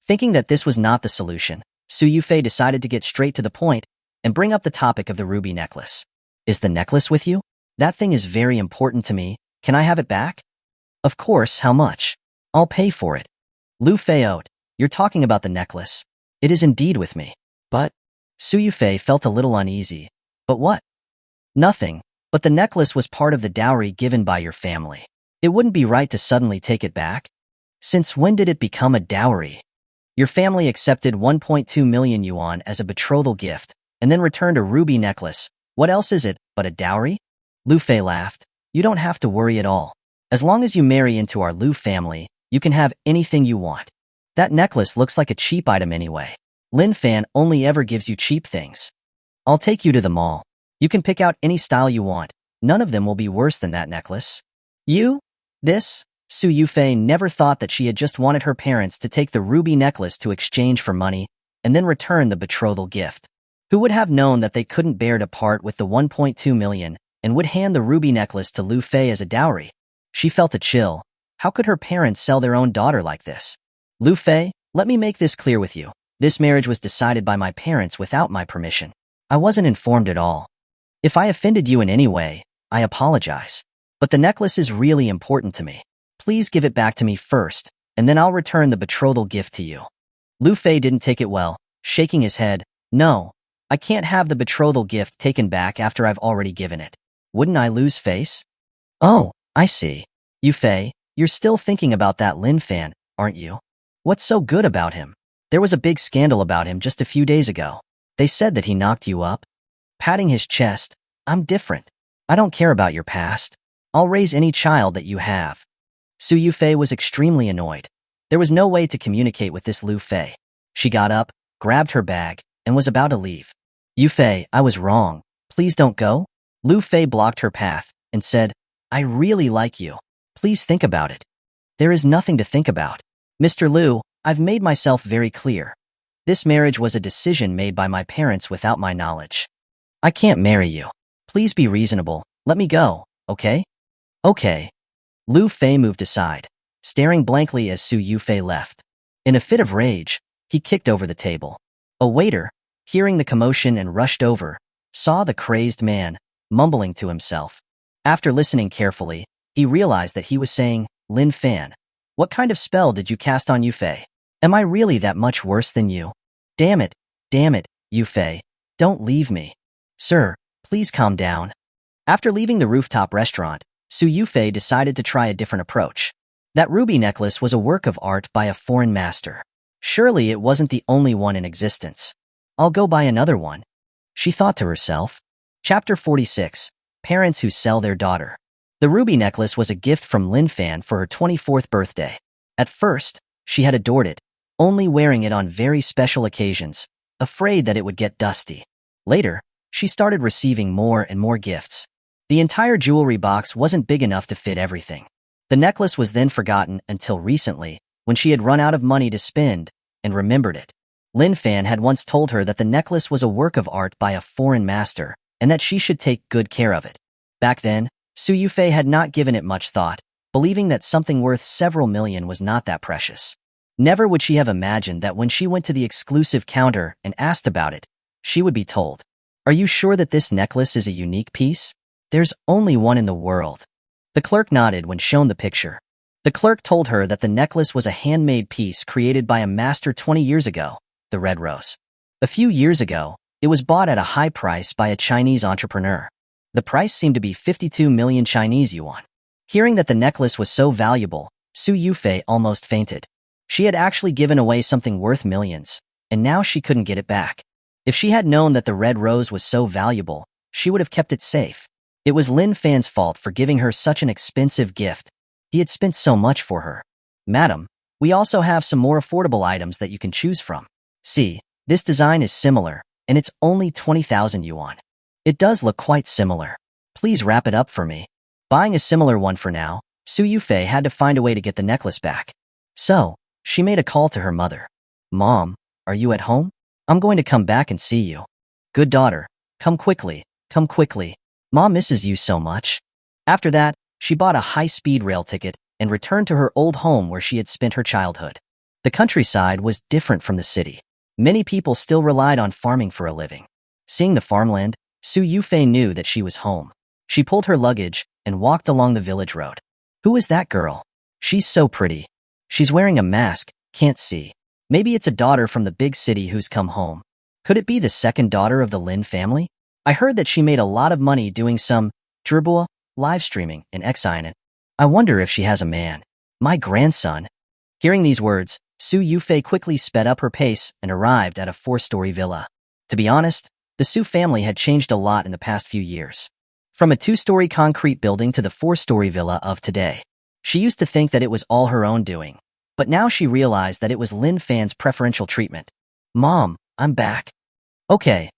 Thinking that this was not the solution, Su Yufei decided to get straight to the point and bring up the topic of the ruby necklace. Is the necklace with you? That thing is very important to me. Can I have it back? Of course, how much? I'll pay for it. Lu Fei, you're talking about the necklace. It is indeed with me. But Su Yufei felt a little uneasy. But what? Nothing, but the necklace was part of the dowry given by your family. It wouldn't be right to suddenly take it back. Since when did it become a dowry? Your family accepted 1.2 million yuan as a betrothal gift, and then returned a ruby necklace. What else is it but a dowry? Lu Fei laughed. You don't have to worry at all. As long as you marry into our Lu family, you can have anything you want. That necklace looks like a cheap item anyway. Lin Fan only ever gives you cheap things. I'll take you to the mall. You can pick out any style you want. None of them will be worse than that necklace. You? This? Su Yufei never thought that she had just wanted her parents to take the ruby necklace to exchange for money and then return the betrothal gift. Who would have known that they couldn't bear to part with the 1.2 million and would hand the ruby necklace to Lu Fei as a dowry? She felt a chill. How could her parents sell their own daughter like this? Lu Fei, let me make this clear with you. This marriage was decided by my parents without my permission. I wasn't informed at all. If I offended you in any way, I apologize. But the necklace is really important to me. Please give it back to me first, and then I'll return the betrothal gift to you. Lu Fei didn't take it well, shaking his head. No, I can't have the betrothal gift taken back after I've already given it. Wouldn't I lose face? Oh, I see. Yufei, you're still thinking about that Lin Fan, aren't you? What's so good about him? There was a big scandal about him just a few days ago. They said that he knocked you up. Patting his chest, I'm different. I don't care about your past. I'll raise any child that you have. Su Yufei was extremely annoyed. There was no way to communicate with this Lu Fei. She got up, grabbed her bag, and was about to leave. Yufei, I was wrong. Please don't go. Lu Fei blocked her path and said, I really like you. Please think about it. There is nothing to think about. Mr. Lu, I've made myself very clear. This marriage was a decision made by my parents without my knowledge. I can't marry you. Please be reasonable. Let me go, okay? Okay. Lu Fei moved aside, staring blankly as Su Yufei left. In a fit of rage, he kicked over the table. A waiter, hearing the commotion and rushed over, saw the crazed man, mumbling to himself. After listening carefully, he realized that he was saying, Lin Fan, what kind of spell did you cast on Yufei? Am I really that much worse than you? Damn it, Yufei, don't leave me. Sir, please calm down. After leaving the rooftop restaurant, Su Yufei decided to try a different approach. That ruby necklace was a work of art by a foreign master. Surely it wasn't the only one in existence. I'll go buy another one, she thought to herself. Chapter 46. Parents Who Sell Their Daughter. The ruby necklace was a gift from Lin Fan for her 24th birthday. At first, she had adored it, only wearing it on very special occasions, afraid that it would get dusty. Later, she started receiving more and more gifts. The entire jewelry box wasn't big enough to fit everything. The necklace was then forgotten until recently, when she had run out of money to spend, and remembered it. Lin Fan had once told her that the necklace was a work of art by a foreign master, and that she should take good care of it. Back then, Su Yufei had not given it much thought, believing that something worth several million was not that precious. Never would she have imagined that when she went to the exclusive counter and asked about it, she would be told, Are you sure that this necklace is a unique piece? There's only one in the world. The clerk nodded when shown the picture. The clerk told her that the necklace was a handmade piece created by a master 20 years ago, the Red Rose. A few years ago, it was bought at a high price by a Chinese entrepreneur. The price seemed to be 52 million Chinese yuan. Hearing that the necklace was so valuable, Su Yufei almost fainted. She had actually given away something worth millions, and now she couldn't get it back. If she had known that the Red Rose was so valuable, she would have kept it safe. It was Lin Fan's fault for giving her such an expensive gift. He had spent so much for her. Madam, we also have some more affordable items that you can choose from. See, this design is similar, and it's only 20,000 yuan. It does look quite similar. Please wrap it up for me. Buying a similar one for now, Su Yufei had to find a way to get the necklace back. So, she made a call to her mother. Mom, are you at home? I'm going to come back and see you. Good daughter, come quickly, come quickly. Mom misses you so much. After that, she bought a high-speed rail ticket and returned to her old home where she had spent her childhood. The countryside was different from the city. Many people still relied on farming for a living. Seeing the farmland, Su Yufei knew that she was home. She pulled her luggage and walked along the village road. Who is that girl? She's so pretty. She's wearing a mask, can't see. Maybe it's a daughter from the big city who's come home. Could it be the second daughter of the Lin family? I heard that she made a lot of money doing some dribble live streaming in Exine. I wonder if she has a man. My grandson. Hearing these words, Su Yufei quickly sped up her pace and arrived at a 4-story villa. To be honest, the Su family had changed a lot in the past few years. From a 2-story concrete building to the 4-story villa of today. She used to think that it was all her own doing. But now she realized that it was Lin Fan's preferential treatment. Mom, I'm back. Okay,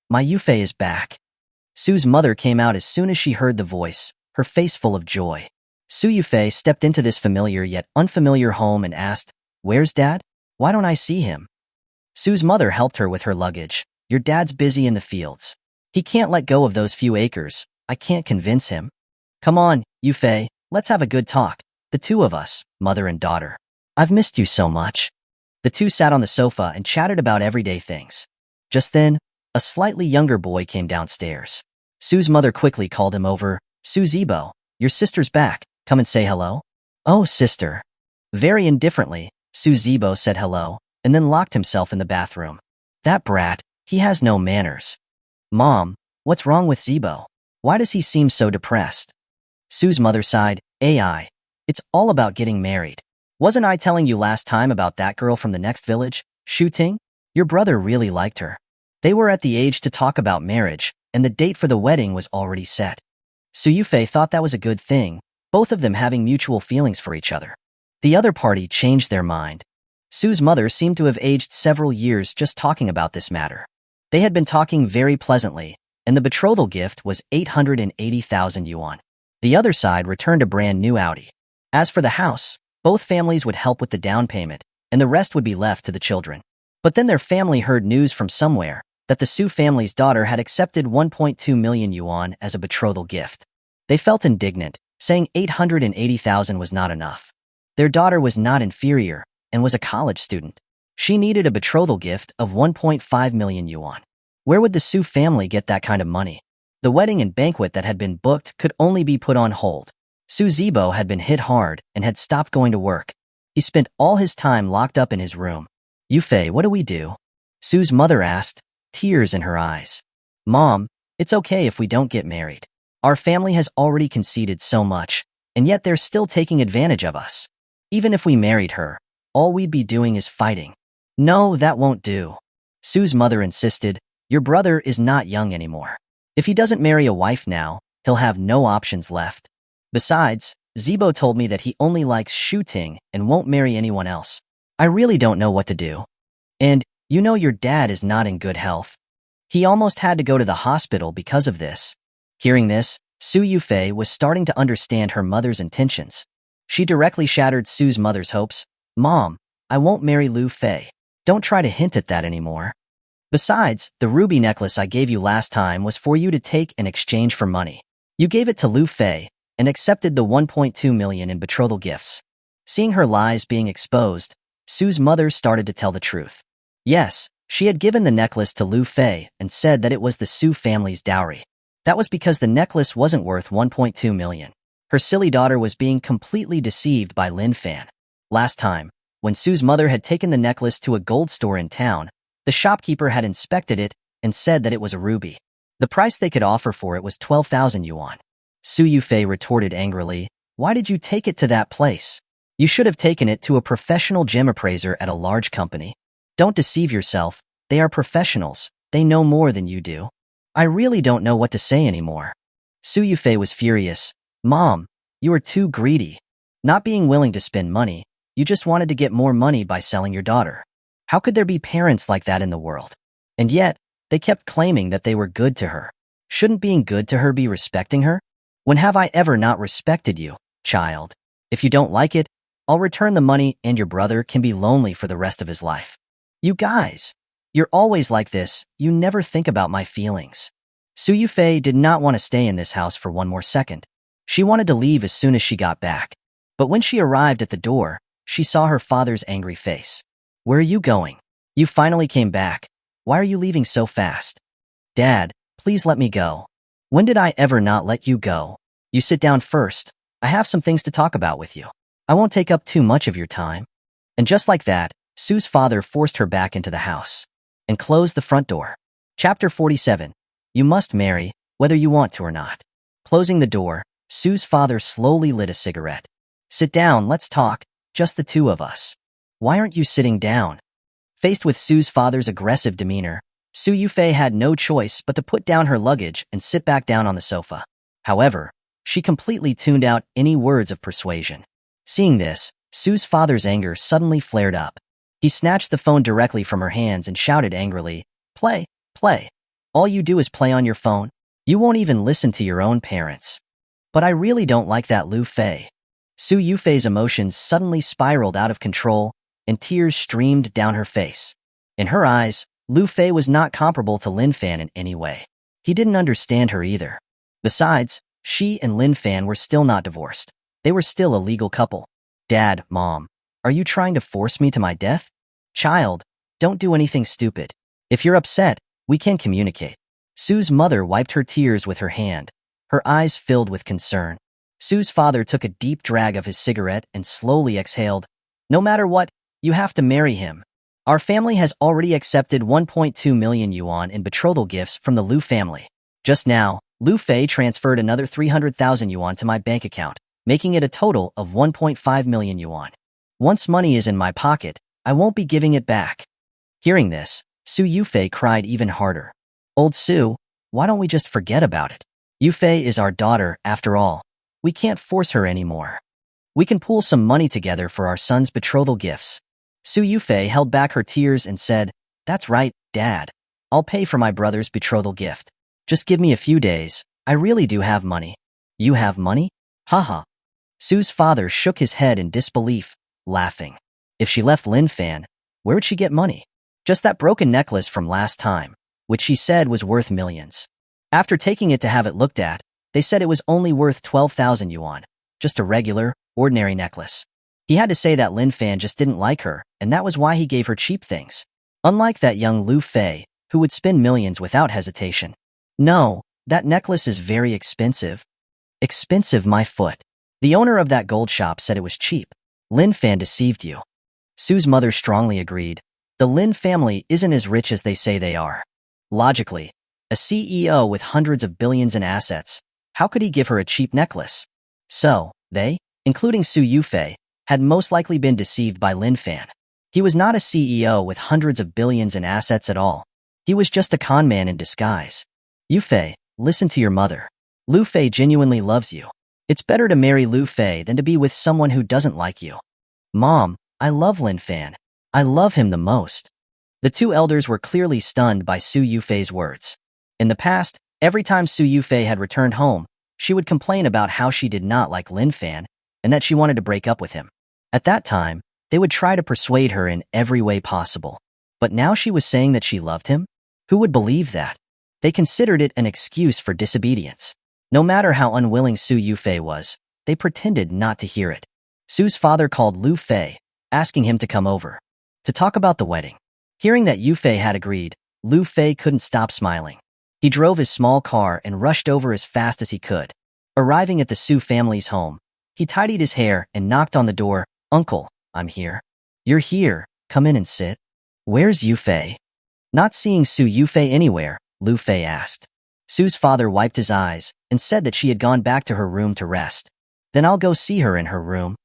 my Yufei is back. Su's mother came out as soon as she heard the voice, her face full of joy. Su Yufei stepped into this familiar yet unfamiliar home and asked, "Where's Dad? Why don't I see him?" Su's mother helped her with her luggage. "Your dad's busy in the fields. He can't let go of those few acres. I can't convince him. Come on, Yufei, let's have a good talk. The two of us, mother and daughter. I've missed you so much." The two sat on the sofa and chatted about everyday things. Just then, a slightly younger boy came downstairs. Su's mother quickly called him over. "Su Zibo, your sister's back. Come and say hello." "Oh, sister." Very indifferently, Su Zibo said hello, and then locked himself in the bathroom. That brat, he has no manners. "Mom, what's wrong with Zibo? Why does he seem so depressed?" Su's mother sighed. "AI. It's all about getting married. Wasn't I telling you last time about that girl from the next village, Shu Ting? Your brother really liked her. They were at the age to talk about marriage, and the date for the wedding was already set." Su Yufei thought that was a good thing, both of them having mutual feelings for each other. The other party changed their mind. Su's mother seemed to have aged several years just talking about this matter. They had been talking very pleasantly, and the betrothal gift was 880,000 yuan. The other side returned a brand new Audi. As for the house, both families would help with the down payment, and the rest would be left to the children. But then their family heard news from somewhere that the Su family's daughter had accepted 1.2 million yuan as a betrothal gift. They felt indignant, saying 880,000 was not enough. Their daughter was not inferior and was a college student. She needed a betrothal gift of 1.5 million yuan. Where would the Su family get that kind of money? The wedding and banquet that had been booked could only be put on hold. Su Zibo had been hit hard and had stopped going to work. He spent all his time locked up in his room. "Yufei, what do we do?" Su's mother asked, tears in her eyes. "Mom, it's okay if we don't get married. Our family has already conceded so much, and yet they're still taking advantage of us. Even if we married her, all we'd be doing is fighting." "No, that won't do." Su's mother insisted. "Your brother is not young anymore. If he doesn't marry a wife now, he'll have no options left. Besides, Zibo told me that he only likes Shu Ting and won't marry anyone else. I really don't know what to do. And, you know, your dad is not in good health. He almost had to go to the hospital because of this." Hearing this, Su Yufei was starting to understand her mother's intentions. She directly shattered Su's mother's hopes. "Mom, I won't marry Lu Fei. Don't try to hint at that anymore. Besides, the ruby necklace I gave you last time was for you to take in exchange for money. You gave it to Lu Fei and accepted the 1.2 million in betrothal gifts." Seeing her lies being exposed, Su's mother started to tell the truth. Yes, she had given the necklace to Lu Fei and said that it was the Su family's dowry. That was because the necklace wasn't worth 1.2 million. Her silly daughter was being completely deceived by Lin Fan. Last time, when Su's mother had taken the necklace to a gold store in town, the shopkeeper had inspected it and said that it was a ruby. The price they could offer for it was 12,000 yuan. Su Yufei retorted angrily, "Why did you take it to that place? You should have taken it to a professional gem appraiser at a large company. Don't deceive yourself, they are professionals, they know more than you do." I really don't know what to say anymore. Su Yufei was furious. "Mom, you are too greedy. Not being willing to spend money, you just wanted to get more money by selling your daughter. How could there be parents like that in the world? And yet, they kept claiming that they were good to her. Shouldn't being good to her be respecting her? When have I ever not respected you, child? If you don't like it, I'll return the money and your brother can be lonely for the rest of his life. You guys, you're always like this. You never think about my feelings. Yufei did not want to stay in this house for one more second. She wanted to leave as soon as she got back. But when she arrived at the door, she saw her father's angry face. Where are you going? You finally came back. Why are you leaving so fast? Dad, please let me go. When did I ever not let you go? You sit down first. I have some things to talk about with you. I won't take up too much of your time. And just like that, Sue's father forced her back into the house and closed the front door. Chapter 47. You must marry, whether you want to or not. Closing the door, Sue's father slowly lit a cigarette. Sit down, let's talk, just the two of us. Why aren't you sitting down? Faced with Sue's father's aggressive demeanor, Yufei had no choice but to put down her luggage and sit back down on the sofa. However, she completely tuned out any words of persuasion. Seeing this, Sue's father's anger suddenly flared up. He snatched the phone directly from her hands and shouted angrily, "Play, play. All you do is play on your phone. You won't even listen to your own parents." But I really don't like that, Lin Fan. Yufei's emotions suddenly spiraled out of control, and tears streamed down her face. In her eyes, Lin Fan was not comparable to Lin Fan in any way. He didn't understand her either. Besides, she and Lin Fan were still not divorced. They were still a legal couple. Dad, Mom, are you trying to force me to my death? Child, don't do anything stupid. If you're upset, we can communicate. Sue's mother wiped her tears with her hand, her eyes filled with concern. Sue's father took a deep drag of his cigarette and slowly exhaled. No matter what, you have to marry him. Our family has already accepted 1.2 million yuan in betrothal gifts from the Liu family. Just now, Lin Fan transferred another 300,000 yuan to my bank account, making it a total of 1.5 million yuan. Once money is in my pocket, I won't be giving it back. Hearing this, Yufei cried even harder. Old Sue, why don't we just forget about it? Yufei is our daughter, after all. We can't force her anymore. We can pool some money together for our son's betrothal gifts. Yufei held back her tears and said, That's right, Dad. I'll pay for my brother's betrothal gift. Just give me a few days. I really do have money. You have money? Haha. Sue's father shook his head in disbelief, laughing. If she left Lin Fan, where would she get money? Just that broken necklace from last time, which she said was worth millions. After taking it to have it looked at, they said it was only worth 12,000 yuan, just a regular, ordinary necklace. He had to say that Lin Fan just didn't like her, and that was why he gave her cheap things. Unlike that young Lin Fan, who would spend millions without hesitation. No, that necklace is very expensive. Expensive, my foot. The owner of that gold shop said it was cheap. Lin Fan deceived you. Sue's mother strongly agreed. The Lin family isn't as rich as they say they are. Logically, a CEO with hundreds of billions in assets, how could he give her a cheap necklace? So, they, including Yufei, had most likely been deceived by Lin Fan. He was not a CEO with hundreds of billions in assets at all. He was just a con man in disguise. Yufei, listen to your mother. Lin Fan genuinely loves you. It's better to marry Lin Fan than to be with someone who doesn't like you. Mom, I love Lin Fan. I love him the most. The two elders were clearly stunned by Yufei's words. In the past, every time Yufei had returned home, she would complain about how she did not like Lin Fan and that she wanted to break up with him. At that time, they would try to persuade her in every way possible. But now she was saying that she loved him? Who would believe that? They considered it an excuse for disobedience. No matter how unwilling Yufei was, they pretended not to hear it. Sue's father called Lin Fan, asking him to come over to talk about the wedding. Hearing that Yufei had agreed, Lin Fan couldn't stop smiling. He drove his small car and rushed over as fast as he could. Arriving at the Su family's home, he tidied his hair and knocked on the door. Uncle, I'm here. You're here, come in and sit. Where's Yufei? Not seeing Yufei anywhere, Lin Fan asked. Sue's father wiped his eyes and said that she had gone back to her room to rest. Then I'll go see her in her room.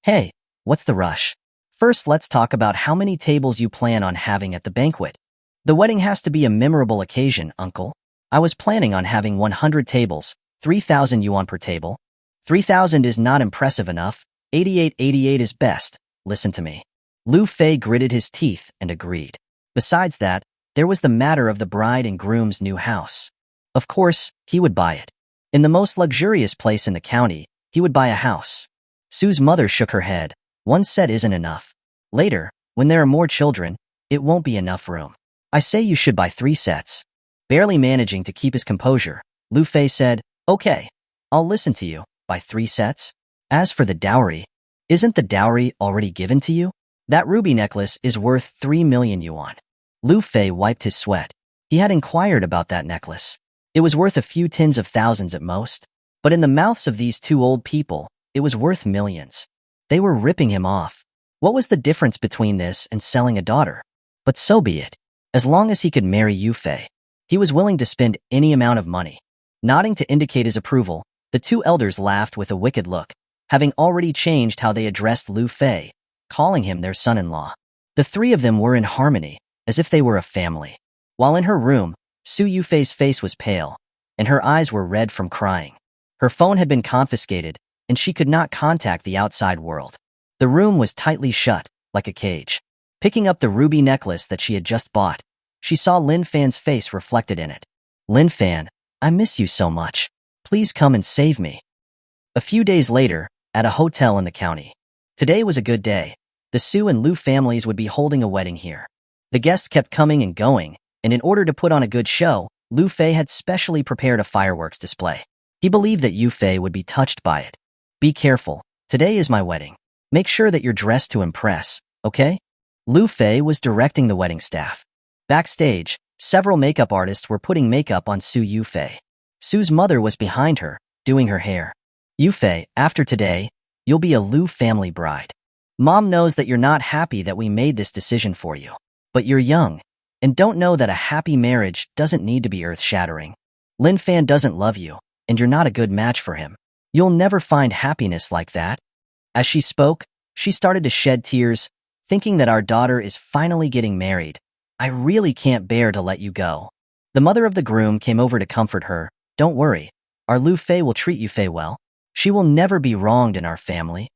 Hey, what's the rush? First, let's talk about how many tables you plan on having at the banquet. The wedding has to be a memorable occasion, Uncle. I was planning on having 100 tables, 3,000 yuan per table. 3,000 is not impressive enough. 88 is best. Listen to me. Lu Fei gritted his teeth and agreed. Besides that, there was the matter of the bride and groom's new house. Of course, he would buy it. In the most luxurious place in the county, he would buy a house. Sue's mother shook her head. One set isn't enough. Later, when there are more children, it won't be enough room. I say you should buy 3 sets. Barely managing to keep his composure, Lu Fei said, okay, I'll listen to you. Buy 3 sets? As for the dowry, isn't the dowry already given to you? That ruby necklace is worth 3 million yuan. Lu Fei wiped his sweat. He had inquired about that necklace. It was worth a few tens of thousands at most, but in the mouths of these 2 old people, it was worth millions. They were ripping him off. What was the difference between this and selling a daughter? But so be it. As long as he could marry Yufei, he was willing to spend any amount of money. Nodding to indicate his approval, the 2 elders laughed with a wicked look, having already changed how they addressed Lu Fei, calling him their son-in-law. The 3 of them were in harmony, as if they were a family. While in her room, Su Yufei's face was pale, and her eyes were red from crying. Her phone had been confiscated, and she could not contact the outside world. The room was tightly shut, like a cage. Picking up the ruby necklace that she had just bought, she saw Lin Fan's face reflected in it. Lin Fan, I miss you so much. Please come and save me. A few days later, at a hotel in the county. Today was a good day. The Su and Lu families would be holding a wedding here. The guests kept coming and going, and in order to put on a good show, Lu Fei had specially prepared a fireworks display. He believed that Yufei would be touched by it. Be careful. Today is my wedding. Make sure that you're dressed to impress, okay? Lu Fei was directing the wedding staff. Backstage, several makeup artists were putting makeup on Su Yufei. Su's mother was behind her, doing her hair. Yufei, after today, you'll be a Lu family bride. Mom knows that you're not happy that we made this decision for you. But you're young, and don't know that a happy marriage doesn't need to be earth-shattering. Lin Fan doesn't love you, and you're not a good match for him. You'll never find happiness like that. As she spoke, she started to shed tears, thinking that our daughter is finally getting married. I really can't bear to let you go. The mother of the groom came over to comfort her. Don't worry, our Lu Fei will treat Yufei well. She will never be wronged in our family.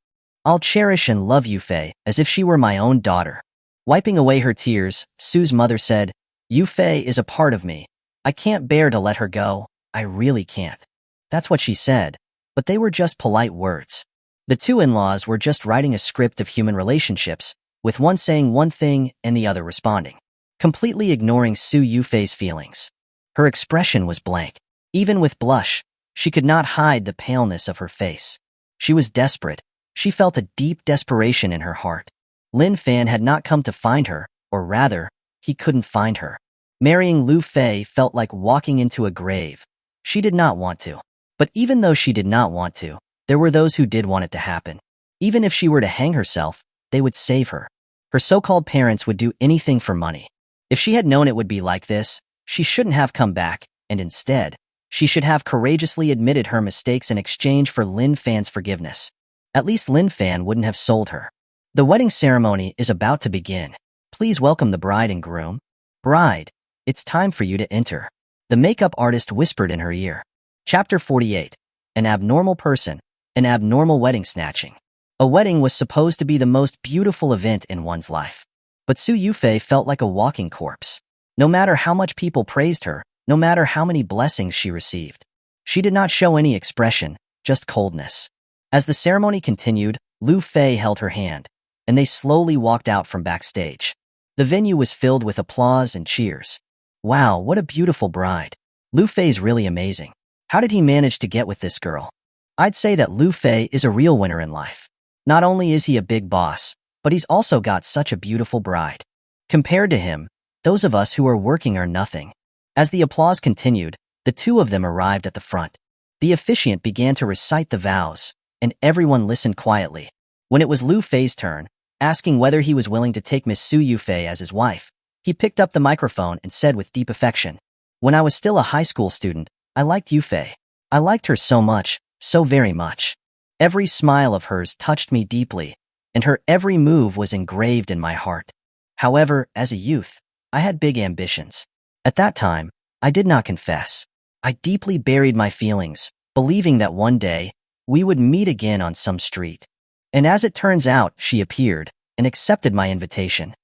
I'll cherish and love Yufei as if she were my own daughter. Wiping away her tears, Su's mother said, Yufei is a part of me. I can't bear to let her go. I really can't. That's what she said, but they were just polite words. The 2 in-laws were just writing a script of human relationships, with one saying one thing and the other responding, completely ignoring Su Yufei's feelings. Her expression was blank. Even with blush, she could not hide the paleness of her face. She was desperate. She felt a deep desperation in her heart. Lin Fan had not come to find her, or rather, he couldn't find her. Marrying Lu Fei felt like walking into a grave. She did not want to. But even though she did not want to, there were those who did want it to happen. Even if she were to hang herself, they would save her. Her so-called parents would do anything for money. If she had known it would be like this, she shouldn't have come back, and instead, she should have courageously admitted her mistakes in exchange for Lin Fan's forgiveness. At least Lin Fan wouldn't have sold her. The wedding ceremony is about to begin. Please welcome the bride and groom. Bride, it's time for you to enter. The makeup artist whispered in her ear. Chapter 48. An abnormal person. An abnormal wedding snatching. A wedding was supposed to be the most beautiful event in one's life. But Su Yufei felt like a walking corpse. No matter how much people praised her, no matter how many blessings she received, she did not show any expression, just coldness. As the ceremony continued, Lu Fei held her hand, and they slowly walked out from backstage. The venue was filled with applause and cheers. Wow, what a beautiful bride. Lu Fei's really amazing. How did he manage to get with this girl? I'd say that Lu Fei is a real winner in life. Not only is he a big boss, but he's also got such a beautiful bride. Compared to him, those of us who are working are nothing. As the applause continued, the 2 of them arrived at the front. The officiant began to recite the vows, and everyone listened quietly. When it was Lu Fei's turn, asking whether he was willing to take Miss Su Yufei as his wife, he picked up the microphone and said with deep affection, When I was still a high school student, I liked Yufei. I liked her so much, so very much. Every smile of hers touched me deeply, and her every move was engraved in my heart. However, as a youth, I had big ambitions. At that time, I did not confess. I deeply buried my feelings, believing that one day, we would meet again on some street. And as it turns out, she appeared, and accepted my invitation.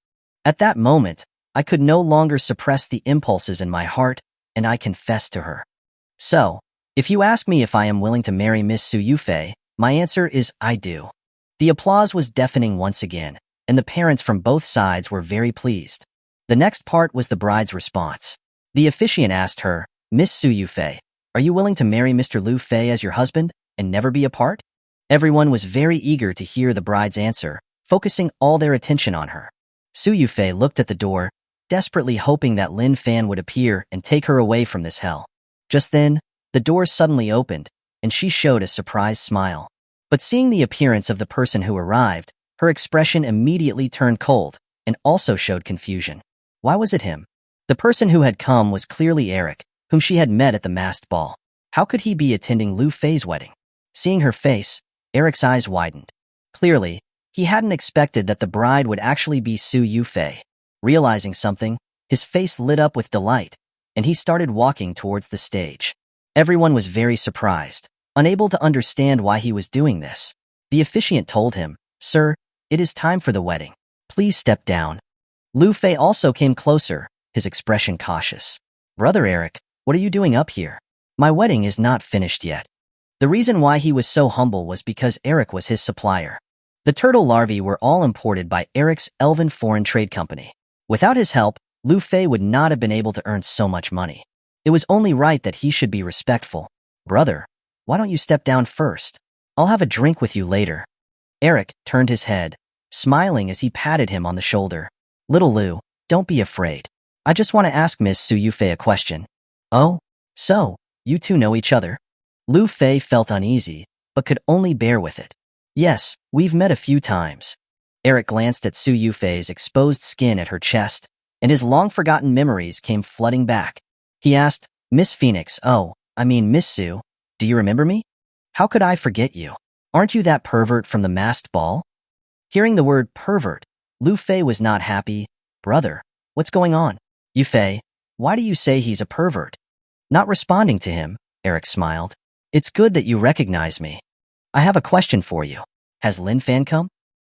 At that moment, I could no longer suppress the impulses in my heart, and I confessed to her. So, if you ask me if I am willing to marry Miss Su Yufei, my answer is I do. The applause was deafening once again, and the parents from both sides were very pleased. The next part was the bride's response. The officiant asked her, Miss Su Yufei, are you willing to marry Mr. Lu Fei as your husband and never be apart? Everyone was very eager to hear the bride's answer, focusing all their attention on her. Su Yufei looked at the door, desperately hoping that Lin Fan would appear and take her away from this hell. Just then, the door suddenly opened, and she showed a surprised smile. But seeing the appearance of the person who arrived, her expression immediately turned cold and also showed confusion. Why was it him? The person who had come was clearly Eric, whom she had met at the masked ball. How could he be attending Lu Fei's wedding? Seeing her face, Eric's eyes widened. Clearly, he hadn't expected that the bride would actually be Su Yufei. Realizing something, his face lit up with delight, and he started walking towards the stage. Everyone was very surprised, unable to understand why he was doing this. The officiant told him, Sir, it is time for the wedding. Please step down. Lu Fei also came closer, his expression cautious. Brother Eric, what are you doing up here? My wedding is not finished yet. The reason why he was so humble was because Eric was his supplier. The turtle larvae were all imported by Eric's Elven Foreign Trade Company. Without his help, Lu Fei would not have been able to earn so much money. It was only right that he should be respectful. Brother, why don't you step down first? I'll have a drink with you later. Eric turned his head, smiling as he patted him on the shoulder. Little Lu, don't be afraid. I just want to ask Miss Su Yufei a question. Oh? So, you two know each other? Lu Fei felt uneasy, but could only bear with it. Yes, we've met a few times. Eric glanced at Su Yufei's exposed skin at her chest, and his long-forgotten memories came flooding back. He asked, Miss Phoenix, Miss Su, do you remember me? How could I forget you? Aren't you that pervert from the masked ball? Hearing the word pervert, Lu Fei was not happy. Brother, what's going on? Yufei, why do you say he's a pervert? Not responding to him, Eric smiled. It's good that you recognize me. I have a question for you. Has Lin Fan come?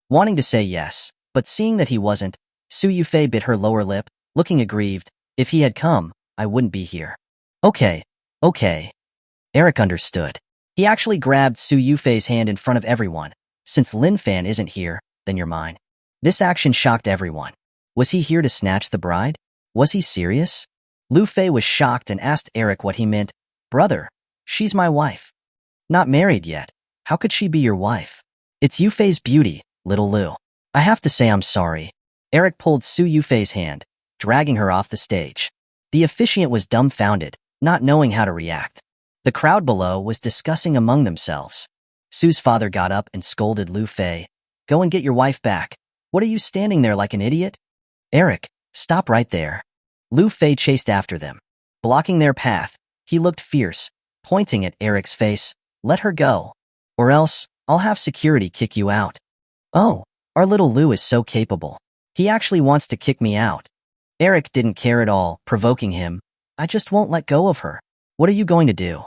Wanting to say yes, but seeing that he wasn't, Su Yufei bit her lower lip, looking aggrieved. If he had come, I wouldn't be here. Okay. Eric understood. He actually grabbed Su Yufei's hand in front of everyone. Since Lin Fan isn't here, then you're mine. This action shocked everyone. Was he here to snatch the bride? Was he serious? Lu Fei was shocked and asked Eric what he meant. Brother, she's my wife. Not married yet. How could she be your wife? It's Yufei's beauty, little Lu. I have to say I'm sorry. Eric pulled Su Yufei's hand, dragging her off the stage. The officiant was dumbfounded, not knowing how to react. The crowd below was discussing among themselves. Su's father got up and scolded Lu Fei. Go and get your wife back. What are you standing there like an idiot? Eric, stop right there. Lu Fei chased after them. Blocking their path, he looked fierce, pointing at Eric's face. Let her go. Or else, I'll have security kick you out. Oh, our little Lu is so capable. He actually wants to kick me out. Eric didn't care at all, provoking him. I just won't let go of her. What are you going to do?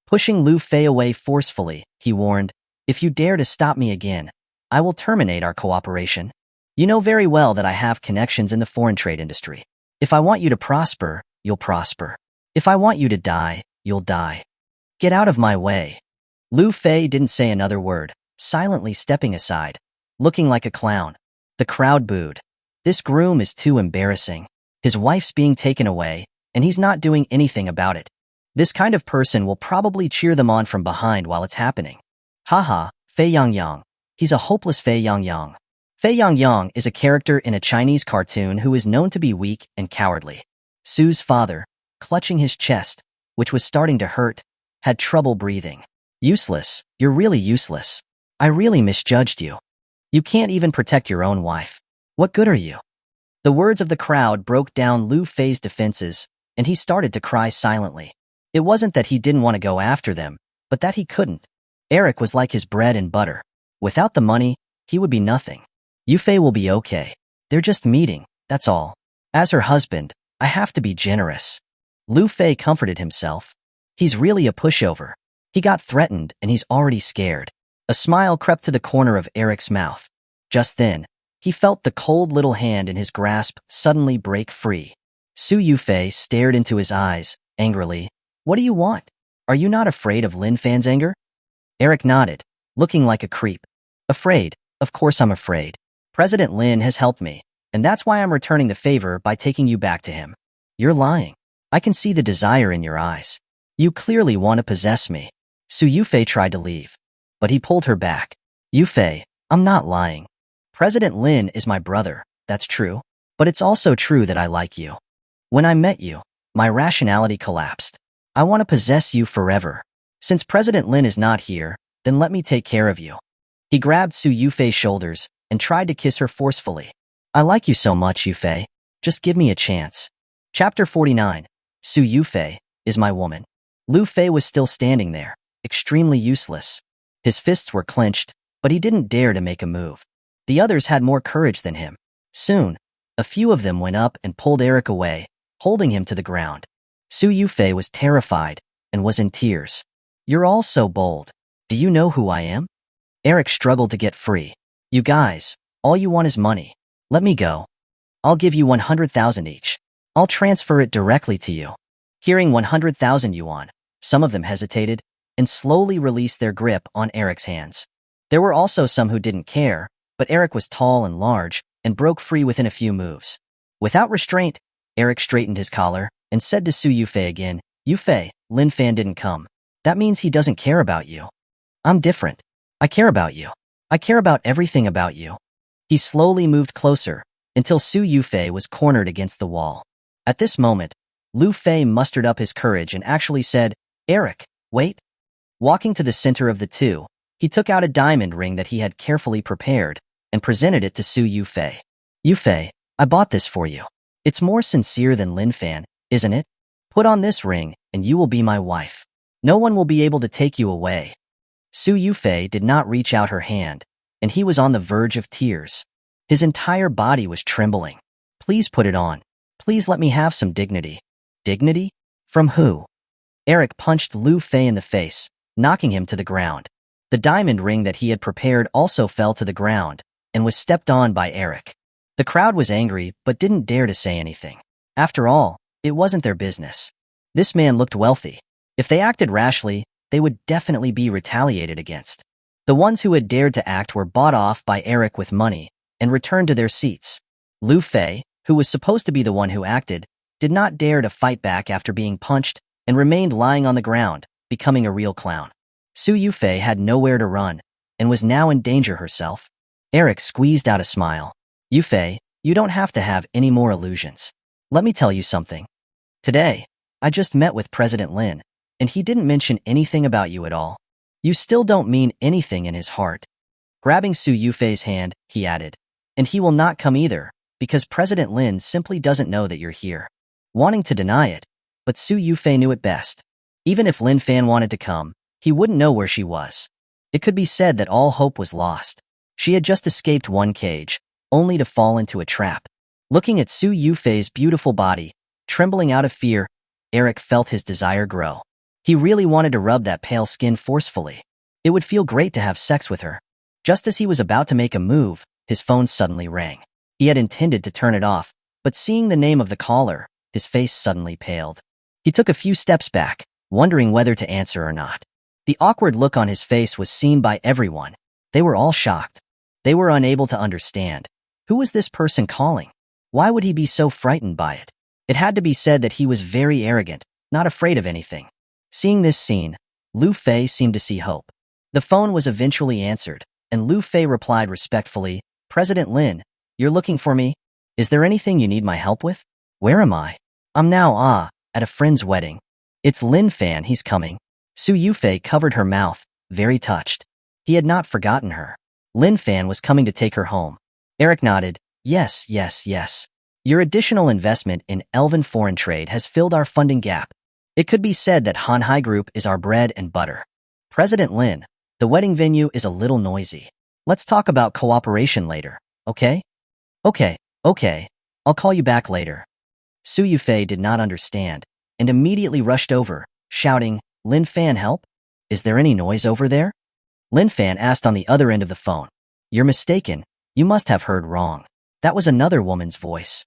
Pushing Lu Fei away forcefully, he warned, if you dare to stop me again, I will terminate our cooperation. You know very well that I have connections in the foreign trade industry. If I want you to prosper, you'll prosper. If I want you to die, you'll die. Get out of my way. Lu Fei didn't say another word, silently stepping aside, looking like a clown. The crowd booed. This groom is too embarrassing. His wife's being taken away, and he's not doing anything about it. This kind of person will probably cheer them on from behind while it's happening. Haha, Fei Yang. He's a hopeless Fei Yang. Fei Yang is a character in a Chinese cartoon who is known to be weak and cowardly. Su's father, clutching his chest, which was starting to hurt, had trouble breathing. Useless, you're really useless. I really misjudged you. You can't even protect your own wife. What good are you? The words of the crowd broke down Lu Fei's defenses, and he started to cry silently. It wasn't that he didn't want to go after them, but that he couldn't. Eric was like his bread and butter. Without the money, he would be nothing. Yufei will be okay. They're just meeting, that's all. As her husband, I have to be generous. Lu Fei comforted himself. He's really a pushover. He got threatened and he's already scared. A smile crept to the corner of Eric's mouth. Just then, He felt the cold little hand in his grasp suddenly break free. Su Yufei stared into his eyes, angrily. What do you want? Are you not afraid of Lin Fan's anger? Eric nodded, looking like a creep. Afraid? Of course I'm afraid. President Lin has helped me, and that's why I'm returning the favor by taking you back to him. You're lying. I can see the desire in your eyes. You clearly want to possess me. Su Yufei tried to leave, but he pulled her back. Yufei, I'm not lying. President Lin is my brother, that's true, but it's also true that I like you. When I met you, my rationality collapsed. I want to possess you forever. Since President Lin is not here, then let me take care of you. He grabbed Su Yufei's shoulders and tried to kiss her forcefully. I like you so much, Yufei. Just give me a chance. Chapter 49. Su Yufei is my woman. Lu Fei was still standing there, extremely useless. His fists were clenched, but he didn't dare to make a move. The others had more courage than him. Soon, a few of them went up and pulled Eric away, holding him to the ground. Su Yufei was terrified and was in tears. You're all so bold. Do you know who I am? Eric struggled to get free. You guys, all you want is money. Let me go. I'll give you 100,000 each. I'll transfer it directly to you. Hearing 100,000 yuan, some of them hesitated and slowly released their grip on Eric's hands. There were also some who didn't care, but Eric was tall and large and broke free within a few moves. Without restraint, Eric straightened his collar and said to Su Yufei again, Yufei, Lin Fan didn't come. That means he doesn't care about you. I'm different. I care about you. I care about everything about you. He slowly moved closer until Su Yufei was cornered against the wall. At this moment, Lu Fei mustered up his courage and actually said, Eric, wait. Walking to the center of the two, he took out a diamond ring that he had carefully prepared and presented it to Su Yufei. Yufei, I bought this for you. It's more sincere than Lin Fan, isn't it? Put on this ring and you will be my wife. No one will be able to take you away. Su Yufei did not reach out her hand, and he was on the verge of tears. His entire body was trembling. Please put it on. Please let me have some dignity. Dignity? From who? Eric punched Lu Fei in the face, knocking him to the ground. The diamond ring that he had prepared also fell to the ground and was stepped on by Eric. The crowd was angry but didn't dare to say anything. After all, it wasn't their business. This man looked wealthy. If they acted rashly, they would definitely be retaliated against. The ones who had dared to act were bought off by Eric with money and returned to their seats. Lu Fei, who was supposed to be the one who acted, did not dare to fight back after being punched and remained lying on the ground, becoming a real clown. Su Yufei had nowhere to run and was now in danger herself. Eric squeezed out a smile. Yufei, you don't have to have any more illusions. Let me tell you something. Today, I just met with President Lin, and he didn't mention anything about you at all. You still don't mean anything in his heart. Grabbing Su Yufei's hand, he added, and he will not come either, because President Lin simply doesn't know that you're here. Wanting to deny it, but Su Yufei knew it best. Even if Lin Fan wanted to come, he wouldn't know where she was. It could be said that all hope was lost. She had just escaped one cage, only to fall into a trap. Looking at Su Yufei's beautiful body, trembling out of fear, Eric felt his desire grow. He really wanted to rub that pale skin forcefully. It would feel great to have sex with her. Just as he was about to make a move, his phone suddenly rang. He had intended to turn it off, but seeing the name of the caller, his face suddenly paled. He took a few steps back, wondering whether to answer or not. The awkward look on his face was seen by everyone. They were all shocked. They were unable to understand. Who was this person calling? Why would he be so frightened by it? It had to be said that he was very arrogant, not afraid of anything. Seeing this scene, Lu Fei seemed to see hope. The phone was eventually answered, and Lu Fei replied respectfully, President Lin, you're looking for me? Is there anything you need my help with? Where am I? I'm now, at a friend's wedding. It's Lin Fan, he's coming. Su Yufei covered her mouth, very touched. He had not forgotten her. Lin Fan was coming to take her home. Eric nodded, yes. Your additional investment in Elven foreign trade has filled our funding gap. It could be said that Hanhai Group is our bread and butter. President Lin, the wedding venue is a little noisy. Let's talk about cooperation later, okay? Okay. I'll call you back later. Su Yufei did not understand and immediately rushed over, shouting, Lin Fan, help? Is there any noise over there? Lin Fan asked on the other end of the phone. You're mistaken. You must have heard wrong. That was another woman's voice.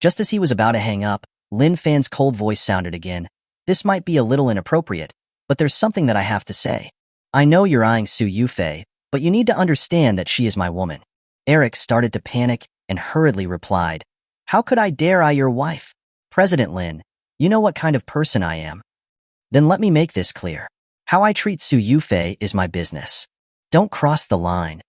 Just as he was about to hang up, Lin Fan's cold voice sounded again. This might be a little inappropriate, but there's something that I have to say. I know you're eyeing Su Yufei, but you need to understand that she is my woman. Eric started to panic and hurriedly replied, How could I dare eye your wife? President Lin, you know what kind of person I am. Then let me make this clear. How I treat Su Yufei is my business. Don't cross the line.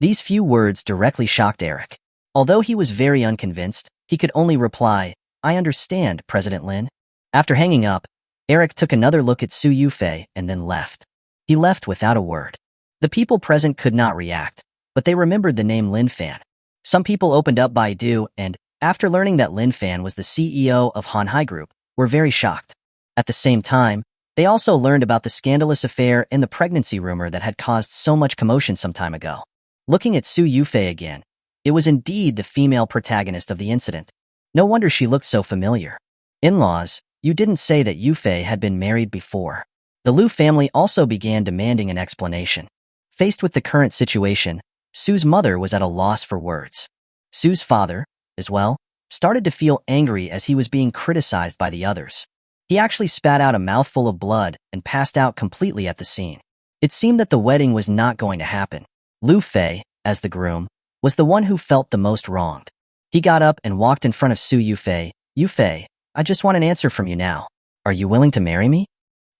These few words directly shocked Eric. Although he was very unconvinced, he could only reply, I understand, President Lin. After hanging up, Eric took another look at Su Yufei and then left. He left without a word. The people present could not react, but they remembered the name Lin Fan. Some people opened up Baidu and, after learning that Lin Fan was the CEO of Hanhai Group, were very shocked. At the same time, they also learned about the scandalous affair and the pregnancy rumor that had caused so much commotion some time ago. Looking at Su Yufei again, it was indeed the female protagonist of the incident. No wonder she looked so familiar. In-laws, you didn't say that Yufei had been married before. The Liu family also began demanding an explanation. Faced with the current situation, Su's mother was at a loss for words. Su's father, as well, started to feel angry as he was being criticized by the others. He actually spat out a mouthful of blood and passed out completely at the scene. It seemed that the wedding was not going to happen. Liu Fei, as the groom, was the one who felt the most wronged. He got up and walked in front of Su Yufei. Yufei, I just want an answer from you now. Are you willing to marry me?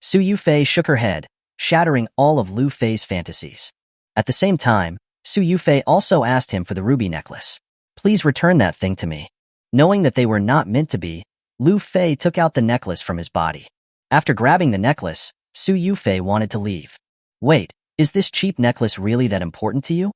Su Yufei shook her head, shattering all of Liu Fei's fantasies. At the same time, Su Yufei also asked him for the ruby necklace. Please return that thing to me. Knowing that they were not meant to be, Liu Fei took out the necklace from his body. After grabbing the necklace, Su Yufei wanted to leave. Wait, is this cheap necklace really that important to you?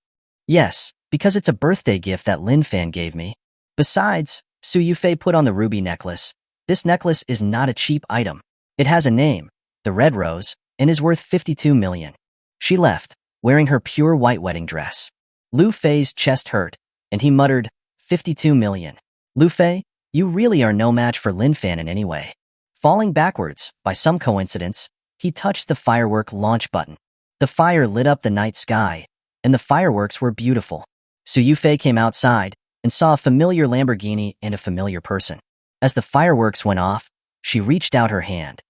Yes, because it's a birthday gift that Lin Fan gave me. Besides, Su Yufei put on the ruby necklace. This necklace is not a cheap item. It has a name, the Red Rose, and is worth 52 million. She left, wearing her pure white wedding dress. Liu Fei's chest hurt, and he muttered, 52 million. Liu Fei, you really are no match for Lin Fan in any way. Falling backwards, by some coincidence, he touched the firework launch button. The fire lit up the night sky, and the fireworks were beautiful. Su Yufei came outside and saw a familiar Lamborghini and a familiar person. As the fireworks went off, she reached out her hand.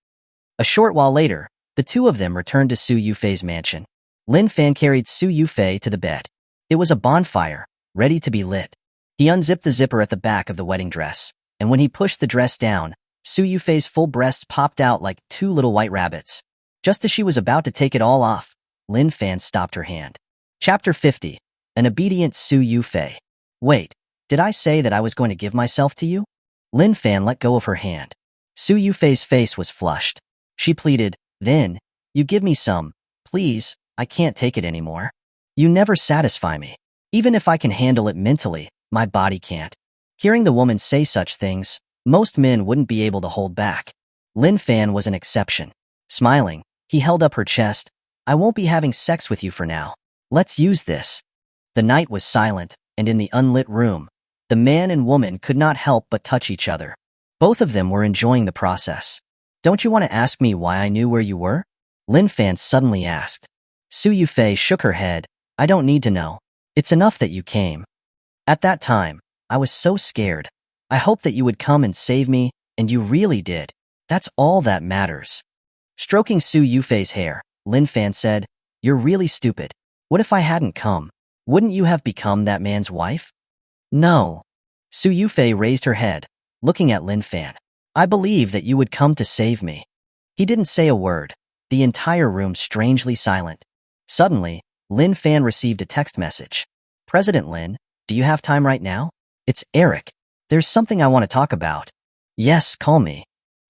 A short while later, the two of them returned to Su Yufei's mansion. Lin Fan carried Su Yufei to the bed. It was a bonfire, ready to be lit. He unzipped the zipper at the back of the wedding dress, and when he pushed the dress down, Su Yufei's full breasts popped out like two little white rabbits. Just as she was about to take it all off, Lin Fan stopped her hand. Chapter 50. An Obedient Su Yufei. Wait, did I say that I was going to give myself to you? Lin Fan let go of her hand. Su Yufei's face was flushed. She pleaded, Then, you give me some, please, I can't take it anymore. You never satisfy me. Even if I can handle it mentally, my body can't. Hearing the woman say such things, most men wouldn't be able to hold back. Lin Fan was an exception. Smiling, he held up her chest. I won't be having sex with you for now. Let's use this. The night was silent, and in the unlit room, the man and woman could not help but touch each other. Both of them were enjoying the process. Don't you want to ask me why I knew where you were? Lin Fan suddenly asked. Su Yufei shook her head. I don't need to know. It's enough that you came. At that time, I was so scared. I hoped that you would come and save me, and you really did. That's all that matters. Stroking Su Yufei's hair, Lin Fan said, You're really stupid. What if I hadn't come? Wouldn't you have become that man's wife? No. Su Yufei raised her head, looking at Lin Fan. I believe that you would come to save me. He didn't say a word, the entire room strangely silent. Suddenly, Lin Fan received a text message. President Lin, do you have time right now? It's Eric. There's something I want to talk about. Yes, call me.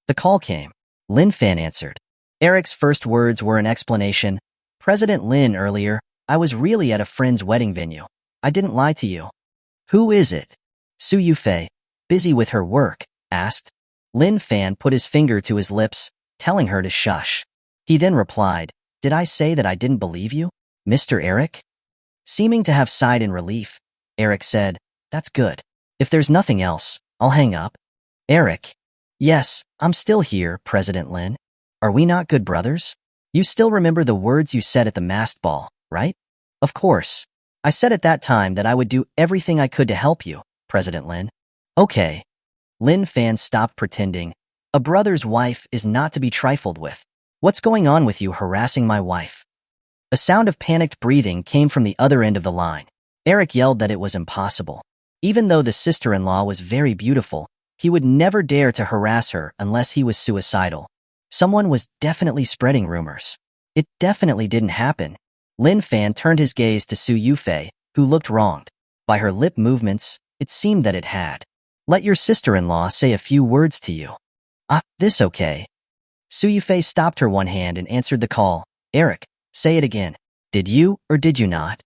The call came. Lin Fan answered. Eric's first words were an explanation. President Lin, earlier, I was really at a friend's wedding venue. I didn't lie to you. Who is it? Su Yufei, busy with her work, asked. Lin Fan put his finger to his lips, telling her to shush. He then replied, Did I say that I didn't believe you, Mr. Eric? Seeming to have sighed in relief, Eric said, That's good. If there's nothing else, I'll hang up. Eric. Yes, I'm still here, President Lin. Are we not good brothers? You still remember the words you said at the masked ball, right? Of course. I said at that time that I would do everything I could to help you, President Lin. Okay. Lin Fan stopped pretending. A brother's wife is not to be trifled with. What's going on with you harassing my wife? A sound of panicked breathing came from the other end of the line. Eric yelled that it was impossible. Even though the sister-in-law was very beautiful, he would never dare to harass her unless he was suicidal. Someone was definitely spreading rumors. It definitely didn't happen. Lin Fan turned his gaze to Su Yufei, who looked wronged. By her lip movements, it seemed that it had. Let your sister-in-law say a few words to you. This okay? Su Yufei stopped her one hand and answered the call. Eric, say it again. Did you or did you not?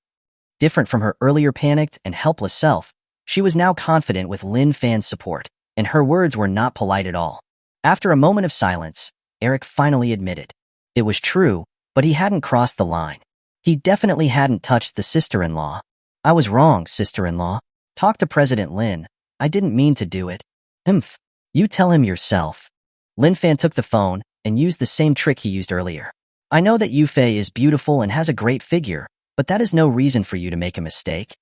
Different from her earlier panicked and helpless self, she was now confident with Lin Fan's support, and her words were not polite at all. After a moment of silence, Eric finally admitted. It was true, but he hadn't crossed the line. He definitely hadn't touched the sister-in-law. I was wrong, sister-in-law. Talk to President Lin. I didn't mean to do it. You tell him yourself. Lin Fan took the phone and used the same trick he used earlier. I know that Yufei is beautiful and has a great figure, but that is no reason for you to make a mistake.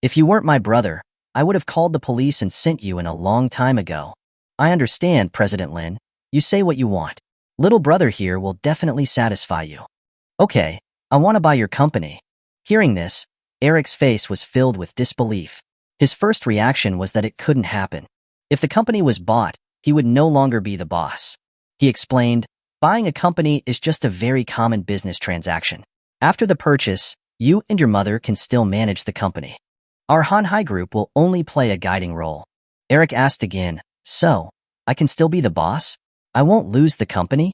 If you weren't my brother, I would have called the police and sent you in a long time ago. I understand, President Lin. You say what you want. Little brother here will definitely satisfy you. Okay, I want to buy your company. Hearing this, Eric's face was filled with disbelief. His first reaction was that it couldn't happen. If the company was bought, he would no longer be the boss. He explained, buying a company is just a very common business transaction. After the purchase, you and your mother can still manage the company. Our Hanhai group will only play a guiding role. Eric asked again, so, I can still be the boss? I won't lose the company?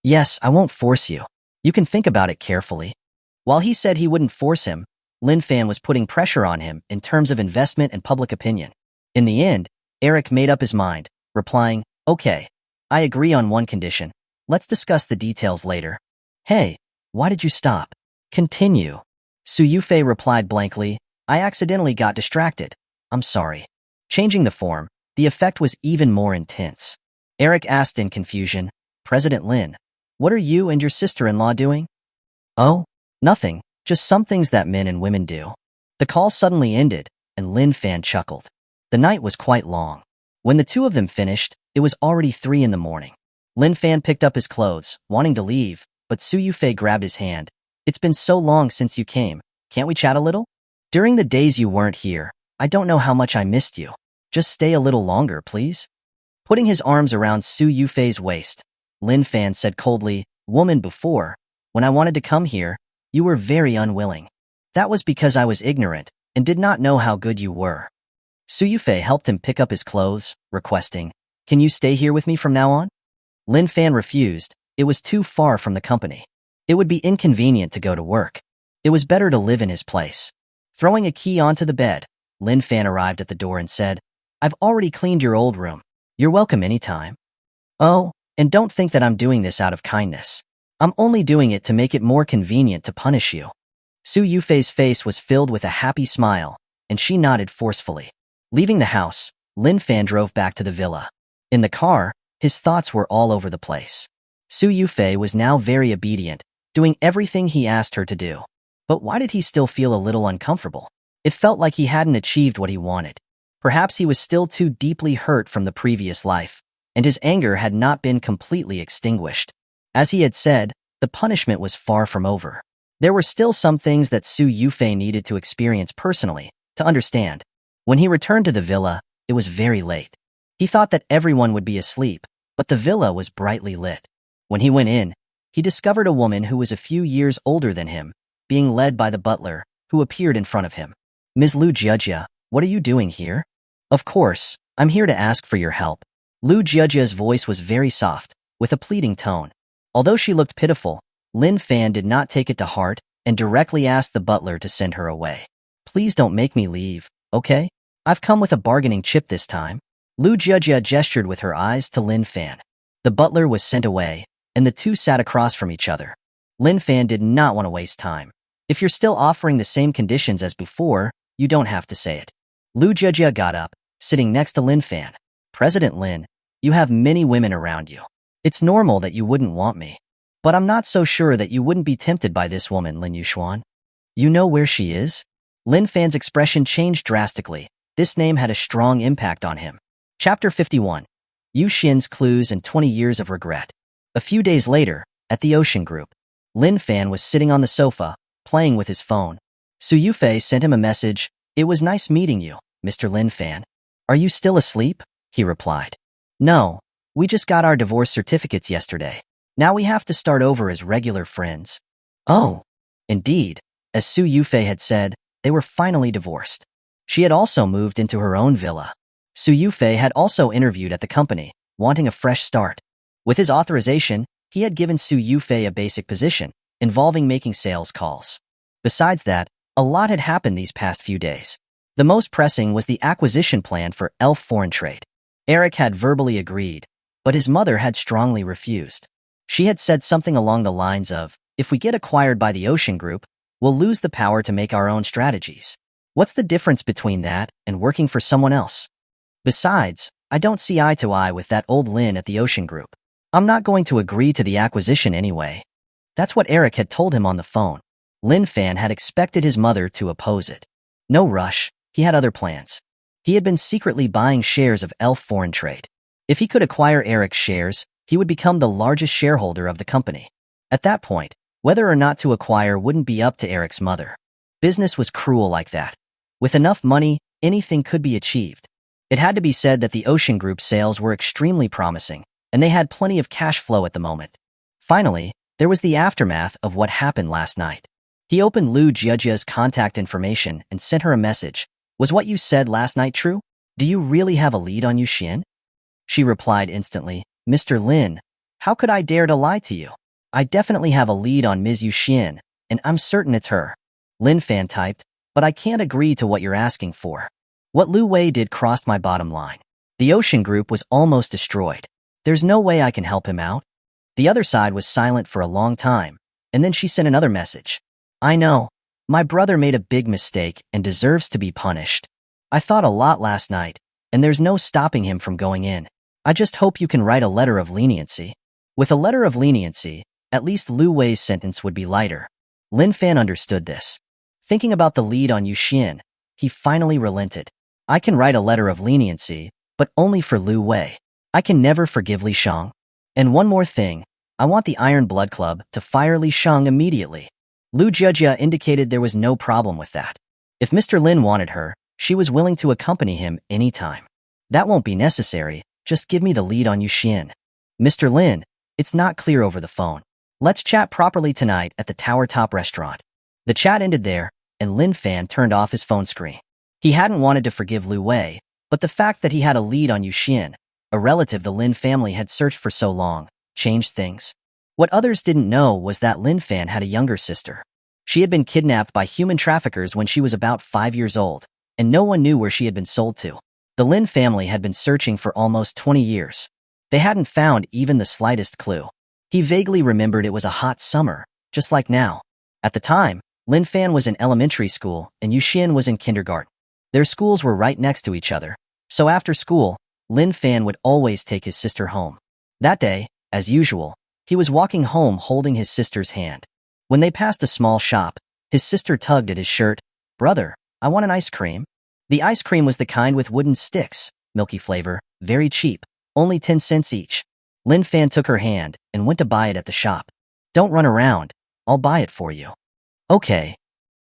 Yes, I won't force you. You can think about it carefully. While he said he wouldn't force him, Lin Fan was putting pressure on him in terms of investment and public opinion. In the end, Eric made up his mind, replying, okay, I agree on one condition. Let's discuss the details later. Hey, why did you stop? Continue. Su Yufei replied blankly, I accidentally got distracted. I'm sorry. Changing the form, the effect was even more intense. Eric asked in confusion, President Lin, what are you and your sister-in-law doing? Oh, nothing, just some things that men and women do. The call suddenly ended, and Lin Fan chuckled. The night was quite long. When the two of them finished, it was already 3 in the morning. Lin Fan picked up his clothes, wanting to leave, but Su Yufei grabbed his hand. It's been so long since you came. Can't we chat a little? During the days you weren't here, I don't know how much I missed you. Just stay a little longer, please. Putting his arms around Su Yufei's waist, Lin Fan said coldly, woman before, when I wanted to come here, you were very unwilling. That was because I was ignorant and did not know how good you were. Su Yufei helped him pick up his clothes, requesting, can you stay here with me from now on? Lin Fan refused. It was too far from the company. It would be inconvenient to go to work. It was better to live in his place. Throwing a key onto the bed, Lin Fan arrived at the door and said, I've already cleaned your old room. You're welcome anytime. Oh, and don't think that I'm doing this out of kindness. I'm only doing it to make it more convenient to punish you. Su Yufei's face was filled with a happy smile, and she nodded forcefully. Leaving the house, Lin Fan drove back to the villa. In the car, his thoughts were all over the place. Su Yufei was now very obedient, doing everything he asked her to do. But why did he still feel a little uncomfortable? It felt like he hadn't achieved what he wanted. Perhaps he was still too deeply hurt from the previous life, and his anger had not been completely extinguished. As he had said, the punishment was far from over. There were still some things that Su Yufei needed to experience personally, to understand. When he returned to the villa, it was very late. He thought that everyone would be asleep, but the villa was brightly lit. When he went in, he discovered a woman who was a few years older than him, being led by the butler, who appeared in front of him. Ms. Lu Jiejia, what are you doing here? Of course, I'm here to ask for your help. Lu Jiejia's voice was very soft, with a pleading tone. Although she looked pitiful, Lin Fan did not take it to heart and directly asked the butler to send her away. Please don't make me leave, okay? I've come with a bargaining chip this time. Lu Jiejia gestured with her eyes to Lin Fan. The butler was sent away, and the two sat across from each other. Lin Fan did not want to waste time. If you're still offering the same conditions as before, you don't have to say it. Lu Jiejia got up, sitting next to Lin Fan. President Lin, you have many women around you. It's normal that you wouldn't want me. But I'm not so sure that you wouldn't be tempted by this woman, Lin Yuxuan. You know where she is? Lin Fan's expression changed drastically. This name had a strong impact on him. Chapter 51. Yu Xin's Clues and 20 Years of Regret. A few days later, at the Ocean Group, Lin Fan was sitting on the sofa, playing with his phone. Su Yufei sent him a message. "It was nice meeting you, Mr. Lin Fan. Are you still asleep?" he replied. "No, we just got our divorce certificates yesterday. Now we have to start over as regular friends." Oh, indeed. As Su Yufei had said, they were finally divorced. She had also moved into her own villa. Su Yufei had also interviewed at the company, wanting a fresh start. With his authorization, he had given Su Yufei a basic position, involving making sales calls. Besides that, a lot had happened these past few days. The most pressing was the acquisition plan for Elf Foreign Trade. Eric had verbally agreed, but his mother had strongly refused. She had said something along the lines of, "If we get acquired by the Ocean Group, we'll lose the power to make our own strategies. What's the difference between that and working for someone else? Besides, I don't see eye to eye with that old Lin at the Ocean Group. I'm not going to agree to the acquisition anyway." That's what Eric had told him on the phone. Lin Fan had expected his mother to oppose it. No rush, he had other plans. He had been secretly buying shares of Elf Foreign Trade. If he could acquire Eric's shares, he would become the largest shareholder of the company. At that point, whether or not to acquire wouldn't be up to Eric's mother. Business was cruel like that. With enough money, anything could be achieved. It had to be said that the Ocean Group sales were extremely promising, and they had plenty of cash flow at the moment. Finally, there was the aftermath of what happened last night. He opened Lu Jiajia's contact information and sent her a message. "Was what you said last night true? Do you really have a lead on Yu Xin?" She replied instantly, "Mr. Lin, how could I dare to lie to you? I definitely have a lead on Ms. Yu Xin, and I'm certain it's her." Lin Fan typed, "But I can't agree to what you're asking for. What Lu Wei did crossed my bottom line. The Ocean Group was almost destroyed. There's no way I can help him out." The other side was silent for a long time, and then she sent another message. "I know. My brother made a big mistake and deserves to be punished. I thought a lot last night, and there's no stopping him from going in. I just hope you can write a letter of leniency." With a letter of leniency, at least Lu Wei's sentence would be lighter. Lin Fan understood this. Thinking about the lead on Yu Xin, he finally relented. "I can write a letter of leniency, but only for Lu Wei. I can never forgive Li Shang. And one more thing, I want the Iron Blood Club to fire Li Shang immediately." Lu Jiajia indicated there was no problem with that. If Mr. Lin wanted her, she was willing to accompany him anytime. "That won't be necessary, just give me the lead on Yu Xin." "Mr. Lin, it's not clear over the phone. Let's chat properly tonight at the Tower Top restaurant." The chat ended there, and Lin Fan turned off his phone screen. He hadn't wanted to forgive Lu Wei, but the fact that he had a lead on Yu Xin, a relative the Lin family had searched for so long, changed things. What others didn't know was that Lin Fan had a younger sister. She had been kidnapped by human traffickers when she was about 5 years old, and no one knew where she had been sold to. The Lin family had been searching for almost 20 years. They hadn't found even the slightest clue. He vaguely remembered it was a hot summer, just like now. At the time, Lin Fan was in elementary school and Yu Xin was in kindergarten. Their schools were right next to each other, so after school, Lin Fan would always take his sister home. That day, as usual, he was walking home holding his sister's hand. When they passed a small shop, his sister tugged at his shirt. "Brother, I want an ice cream." The ice cream was the kind with wooden sticks, milky flavor, very cheap, only 10 cents each. Lin Fan took her hand and went to buy it at the shop. "Don't run around, I'll buy it for you." "Okay."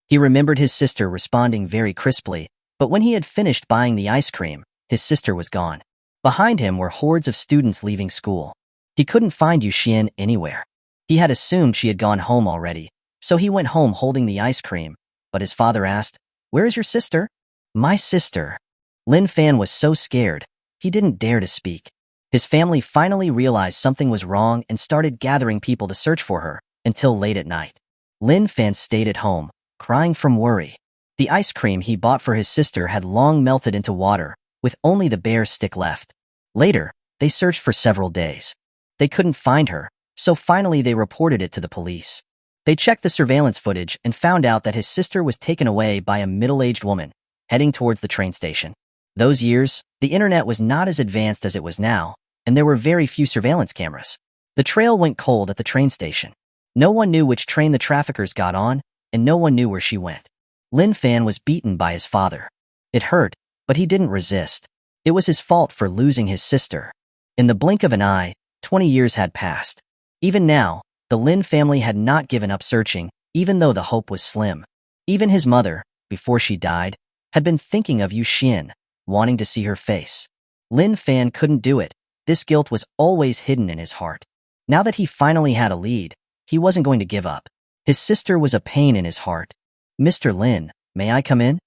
He remembered his sister responding very crisply, but when he had finished buying the ice cream, his sister was gone. Behind him were hordes of students leaving school. He couldn't find Yu Xin anywhere. He had assumed she had gone home already, so he went home holding the ice cream, but his father asked, "Where is your sister?" "My sister." Lin Fan was so scared, he didn't dare to speak. His family finally realized something was wrong and started gathering people to search for her, until late at night. Lin Fan stayed at home, crying from worry. The ice cream he bought for his sister had long melted into water, with only the bare stick left. Later, they searched for several days. They couldn't find her, so finally they reported it to the police. They checked the surveillance footage and found out that his sister was taken away by a middle-aged woman, heading towards the train station. Those years, the internet was not as advanced as it was now, and there were very few surveillance cameras. The trail went cold at the train station. No one knew which train the traffickers got on, and no one knew where she went. Lin Fan was beaten by his father. It hurt, but he didn't resist. It was his fault for losing his sister. In the blink of an eye, 20 years had passed. Even now, the Lin family had not given up searching, even though the hope was slim. Even his mother, before she died, had been thinking of Yu Xian, wanting to see her face. Lin Fan couldn't do it. This guilt was always hidden in his heart. Now that he finally had a lead, he wasn't going to give up. His sister was a pain in his heart. "Mr. Lin, may I come in?"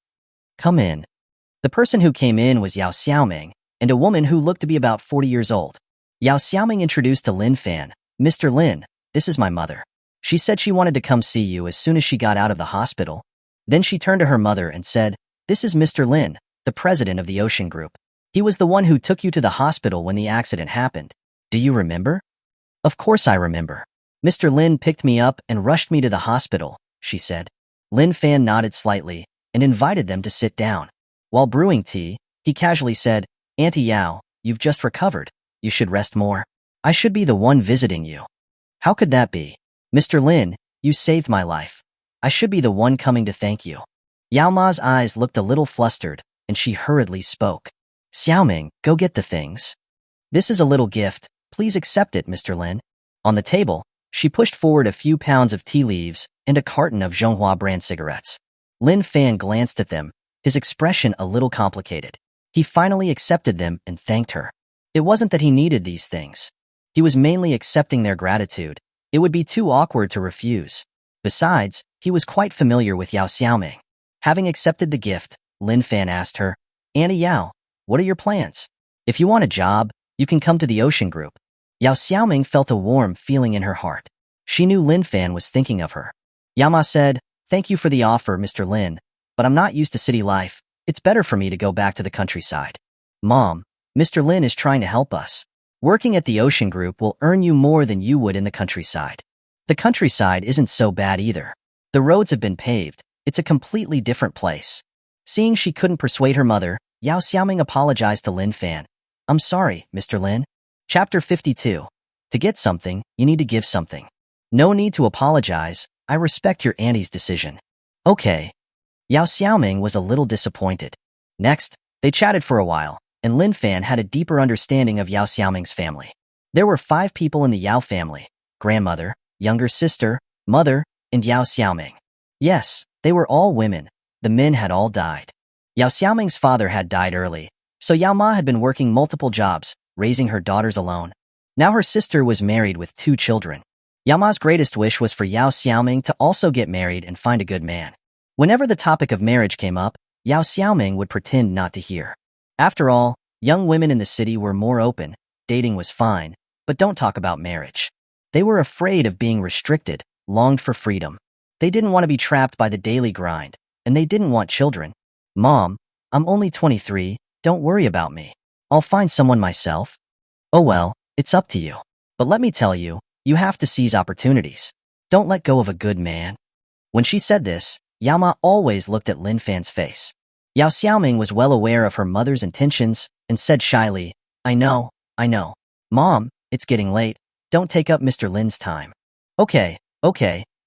"Come in." The person who came in was Yao Xiaoming, and a woman who looked to be about 40 years old. Yao Xiaoming introduced to Lin Fan, "Mr. Lin, this is my mother. She said she wanted to come see you as soon as she got out of the hospital." Then she turned to her mother and said, "This is Mr. Lin, the president of the Ocean Group. He was the one who took you to the hospital when the accident happened. Do you remember?" "Of course I remember. Mr. Lin picked me up and rushed me to the hospital," she said. Lin Fan nodded slightly and invited them to sit down. While brewing tea, he casually said, "Auntie Yao, you've just recovered. You should rest more. I should be the one visiting you." "How could that be? Mr. Lin, you saved my life. I should be the one coming to thank you." Yao Ma's eyes looked a little flustered, and she hurriedly spoke. "Xiaoming, go get the things. This is a little gift. Please accept it, Mr. Lin." On the table, she pushed forward a few pounds of tea leaves and a carton of Zhonghua brand cigarettes. Lin Fan glanced at them, his expression a little complicated. He finally accepted them and thanked her. It wasn't that he needed these things. He was mainly accepting their gratitude. It would be too awkward to refuse. Besides, he was quite familiar with Yao Xiaoming. Having accepted the gift, Lin Fan asked her, "Auntie Yao, what are your plans? If you want a job, you can come to the Ocean Group." Yao Xiaoming felt a warm feeling in her heart. She knew Lin Fan was thinking of her. Yao Ma said, "Thank you for the offer, Mr. Lin, but I'm not used to city life. It's better for me to go back to the countryside." "Mom, Mr. Lin is trying to help us. Working at the Ocean Group will earn you more than you would in the countryside. The countryside isn't so bad either. The roads have been paved. It's a completely different place." Seeing she couldn't persuade her mother, Yao Xiaoming apologized to Lin Fan. "I'm sorry, Mr. Lin." Chapter 52. To get something, you need to give something. No need to apologize. I respect your auntie's decision. Okay. Yao Xiaoming was a little disappointed. Next, they chatted for a while, and Lin Fan had a deeper understanding of Yao Xiaoming's family. There were 5 people in the Yao family: grandmother, younger sister, mother, and Yao Xiaoming. Yes, they were all women. The men had all died. Yao Xiaoming's father had died early, so Yao Ma had been working multiple jobs, raising her daughters alone. Now her sister was married with 2 children. Yao Ma's greatest wish was for Yao Xiaoming to also get married and find a good man. Whenever the topic of marriage came up, Yao Xiaoming would pretend not to hear. After all, young women in the city were more open. Dating was fine, but don't talk about marriage. They were afraid of being restricted, longed for freedom. They didn't want to be trapped by the daily grind, and they didn't want children. "Mom, I'm only 23, don't worry about me. I'll find someone myself." "Oh well, it's up to you. But let me tell you, you have to seize opportunities. Don't let go of a good man." When she said this, Yao Ma always looked at Lin Fan's face. Yao Xiaoming was well aware of her mother's intentions and said shyly, I know. Mom, it's getting late. Don't take up Mr. Lin's time." Okay,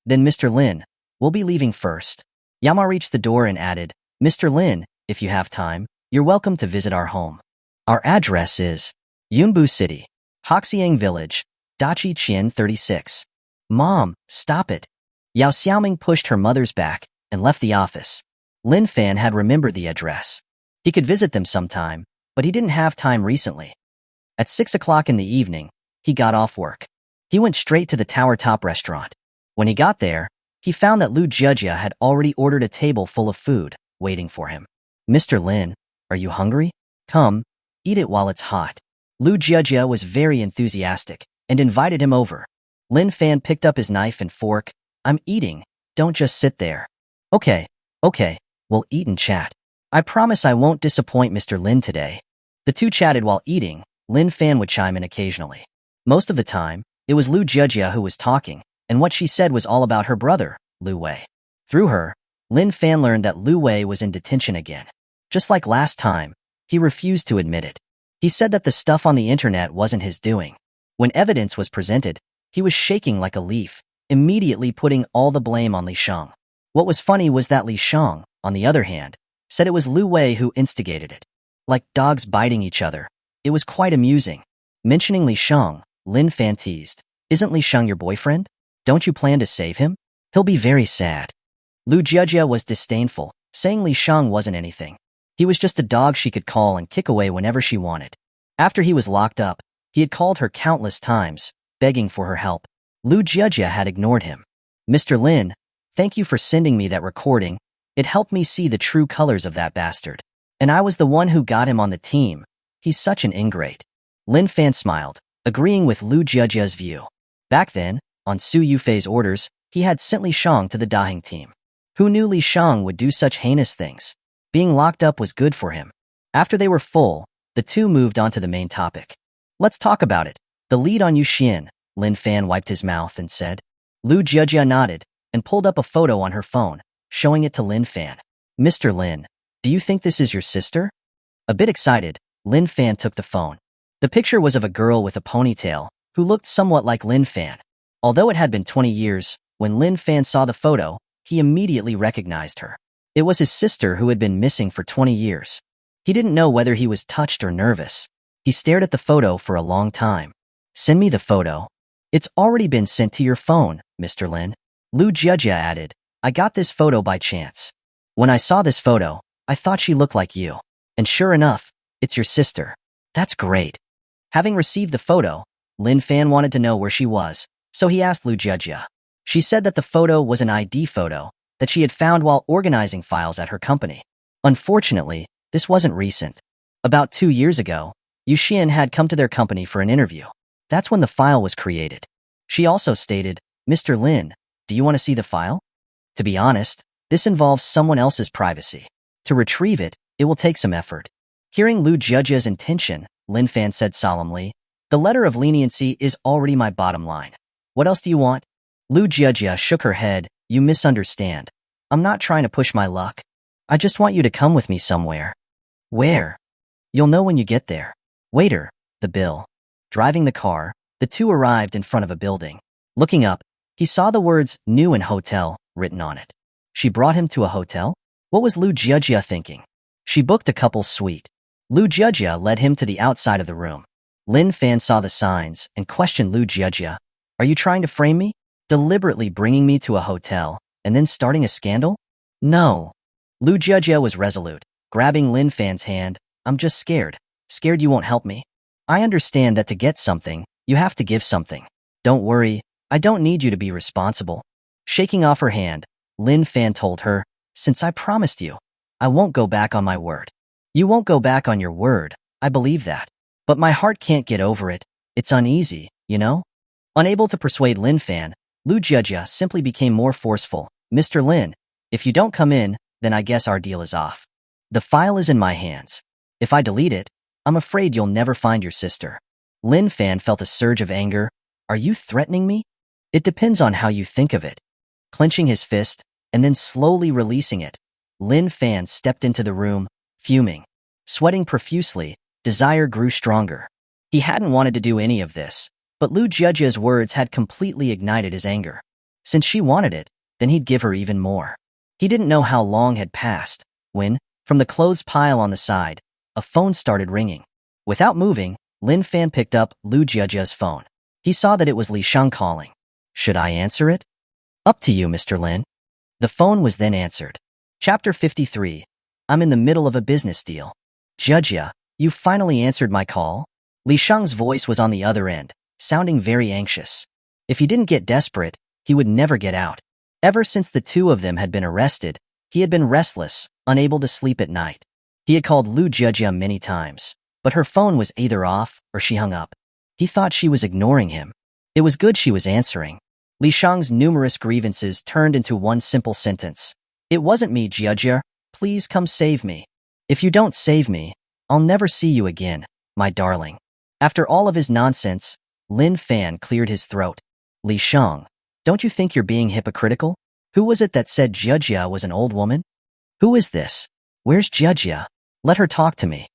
then Mr. Lin, we'll be leaving first." Yao Ma reached the door and added, "Mr. Lin, if you have time, you're welcome to visit our home. Our address is Yunbu City, Hoxiang Village, Dachi Qian 36. "Mom, stop it." Yao Xiaoming pushed her mother's back and left the office. Lin Fan had remembered the address. He could visit them sometime, but he didn't have time recently. At 6 o'clock in the evening, he got off work. He went straight to the Tower Top restaurant. When he got there, he found that Lu Jiejia had already ordered a table full of food, waiting for him. "Mr. Lin, are you hungry? Come, eat it while it's hot." Lu Jiejia was very enthusiastic and invited him over. Lin Fan picked up his knife and fork. "I'm eating, don't just sit there." Okay, we'll eat and chat. I promise I won't disappoint Mr. Lin today." The two chatted while eating. Lin Fan would chime in occasionally. Most of the time, it was Lu Jiejia who was talking, and what she said was all about her brother, Lu Wei. Through her, Lin Fan learned that Lu Wei was in detention again. Just like last time, he refused to admit it. He said that the stuff on the internet wasn't his doing. When evidence was presented, he was shaking like a leaf, immediately putting all the blame on Li Shang. What was funny was that Li Shang, on the other hand, said it was Lu Wei who instigated it. Like dogs biting each other. It was quite amusing. Mentioning Li Shang, Lin Fan teased. Isn't Li Shang your boyfriend? Don't you plan to save him? He'll be very sad. Lu Jiejie was disdainful, saying Li Shang wasn't anything. He was just a dog she could call and kick away whenever she wanted. After he was locked up, he had called her countless times, begging for her help. Lu Jiejie had ignored him. Mr. Lin, thank you for sending me that recording. It helped me see the true colors of that bastard. And I was the one who got him on the team. He's such an ingrate. Lin Fan smiled, agreeing with Lu Jiejie's view. Back then, on Su Yufei's orders, he had sent Li Shang to the Dahing team. Who knew Li Shang would do such heinous things? Being locked up was good for him. After they were full, the two moved on to the main topic. Let's talk about it. The lead on Yuxian, Lin Fan wiped his mouth and said. Lu Jiejie nodded and pulled up a photo on her phone, showing it to Lin Fan. Mr. Lin, do you think this is your sister? A bit excited, Lin Fan took the phone. The picture was of a girl with a ponytail, who looked somewhat like Lin Fan. Although it had been 20 years, when Lin Fan saw the photo, he immediately recognized her. It was his sister who had been missing for 20 years. He didn't know whether he was touched or nervous. He stared at the photo for a long time. Send me the photo. It's already been sent to your phone, Mr. Lin. Lu Jiejie added, I got this photo by chance. When I saw this photo, I thought she looked like you. And sure enough, it's your sister. That's great. Having received the photo, Lin Fan wanted to know where she was, so he asked Lu Jiejie. She said that the photo was an ID photo that she had found while organizing files at her company. Unfortunately, this wasn't recent. About 2 years ago, Yuxian had come to their company for an interview. That's when the file was created. She also stated, Mr. Lin, do you want to see the file? To be honest, this involves someone else's privacy. To retrieve it, it will take some effort. Hearing Lu Jiejie's intention, Lin Fan said solemnly, the letter of leniency is already my bottom line. What else do you want? Lu Jiejie shook her head, you misunderstand. I'm not trying to push my luck. I just want you to come with me somewhere. Where? You'll know when you get there. Waiter, the bill. Driving the car, the two arrived in front of a building. Looking up, he saw the words new and hotel written on it. She brought him to a hotel? What was Lu Jiejie thinking? She booked a couple's suite. Lu Jiejie led him to the outside of the room. Lin Fan saw the signs and questioned Lu Jiejie. Are you trying to frame me? Deliberately bringing me to a hotel and then starting a scandal? No. Lu Jiejie was resolute, grabbing Lin Fan's hand. I'm just scared. Scared you won't help me. I understand that to get something, you have to give something. Don't worry, I don't need you to be responsible. Shaking off her hand, Lin Fan told her, since I promised you, I won't go back on my word. You won't go back on your word, I believe that. But my heart can't get over it. It's uneasy, you know? Unable to persuade Lin Fan, Lu Jiejie simply became more forceful. Mr. Lin, if you don't come in, then I guess our deal is off. The file is in my hands. If I delete it, I'm afraid you'll never find your sister. Lin Fan felt a surge of anger. Are you threatening me? It depends on how you think of it. Clenching his fist, and then slowly releasing it, Lin Fan stepped into the room, fuming. Sweating profusely, desire grew stronger. He hadn't wanted to do any of this, but Lu Jiejie's words had completely ignited his anger. Since she wanted it, then he'd give her even more. He didn't know how long had passed, when, from the clothes pile on the side, a phone started ringing. Without moving, Lin Fan picked up Lu Jiejie's phone. He saw that it was Li Shang calling. Should I answer it? Up to you, Mr. Lin. The phone was then answered. Chapter 53. I'm in the middle of a business deal. Jiejie, you finally answered my call? Li Shang's voice was on the other end, sounding very anxious. If he didn't get desperate, he would never get out. Ever since the two of them had been arrested, he had been restless, unable to sleep at night. He had called Lu Jiejie many times, but her phone was either off or she hung up. He thought she was ignoring him. It was good she was answering. Li Shang's numerous grievances turned into one simple sentence. It wasn't me, Jiejie. Please come save me. If you don't save me, I'll never see you again, my darling. After all of his nonsense, Lin Fan cleared his throat. Li Shang, don't you think you're being hypocritical? Who was it that said Jiejie was an old woman? Who is this? Where's Jiejie? Let her talk to me.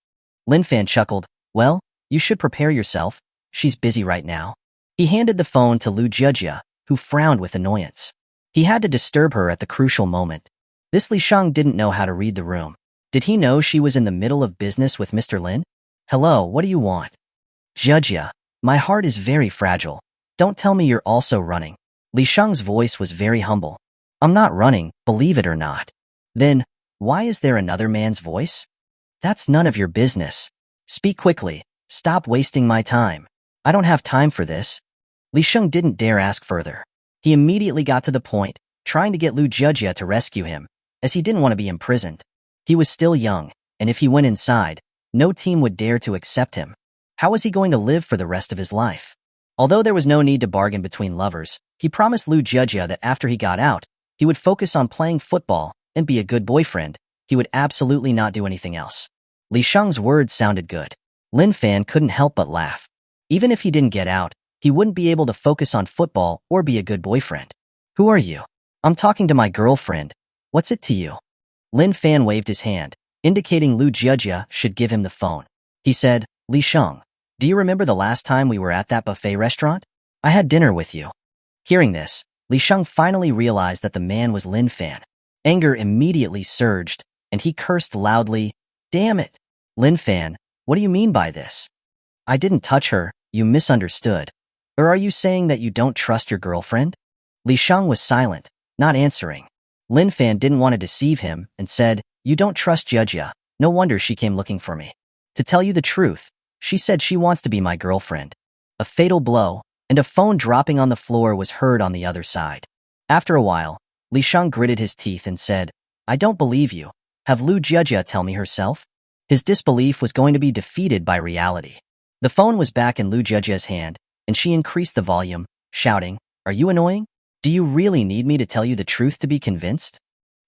Lin Fan chuckled. Well, you should prepare yourself. She's busy right now. He handed the phone to Lu Jiejie, who frowned with annoyance. He had to disturb her at the crucial moment. This Li Shang didn't know how to read the room. Did he know she was in the middle of business with Mr. Lin? Hello, what do you want? Judge, my heart is very fragile. Don't tell me you're also running. Li Shang's voice was very humble. I'm not running, believe it or not. Then, why is there another man's voice? That's none of your business. Speak quickly. Stop wasting my time. I don't have time for this. Li Shang didn't dare ask further. He immediately got to the point, trying to get Lu Jejia to rescue him, as he didn't want to be imprisoned. He was still young, and if he went inside, no team would dare to accept him. How was he going to live for the rest of his life? Although there was no need to bargain between lovers, he promised Lu Jejia that after he got out, he would focus on playing football and be a good boyfriend. He would absolutely not do anything else. Li Shang's words sounded good. Lin Fan couldn't help but laugh. Even if he didn't get out, he wouldn't be able to focus on football or be a good boyfriend. Who are you? I'm talking to my girlfriend. What's it to you? Lin Fan waved his hand, indicating Lu Jejia should give him the phone. He said, Li Shang, do you remember the last time we were at that buffet restaurant? I had dinner with you. Hearing this, Li Shang finally realized that the man was Lin Fan. Anger immediately surged, and he cursed loudly, Damn it! Lin Fan, what do you mean by this? I didn't touch her, you misunderstood. Or are you saying that you don't trust your girlfriend? Li Shang was silent, not answering. Lin Fan didn't want to deceive him and said, You don't trust Jejia. No wonder she came looking for me. To tell you the truth, she said she wants to be my girlfriend. A fatal blow, and a phone dropping on the floor was heard on the other side. After a while, Li Shang gritted his teeth and said, I don't believe you. Have Lu Jejia tell me herself? His disbelief was going to be defeated by reality. The phone was back in Lu Jejia's hand, and she increased the volume, shouting, Are you annoying? Do you really need me to tell you the truth to be convinced?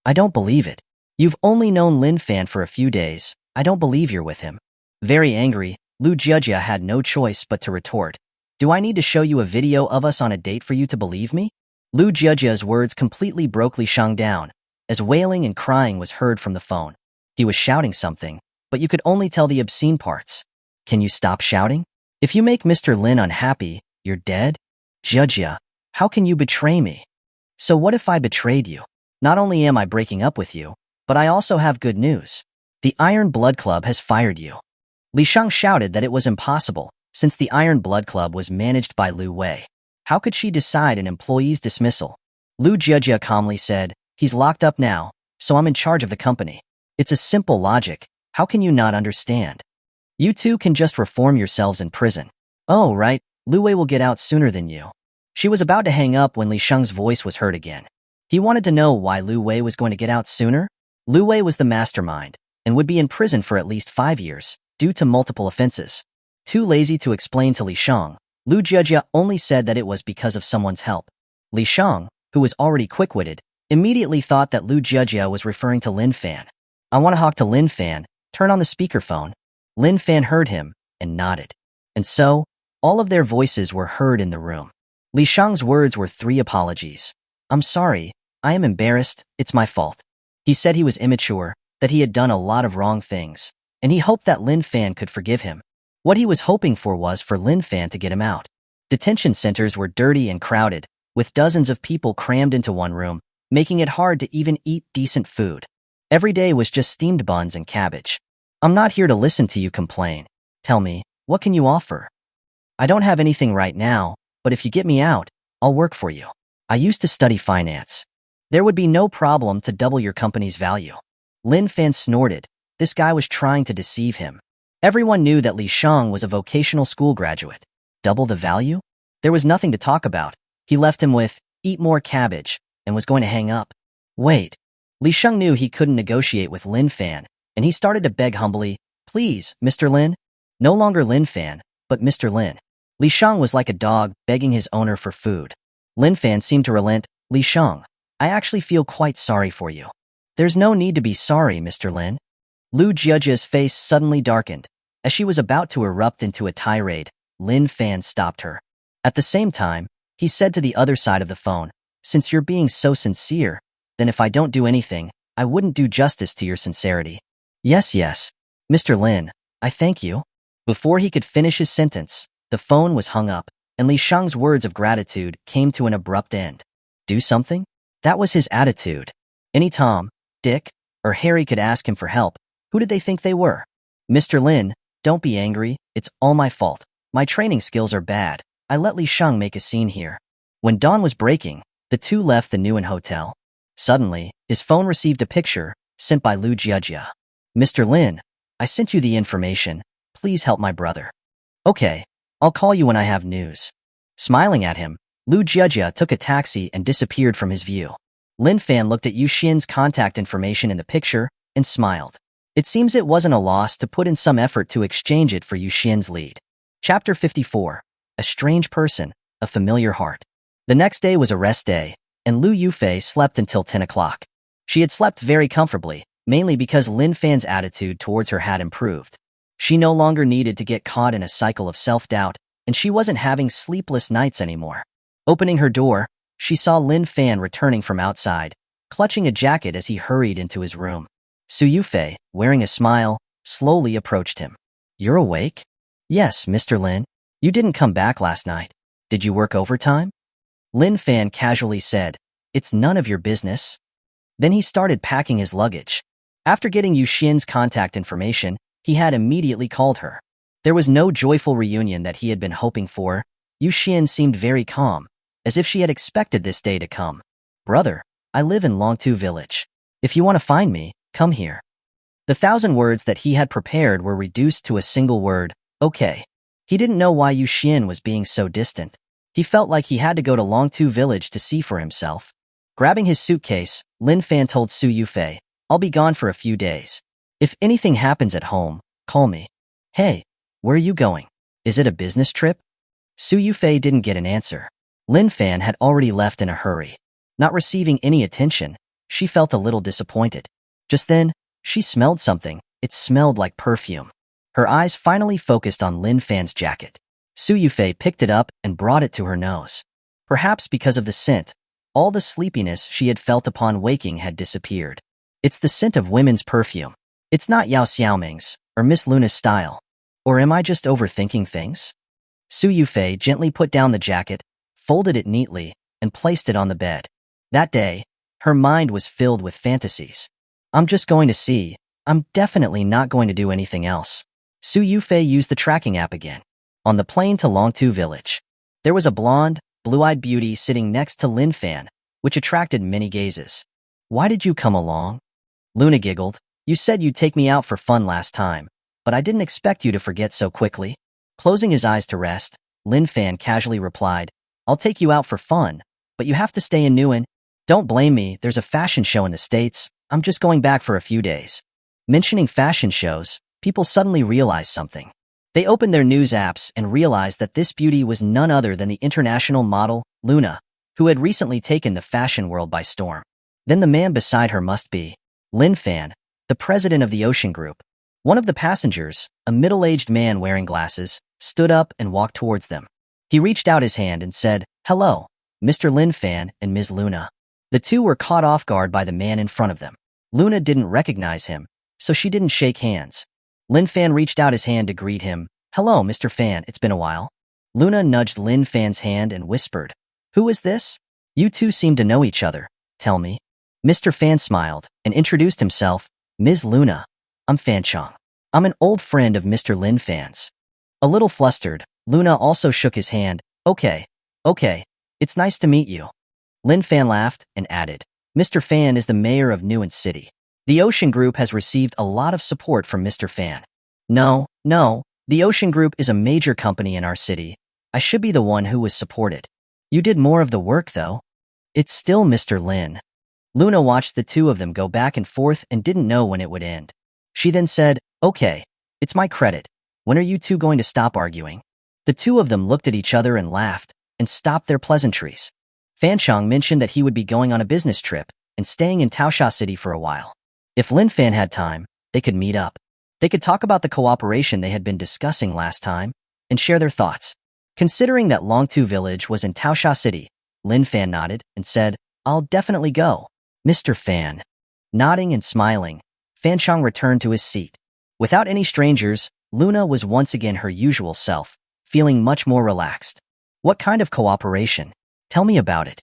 I don't believe it. You've only known Lin Fan for a few days. I don't believe you're with him. Very angry, Lu Jejia had no choice but to retort. Do I need to show you a video of us on a date for you to believe me? Lu Jejia's words completely broke Li Shang down, as wailing and crying was heard from the phone. He was shouting something, but you could only tell the obscene parts. Can you stop shouting? If you make Mr. Lin unhappy, you're dead? Jejia, how can you betray me? So what if I betrayed you? Not only am I breaking up with you, but I also have good news. The Iron Blood Club has fired you. Li Shang shouted that it was impossible, since the Iron Blood Club was managed by Lu Wei. How could she decide an employee's dismissal? Lu Jejia calmly said, He's locked up now, so I'm in charge of the company. It's a simple logic. How can you not understand? You two can just reform yourselves in prison. Oh, right, Lu Wei will get out sooner than you. She was about to hang up when Li Shang's voice was heard again. He wanted to know why Lu Wei was going to get out sooner. Lu Wei was the mastermind, and would be in prison for at least 5 years, due to multiple offenses. Too lazy to explain to Li Shang, Lu Jejia only said that it was because of someone's help. Li Shang, who was already quick-witted, immediately thought that Lu Jejia was referring to Lin Fan. I want to talk to Lin Fan, turn on the speakerphone. Lin Fan heard him, and nodded. And so, all of their voices were heard in the room. Li Shang's words were 3 apologies. I'm sorry, I am embarrassed, it's my fault. He said he was immature, that he had done a lot of wrong things, and he hoped that Lin Fan could forgive him. What he was hoping for was for Lin Fan to get him out. Detention centers were dirty and crowded, with dozens of people crammed into one room, making it hard to even eat decent food. Every day was just steamed buns and cabbage. I'm not here to listen to you complain. Tell me, what can you offer? I don't have anything right now, but if you get me out, I'll work for you. I used to study finance. There would be no problem to double your company's value. Lin Fan snorted. This guy was trying to deceive him. Everyone knew that Li Shang was a vocational school graduate. Double the value? There was nothing to talk about. He left him with, eat more cabbage, and was going to hang up. Wait. Li Shang knew he couldn't negotiate with Lin Fan, and he started to beg humbly, Please, Mr. Lin? No longer Lin Fan, but Mr. Lin. Li Shang was like a dog begging his owner for food. Lin Fan seemed to relent. Li Shang, I actually feel quite sorry for you. There's no need to be sorry, Mr. Lin. Lu Jejia's face suddenly darkened. As she was about to erupt into a tirade, Lin Fan stopped her. At the same time, he said to the other side of the phone, Since you're being so sincere, then if I don't do anything, I wouldn't do justice to your sincerity. Yes, Mr. Lin, I thank you. Before he could finish his sentence, the phone was hung up, and Li Shang's words of gratitude came to an abrupt end. Do something? That was his attitude. Any time, Dick, or Harry could ask him for help, who did they think they were? Mr. Lin, don't be angry, it's all my fault. My training skills are bad. I let Li Shang make a scene here. When dawn was breaking, the two left the Nguyen Hotel. Suddenly, his phone received a picture, sent by Lu Jiajia. Mr. Lin, I sent you the information. Please help my brother. Okay, I'll call you when I have news. Smiling at him, Lu Jiajia took a taxi and disappeared from his view. Lin Fan looked at Yu Xian's contact information in the picture and smiled. It seems it wasn't a loss to put in some effort to exchange it for Yu Xian's lead. Chapter 54. A strange person, a familiar heart. The next day was a rest day, and Lu Yufei slept until 10 o'clock. She had slept very comfortably, mainly because Lin Fan's attitude towards her had improved. She no longer needed to get caught in a cycle of self-doubt, and she wasn't having sleepless nights anymore. Opening her door, she saw Lin Fan returning from outside, clutching a jacket as he hurried into his room. Su Yufei, wearing a smile, slowly approached him. You're awake? Yes, Mr. Lin. You didn't come back last night. Did you work overtime? Lin Fan casually said, It's none of your business. Then he started packing his luggage. After getting Yu Xian's contact information, he had immediately called her. There was no joyful reunion that he had been hoping for. Yu Xian seemed very calm, as if she had expected this day to come. Brother, I live in Longtu Village. If you want to find me, come here. The 1,000 words that he had prepared were reduced to a single word, okay. He didn't know why Yu Xian was being so distant. He felt like he had to go to Longtu Village to see for himself. Grabbing his suitcase, Lin Fan told Su Yufei, I'll be gone for a few days. If anything happens at home, call me. Hey, where are you going? Is it a business trip? Su Yufei didn't get an answer. Lin Fan had already left in a hurry. Not receiving any attention, she felt a little disappointed. Just then, she smelled something. It smelled like perfume. Her eyes finally focused on Lin Fan's jacket. Su Yufei picked it up and brought it to her nose. Perhaps because of the scent, all the sleepiness she had felt upon waking had disappeared. It's the scent of women's perfume. It's not Yao Xiaoming's, or Miss Luna's style. Or am I just overthinking things? Su Yufei gently put down the jacket, folded it neatly, and placed it on the bed. That day, her mind was filled with fantasies. I'm just going to see. I'm definitely not going to do anything else. Su Yufei used the tracking app again. On the plane to Longtu Village, there was a blonde, blue-eyed beauty sitting next to Lin Fan, which attracted many gazes. Why did you come along? Luna giggled. You said you'd take me out for fun last time, but I didn't expect you to forget so quickly. Closing his eyes to rest, Lin Fan casually replied, I'll take you out for fun, but you have to stay in Nguyen. Don't blame me, there's a fashion show in the States. I'm just going back for a few days. Mentioning fashion shows, people suddenly realized something. They opened their news apps and realized that this beauty was none other than the international model, Luna, who had recently taken the fashion world by storm. Then the man beside her must be Lin Fan, the president of the Ocean Group. One of the passengers, a middle-aged man wearing glasses, stood up and walked towards them. He reached out his hand and said, Hello, Mr. Lin Fan and Ms. Luna. The two were caught off guard by the man in front of them. Luna didn't recognize him, so she didn't shake hands. Lin Fan reached out his hand to greet him. Hello, Mr. Fan, it's been a while. Luna nudged Lin Fan's hand and whispered, Who is this? You two seem to know each other. Tell me. Mr. Fan smiled and introduced himself. Ms. Luna, I'm Fan Chong. I'm an old friend of Mr. Lin Fan's. A little flustered, Luna also shook his hand. Okay, it's nice to meet you. Lin Fan laughed and added, Mr. Fan is the mayor of Nguyen City. The Ocean Group has received a lot of support from Mr. Fan. No, the Ocean Group is a major company in our city. I should be the one who was supported. You did more of the work, though. It's still Mr. Lin. Luna watched the two of them go back and forth and didn't know when it would end. She then said, Okay, it's my credit. When are you two going to stop arguing? The two of them looked at each other and laughed, and stopped their pleasantries. Fan Chong mentioned that he would be going on a business trip and staying in Taosha City for a while. If Lin Fan had time, they could meet up. They could talk about the cooperation they had been discussing last time and share their thoughts. Considering that Longtu Village was in Taosha City, Lin Fan nodded and said, I'll definitely go. Mr. Fan. Nodding and smiling, Fan Chong returned to his seat. Without any strangers, Luna was once again her usual self, feeling much more relaxed. What kind of cooperation? Tell me about it.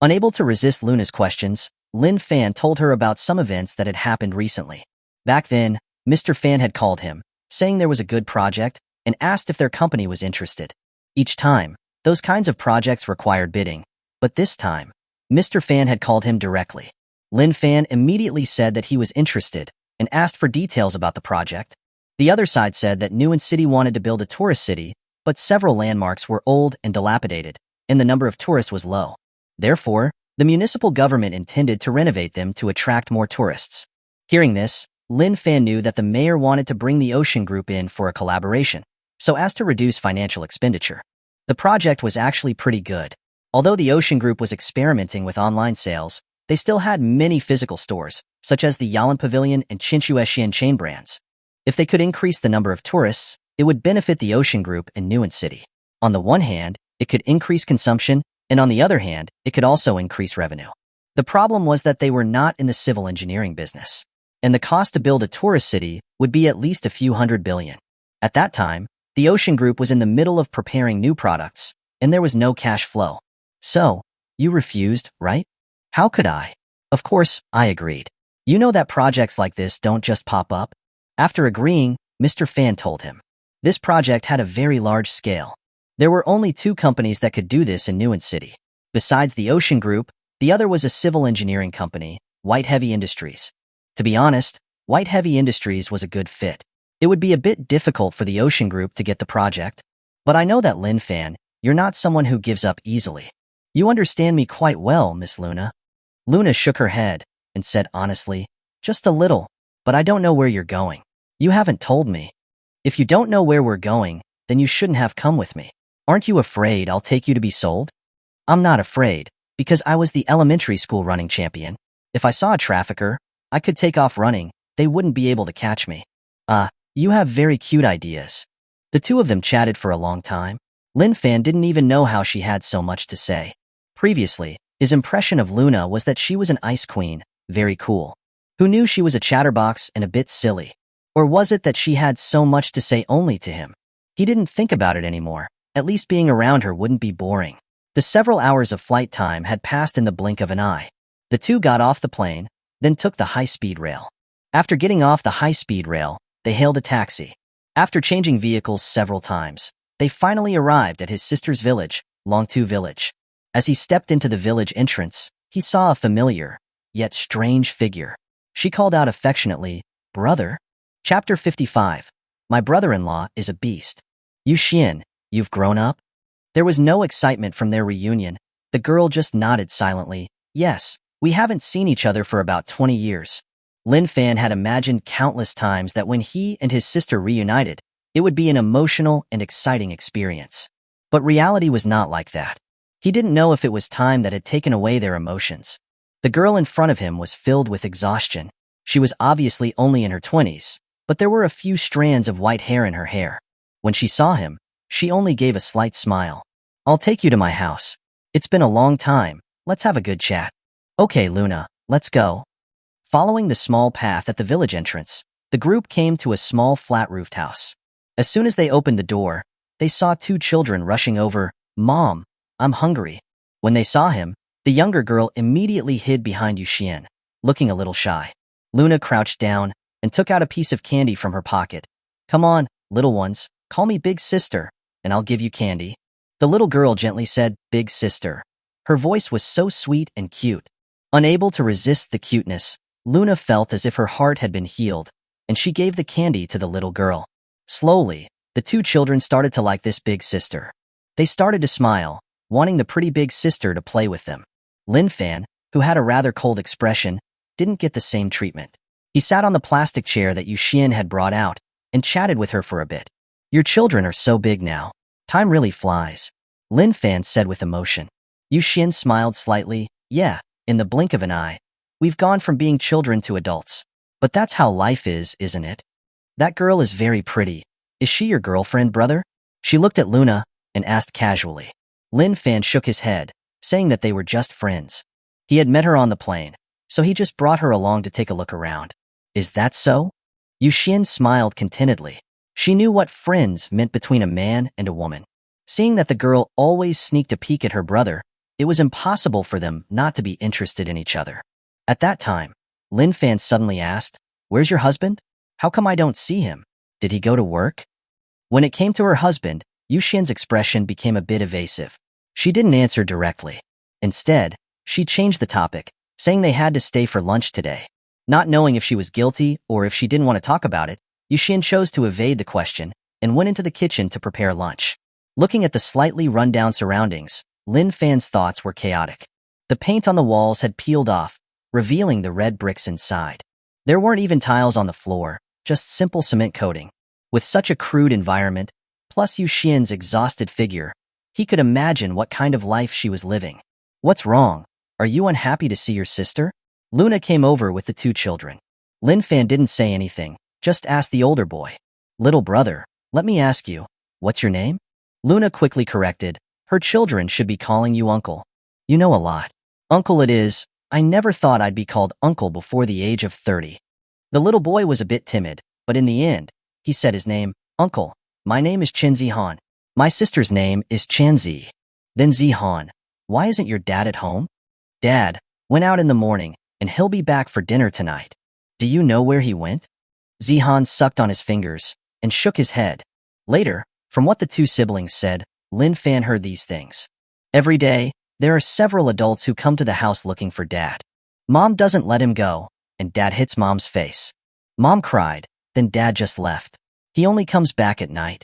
Unable to resist Luna's questions, Lin Fan told her about some events that had happened recently. Back then, Mr. Fan had called him, saying there was a good project, and asked if their company was interested. Each time, those kinds of projects required bidding, but this time, Mr. Fan had called him directly. Lin Fan immediately said that he was interested and asked for details about the project. The other side said that Nuan City wanted to build a tourist city, but several landmarks were old and dilapidated, and the number of tourists was low. Therefore, the municipal government intended to renovate them to attract more tourists. Hearing this, Lin Fan knew that the mayor wanted to bring the Ocean Group in for a collaboration, so as to reduce financial expenditure. The project was actually pretty good. Although the Ocean Group was experimenting with online sales, they still had many physical stores, such as the Yalan Pavilion and Chinchueshian chain brands. If they could increase the number of tourists, it would benefit the Ocean Group and Nuan City. On the one hand, it could increase consumption, and on the other hand, it could also increase revenue. The problem was that they were not in the civil engineering business, and the cost to build a tourist city would be at least a few $100 billion. At that time, the Ocean Group was in the middle of preparing new products, and there was no cash flow. So, you refused, right? How could I? Of course, I agreed. You know that projects like this don't just pop up? After agreeing, Mr. Fan told him. This project had a very large scale. There were only 2 companies that could do this in Nuan City. Besides the Ocean Group, the other was a civil engineering company, White Heavy Industries. To be honest, White Heavy Industries was a good fit. It would be a bit difficult for the Ocean Group to get the project. But I know that Lin Fan, you're not someone who gives up easily. You understand me quite well, Miss Luna. Luna shook her head and said honestly, just a little, but I don't know where you're going. You haven't told me. If you don't know where we're going, then you shouldn't have come with me. Aren't you afraid I'll take you to be sold? I'm not afraid, because I was the elementary school running champion. If I saw a trafficker, I could take off running. They wouldn't be able to catch me. You have very cute ideas. The two of them chatted for a long time. Lin Fan didn't even know how she had so much to say. Previously, his impression of Luna was that she was an ice queen, very cool. Who knew she was a chatterbox and a bit silly? Or was it that she had so much to say only to him? He didn't think about it anymore. At least being around her wouldn't be boring. The several hours of flight time had passed in the blink of an eye. The two got off the plane, then took the high-speed rail. After getting off the high-speed rail, they hailed a taxi. After changing vehicles several times, they finally arrived at his sister's village, Longtu Village. As he stepped into the village entrance, he saw a familiar, yet strange figure. She called out affectionately, "Brother?" Chapter 55. My brother-in-law is a beast. Yu Xian, you've grown up? There was no excitement from their reunion. The girl just nodded silently. Yes, we haven't seen each other for about 20 years. Lin Fan had imagined countless times that when he and his sister reunited, it would be an emotional and exciting experience. But reality was not like that. He didn't know if it was time that had taken away their emotions. The girl in front of him was filled with exhaustion. She was obviously only in her 20s, but there were a few strands of white hair in her hair. When she saw him, she only gave a slight smile. I'll take you to my house. It's been a long time. Let's have a good chat. Okay, Luna, let's go. Following the small path at the village entrance, the group came to a small flat-roofed house. As soon as they opened the door, they saw two children rushing over. Mom, I'm hungry. When they saw him, the younger girl immediately hid behind Yu Xian, looking a little shy. Luna crouched down and took out a piece of candy from her pocket. Come on, little ones, call me Big Sister, and I'll give you candy. The little girl gently said, Big Sister. Her voice was so sweet and cute. Unable to resist the cuteness, Luna felt as if her heart had been healed, and she gave the candy to the little girl. Slowly, the two children started to like this Big Sister. They started to smile, wanting the pretty Big Sister to play with them. Lin Fan, who had a rather cold expression, didn't get the same treatment. He sat on the plastic chair that Yu Xian had brought out and chatted with her for a bit. Your children are so big now. Time really flies, Lin Fan said with emotion. Yu Xian smiled slightly. Yeah, in the blink of an eye. We've gone from being children to adults. But that's how life is, isn't it? That girl is very pretty. Is she your girlfriend, brother? She looked at Luna and asked casually. Lin Fan shook his head, saying that they were just friends. He had met her on the plane, so he just brought her along to take a look around. Is that so? Yu Xian smiled contentedly. She knew what friends meant between a man and a woman. Seeing that the girl always sneaked a peek at her brother, it was impossible for them not to be interested in each other. At that time, Lin Fan suddenly asked, "Where's your husband? How come I don't see him? Did he go to work?" When it came to her husband, Yuxian's expression became a bit evasive. She didn't answer directly. Instead, she changed the topic, saying they had to stay for lunch today. Not knowing if she was guilty or if she didn't want to talk about it, Yuxian chose to evade the question and went into the kitchen to prepare lunch. Looking at the slightly run-down surroundings, Lin Fan's thoughts were chaotic. The paint on the walls had peeled off, revealing the red bricks inside. There weren't even tiles on the floor, just simple cement coating. With such a crude environment, plus Yuxian's exhausted figure, he could imagine what kind of life she was living. "What's wrong? Are you unhappy to see your sister?" Luna came over with the two children. Lin Fan didn't say anything, just asked the older boy, "Little brother, let me ask you, what's your name?" Luna quickly corrected, "Her children should be calling you uncle. You know a lot." "Uncle it is. I never thought I'd be called uncle before the age of 30. The little boy was a bit timid, but in the end, he said his name, "Uncle, my name is Chen Zihan. My sister's name is Chan Zi." Then Zihan, "Why isn't your dad at home?" "Dad went out in the morning, and he'll be back for dinner tonight." "Do you know where he went?" Zihan sucked on his fingers and shook his head. Later, from what the two siblings said, Lin Fan heard these things. Every day, there are several adults who come to the house looking for Dad. Mom doesn't let him go, and Dad hits Mom's face. Mom cried, then Dad just left. He only comes back at night.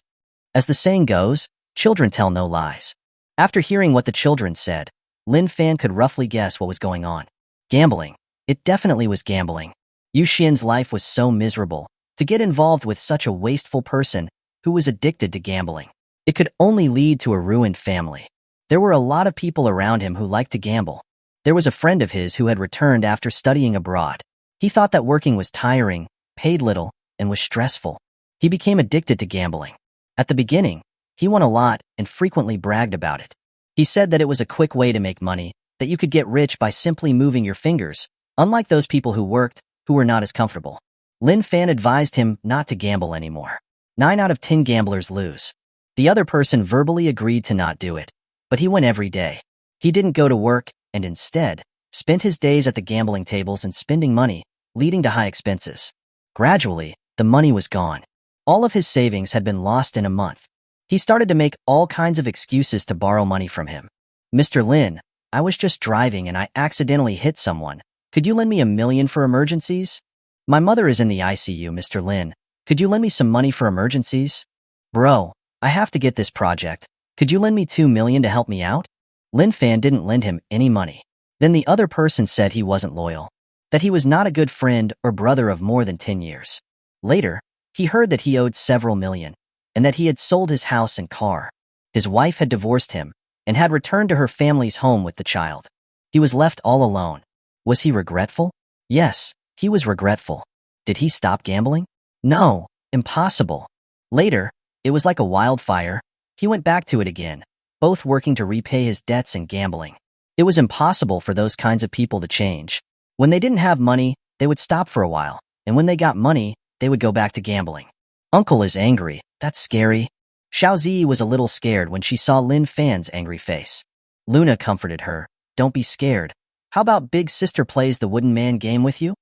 As the saying goes, children tell no lies. After hearing what the children said, Lin Fan could roughly guess what was going on. Gambling. It definitely was gambling. Yuxian's life was so miserable. To get involved with such a wasteful person who was addicted to gambling, it could only lead to a ruined family. There were a lot of people around him who liked to gamble. There was a friend of his who had returned after studying abroad. He thought that working was tiring, paid little, and was stressful. He became addicted to gambling. At the beginning, he won a lot and frequently bragged about it. He said that it was a quick way to make money, that you could get rich by simply moving your fingers, unlike those people who worked, who were not as comfortable. Lin Fan advised him not to gamble anymore. 9 out of 10 gamblers lose. The other person verbally agreed to not do it, but he went every day. He didn't go to work and instead spent his days at the gambling tables and spending money, leading to high expenses. Gradually, the money was gone. All of his savings had been lost in a month. He started to make all kinds of excuses to borrow money from him. "Mr. Lin, I was just driving and I accidentally hit someone. Could you lend me $1 million for emergencies?" "My mother is in the ICU, Mr. Lin. Could you lend me some money for emergencies?" "Bro, I have to get this project. Could you lend me $2 million to help me out?" Lin Fan didn't lend him any money. Then the other person said he wasn't loyal, that he was not a good friend or brother of more than 10 years. Later, he heard that he owed several million, and that he had sold his house and car. His wife had divorced him and had returned to her family's home with the child. He was left all alone. Was he regretful? Yes, he was regretful. Did he stop gambling? No, impossible. Later, it was like a wildfire. He went back to it again, both working to repay his debts and gambling. It was impossible for those kinds of people to change. When they didn't have money, they would stop for a while, and when they got money, they would go back to gambling. "Uncle is angry. That's scary." Xiaozi was a little scared when she saw Lin Fan's angry face. Luna comforted her. "Don't be scared. How about Big Sister plays the wooden man game with you?"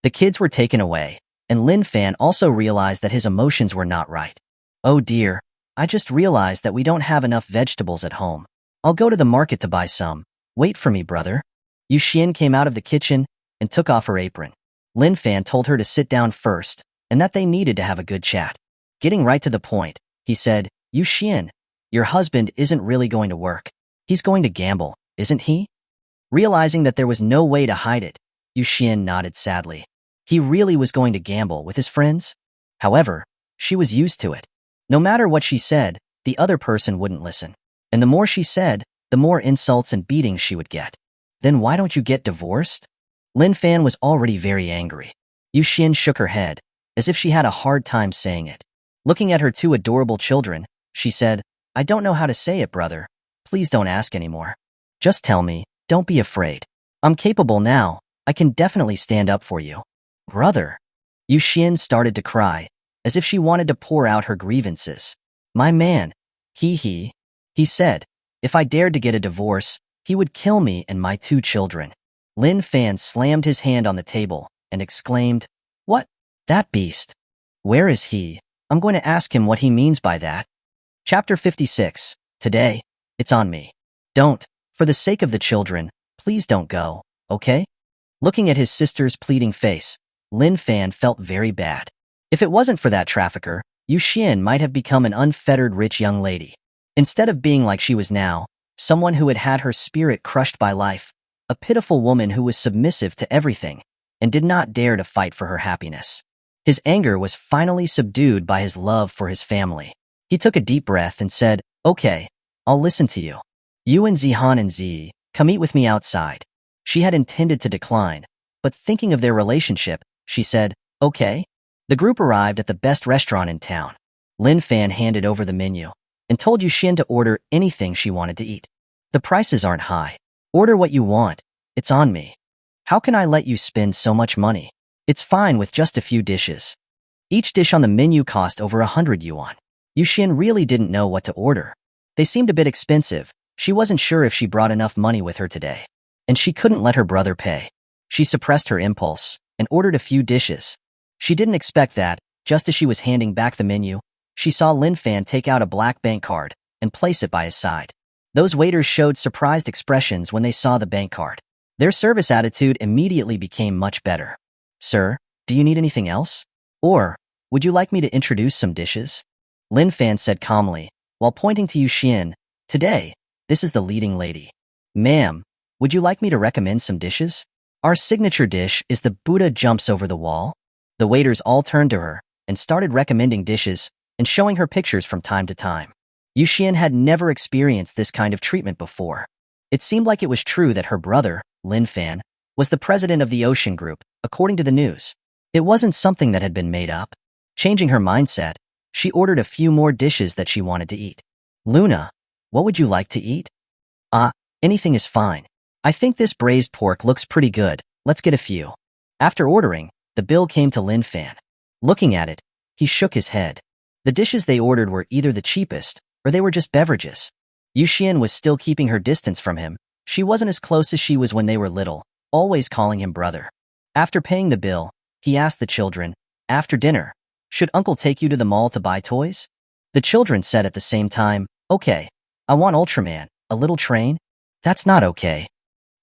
The kids were taken away, and Lin Fan also realized that his emotions were not right. "Oh dear, I just realized that we don't have enough vegetables at home. I'll go to the market to buy some. Wait for me, brother." Yuxian came out of the kitchen and took off her apron. Lin Fan told her to sit down first, and that they needed to have a good chat. Getting right to the point, he said, "Yuxian, your husband isn't really going to work. He's going to gamble, isn't he?" Realizing that there was no way to hide it, Yuxian nodded sadly. He really was going to gamble with his friends? However, she was used to it. No matter what she said, the other person wouldn't listen. And the more she said, the more insults and beatings she would get. "Then why don't you get divorced?" Lin Fan was already very angry. Yuxian shook her head, as if she had a hard time saying it. Looking at her two adorable children, she said, "I don't know how to say it, brother. Please don't ask anymore. Just tell me, don't be afraid. I'm capable now. I can definitely stand up for you." "Brother." Yuxian started to cry, as if she wanted to pour out her grievances. "My man, he said, if I dared to get a divorce, he would kill me and my two children." Lin Fan slammed his hand on the table and exclaimed, "What? That beast? Where is he? I'm going to ask him what he means by that." Chapter 56. Today, it's on me. Don't. For the sake of the children, please don't go, okay? Looking at his sister's pleading face, Lin Fan felt very bad. If it wasn't for that trafficker, Yuxian might have become an unfettered rich young lady. Instead of being like she was now, someone who had had her spirit crushed by life, a pitiful woman who was submissive to everything and did not dare to fight for her happiness. His anger was finally subdued by his love for his family. He took a deep breath and said, "Okay, I'll listen to you. You and Zihan and Z, come eat with me outside." She had intended to decline, but thinking of their relationship, she said, "Okay." The group arrived at the best restaurant in town. Lin Fan handed over the menu and told Yuxian to order anything she wanted to eat. "The prices aren't high. Order what you want. It's on me. How can I let you spend so much money? It's fine with just a few dishes." Each dish on the menu cost over 100 yuan. Yuxian really didn't know what to order. They seemed a bit expensive. She wasn't sure if she brought enough money with her today, and she couldn't let her brother pay. She suppressed her impulse and ordered a few dishes. She didn't expect that, just as she was handing back the menu, she saw Lin Fan take out a black bank card and place it by his side. Those waiters showed surprised expressions when they saw the bank card. Their service attitude immediately became much better. "Sir, do you need anything else? Or, would you like me to introduce some dishes?" Lin Fan said calmly, while pointing to Yuxian. "Today, this is the leading lady. Ma'am, would you like me to recommend some dishes? Our signature dish is the Buddha jumps over the wall." The waiters all turned to her and started recommending dishes and showing her pictures from time to time. Yuxian had never experienced this kind of treatment before. It seemed like it was true that her brother, Lin Fan, was the president of the Ocean Group, according to the news. It wasn't something that had been made up. Changing her mindset, she ordered a few more dishes that she wanted to eat. "Luna, what would you like to eat?" Anything is fine. I think this braised pork looks pretty good. Let's get a few." After ordering, the bill came to Lin Fan. Looking at it, he shook his head. The dishes they ordered were either the cheapest, or they were just beverages. Yuxian was still keeping her distance from him. She wasn't as close as she was when they were little, always calling him brother. After paying the bill, he asked the children, "After dinner, should Uncle take you to the mall to buy toys?" The children said at the same time, "Okay, I want Ultraman, a little train." "That's not okay."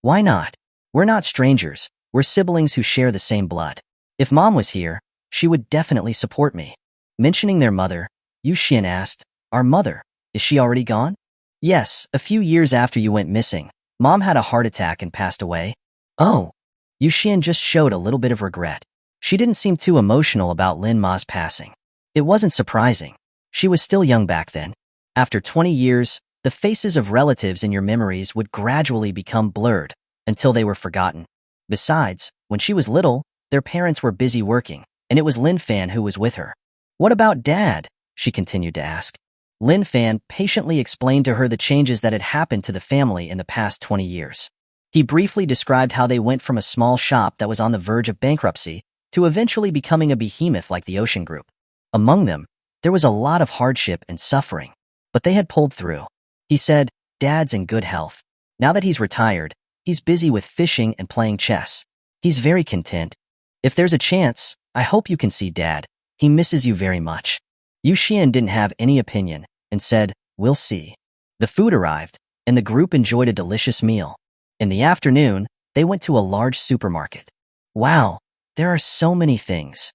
"Why not? We're not strangers, we're siblings who share the same blood. If Mom was here, she would definitely support me." Mentioning their mother, Yuxian asked, "Our mother, is she already gone?" "Yes, a few years after you went missing. Mom had a heart attack and passed away." "Oh." Yuxian just showed a little bit of regret. She didn't seem too emotional about Lin Ma's passing. It wasn't surprising. She was still young back then. After 20 years, the faces of relatives in your memories would gradually become blurred until they were forgotten. Besides, when she was little, their parents were busy working, and it was Lin Fan who was with her. "What about Dad?" she continued to ask. Lin Fan patiently explained to her the changes that had happened to the family in the past 20 years. He briefly described how they went from a small shop that was on the verge of bankruptcy to eventually becoming a behemoth like the Ocean Group. Among them, there was a lot of hardship and suffering, but they had pulled through. He said, "Dad's in good health. Now that he's retired, he's busy with fishing and playing chess. He's very content. If there's a chance, I hope you can see Dad. He misses you very much." Yuxian didn't have any opinion and said, "We'll see." The food arrived, and the group enjoyed a delicious meal. In the afternoon, they went to a large supermarket. "Wow, there are so many things."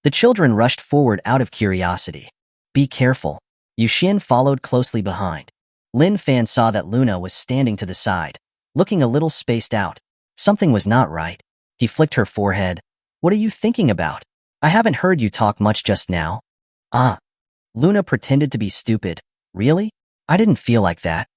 The children rushed forward out of curiosity. "Be careful." Yuxian followed closely behind. Lin Fan saw that Luna was standing to the side, looking a little spaced out. Something was not right. He flicked her forehead. "What are you thinking about? I haven't heard you talk much just now." Luna pretended to be stupid. "Really? I didn't feel like that."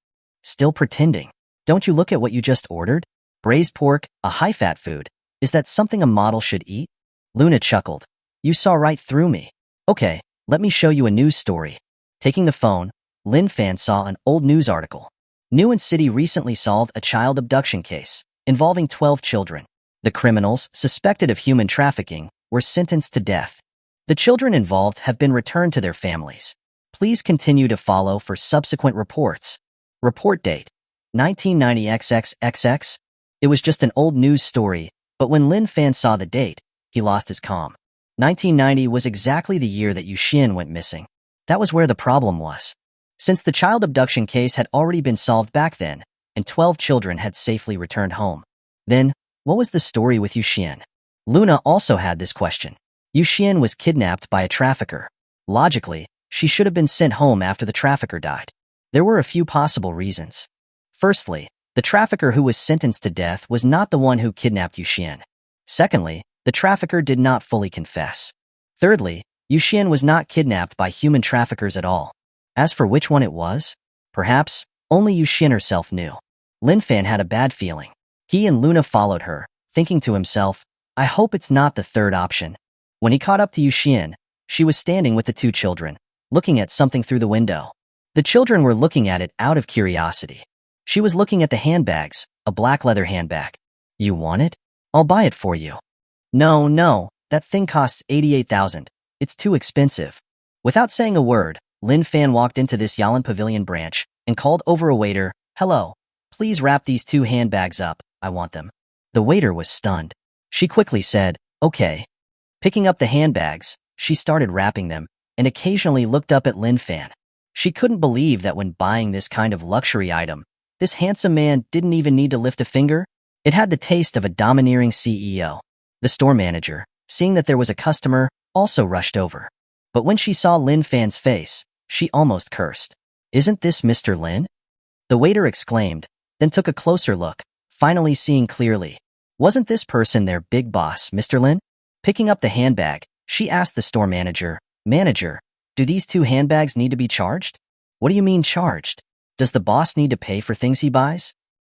"Still pretending. Don't you look at what you just ordered? Braised pork, a high-fat food. Is that something a model should eat?" Luna chuckled. "You saw right through me. Okay, let me show you a news story." Taking the phone, Lin Fan saw an old news article. Nguyen City recently solved a child abduction case involving 12 children. The criminals, suspected of human trafficking, were sentenced to death. The children involved have been returned to their families. Please continue to follow for subsequent reports. Report date: 1990 XXXX. It was just an old news story, but when Lin Fan saw the date, he lost his calm. 1990 was exactly the year that Yuxian went missing. That was where the problem was. Since the child abduction case had already been solved back then, and 12 children had safely returned home. Then, what was the story with Yuxian? Luna also had this question. Yuxian was kidnapped by a trafficker. Logically, she should have been sent home after the trafficker died. There were a few possible reasons. Firstly, the trafficker who was sentenced to death was not the one who kidnapped Yuxian. Secondly, the trafficker did not fully confess. Thirdly, Yuxian was not kidnapped by human traffickers at all. As for which one it was, perhaps only Yuxian herself knew. Lin Fan had a bad feeling. He and Luna followed her, thinking to himself, I hope it's not the third option. When he caught up to Yuxian, she was standing with the two children, looking at something through the window. The children were looking at it out of curiosity. She was looking at the handbags, a black leather handbag. You want it? I'll buy it for you. No, that thing costs 88,000. It's too expensive. Without saying a word, Lin Fan walked into this Yalan Pavilion branch and called over a waiter, Hello, please wrap these two handbags up, I want them. The waiter was stunned. She quickly said, Okay. Picking up the handbags, she started wrapping them and occasionally looked up at Lin Fan. She couldn't believe that when buying this kind of luxury item, this handsome man didn't even need to lift a finger. It had the taste of a domineering CEO. The store manager, seeing that there was a customer, also rushed over. But when she saw Lin Fan's face, she almost cursed. Isn't this Mr. Lin? The waiter exclaimed, then took a closer look, finally seeing clearly. Wasn't this person their big boss, Mr. Lin? Picking up the handbag, she asked the store manager, Manager, do these two handbags need to be charged? What do you mean charged? Does the boss need to pay for things he buys?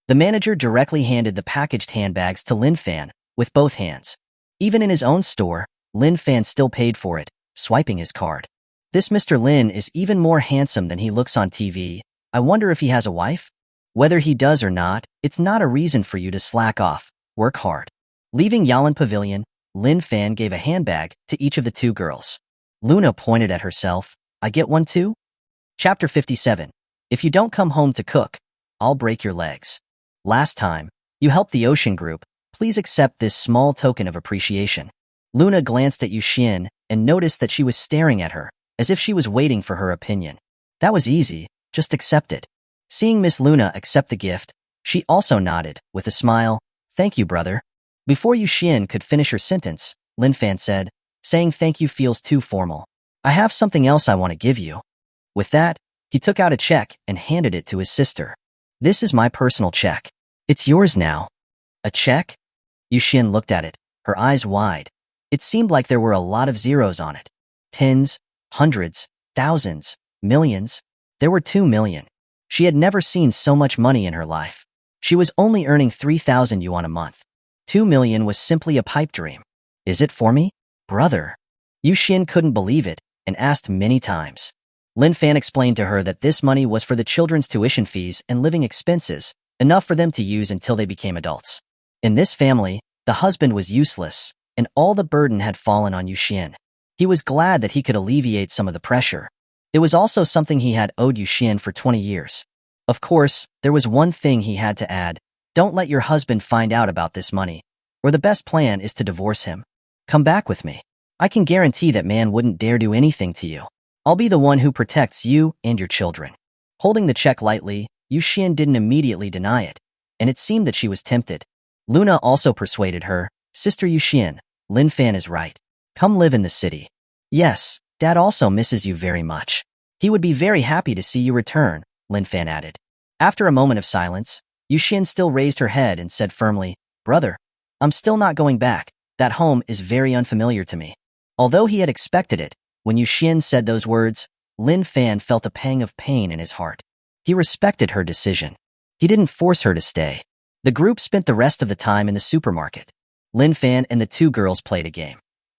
The manager directly handed the packaged handbags to Lin Fan, with both hands. Even in his own store, Lin Fan still paid for it, swiping his card. This Mr. Lin is even more handsome than he looks on TV. I wonder if he has a wife? Whether he does or not, it's not a reason for you to slack off. Work hard. Leaving Yalan Pavilion, Lin Fan gave a handbag to each of the two girls. Luna pointed at herself. I get one too? Chapter 57. If you don't come home to cook, I'll break your legs. Last time, you helped the Ocean Group. Please accept this small token of appreciation. Luna glanced at Yuxian and noticed that she was staring at her, as if she was waiting for her opinion. That was easy, just accept it. Seeing Miss Luna accept the gift, she also nodded, with a smile. Thank you, brother. Before Yuxian could finish her sentence, Lin Fan said, saying thank you feels too formal. I have something else I want to give you. With that, he took out a check and handed it to his sister. This is my personal check. It's yours now. A check? Yuxian looked at it, her eyes wide. It seemed like there were a lot of zeros on it. Tens, hundreds, thousands, millions. There were 2 million. She had never seen so much money in her life. She was only earning 3,000 yuan a month. 2 million was simply a pipe dream. Is it for me? Brother. Yuxian couldn't believe it and asked many times. Lin Fan explained to her that this money was for the children's tuition fees and living expenses, enough for them to use until they became adults. In this family, the husband was useless, and all the burden had fallen on Yuxian. He was glad that he could alleviate some of the pressure. It was also something he had owed Yuxian for 20 years. Of course, there was one thing he had to add. Don't let your husband find out about this money, or the best plan is to divorce him. Come back with me. I can guarantee that man wouldn't dare do anything to you. I'll be the one who protects you and your children. Holding the check lightly, Yuxian didn't immediately deny it, and it seemed that she was tempted. Luna also persuaded her, Sister Yuxian, Lin Fan is right. Come live in the city. Yes, Dad also misses you very much. He would be very happy to see you return, Lin Fan added. After a moment of silence, Yuxian still raised her head and said firmly, Brother, I'm still not going back. That home is very unfamiliar to me. Although he had expected it, when Yuxian said those words, Lin Fan felt a pang of pain in his heart. He respected her decision. He didn't force her to stay. The group spent the rest of the time in the supermarket. Lin Fan and the two girls played a game.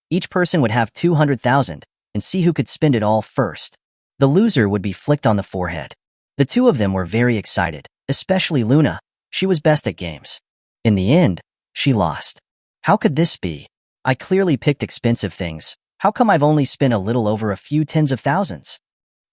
Each person would have 200,000 and see who could spend it all first. The loser would be flicked on the forehead. The two of them were very excited, especially Luna. She was best at games. In the end, she lost. How could this be? I clearly picked expensive things. How come I've only spent a little over a few tens of thousands?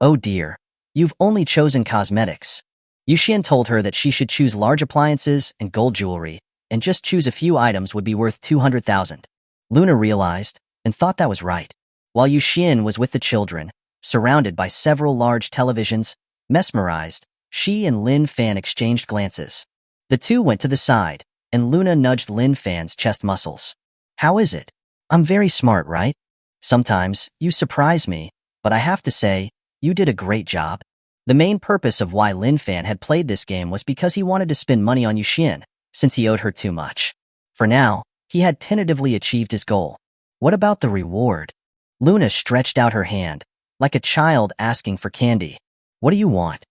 Oh dear, you've only chosen cosmetics. Yuxian told her that she should choose large appliances and gold jewelry, and just choose a few items would be worth 200,000. Luna realized and thought that was right. While Yuxian was with the children, surrounded by several large televisions, mesmerized, she and Lin Fan exchanged glances. The two went to the side, and Luna nudged Lin Fan's chest muscles. How is it? I'm very smart, right? Sometimes, you surprise me, but I have to say, you did a great job. The main purpose of why Lin Fan had played this game was because he wanted to spend money on Yuxian, since he owed her too much. For now, he had tentatively achieved his goal. What about the reward? Luna stretched out her hand, like a child asking for candy. What do you want?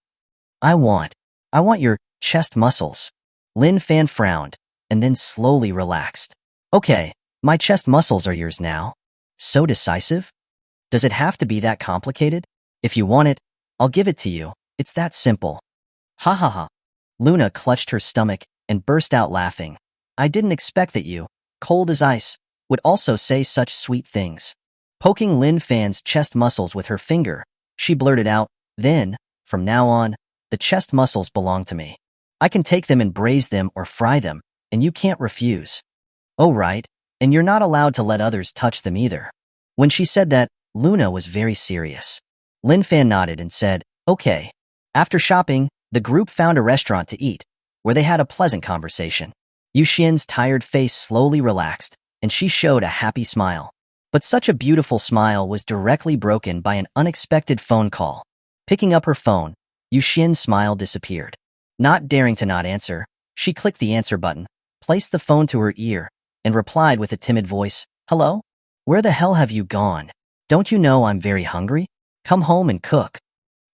I want your chest muscles. Lin Fan frowned, and then slowly relaxed. Okay, my chest muscles are yours now. So decisive? Does it have to be that complicated? If you want it, I'll give it to you. It's that simple. Ha ha ha. Luna clutched her stomach and burst out laughing. I didn't expect that you, cold as ice, would also say such sweet things. Poking Lin Fan's chest muscles with her finger, she blurted out, then, from now on, the chest muscles belong to me. I can take them and braise them or fry them, and you can't refuse. Oh right, and you're not allowed to let others touch them either. When she said that, Luna was very serious. Lin Fan nodded and said, okay. After shopping, the group found a restaurant to eat, where they had a pleasant conversation. Yuxian's tired face slowly relaxed, and she showed a happy smile. But such a beautiful smile was directly broken by an unexpected phone call. Picking up her phone, Yuxian's smile disappeared. Not daring to not answer, she clicked the answer button, placed the phone to her ear, and replied with a timid voice, hello? Where the hell have you gone? Don't you know I'm very hungry? Come home and cook.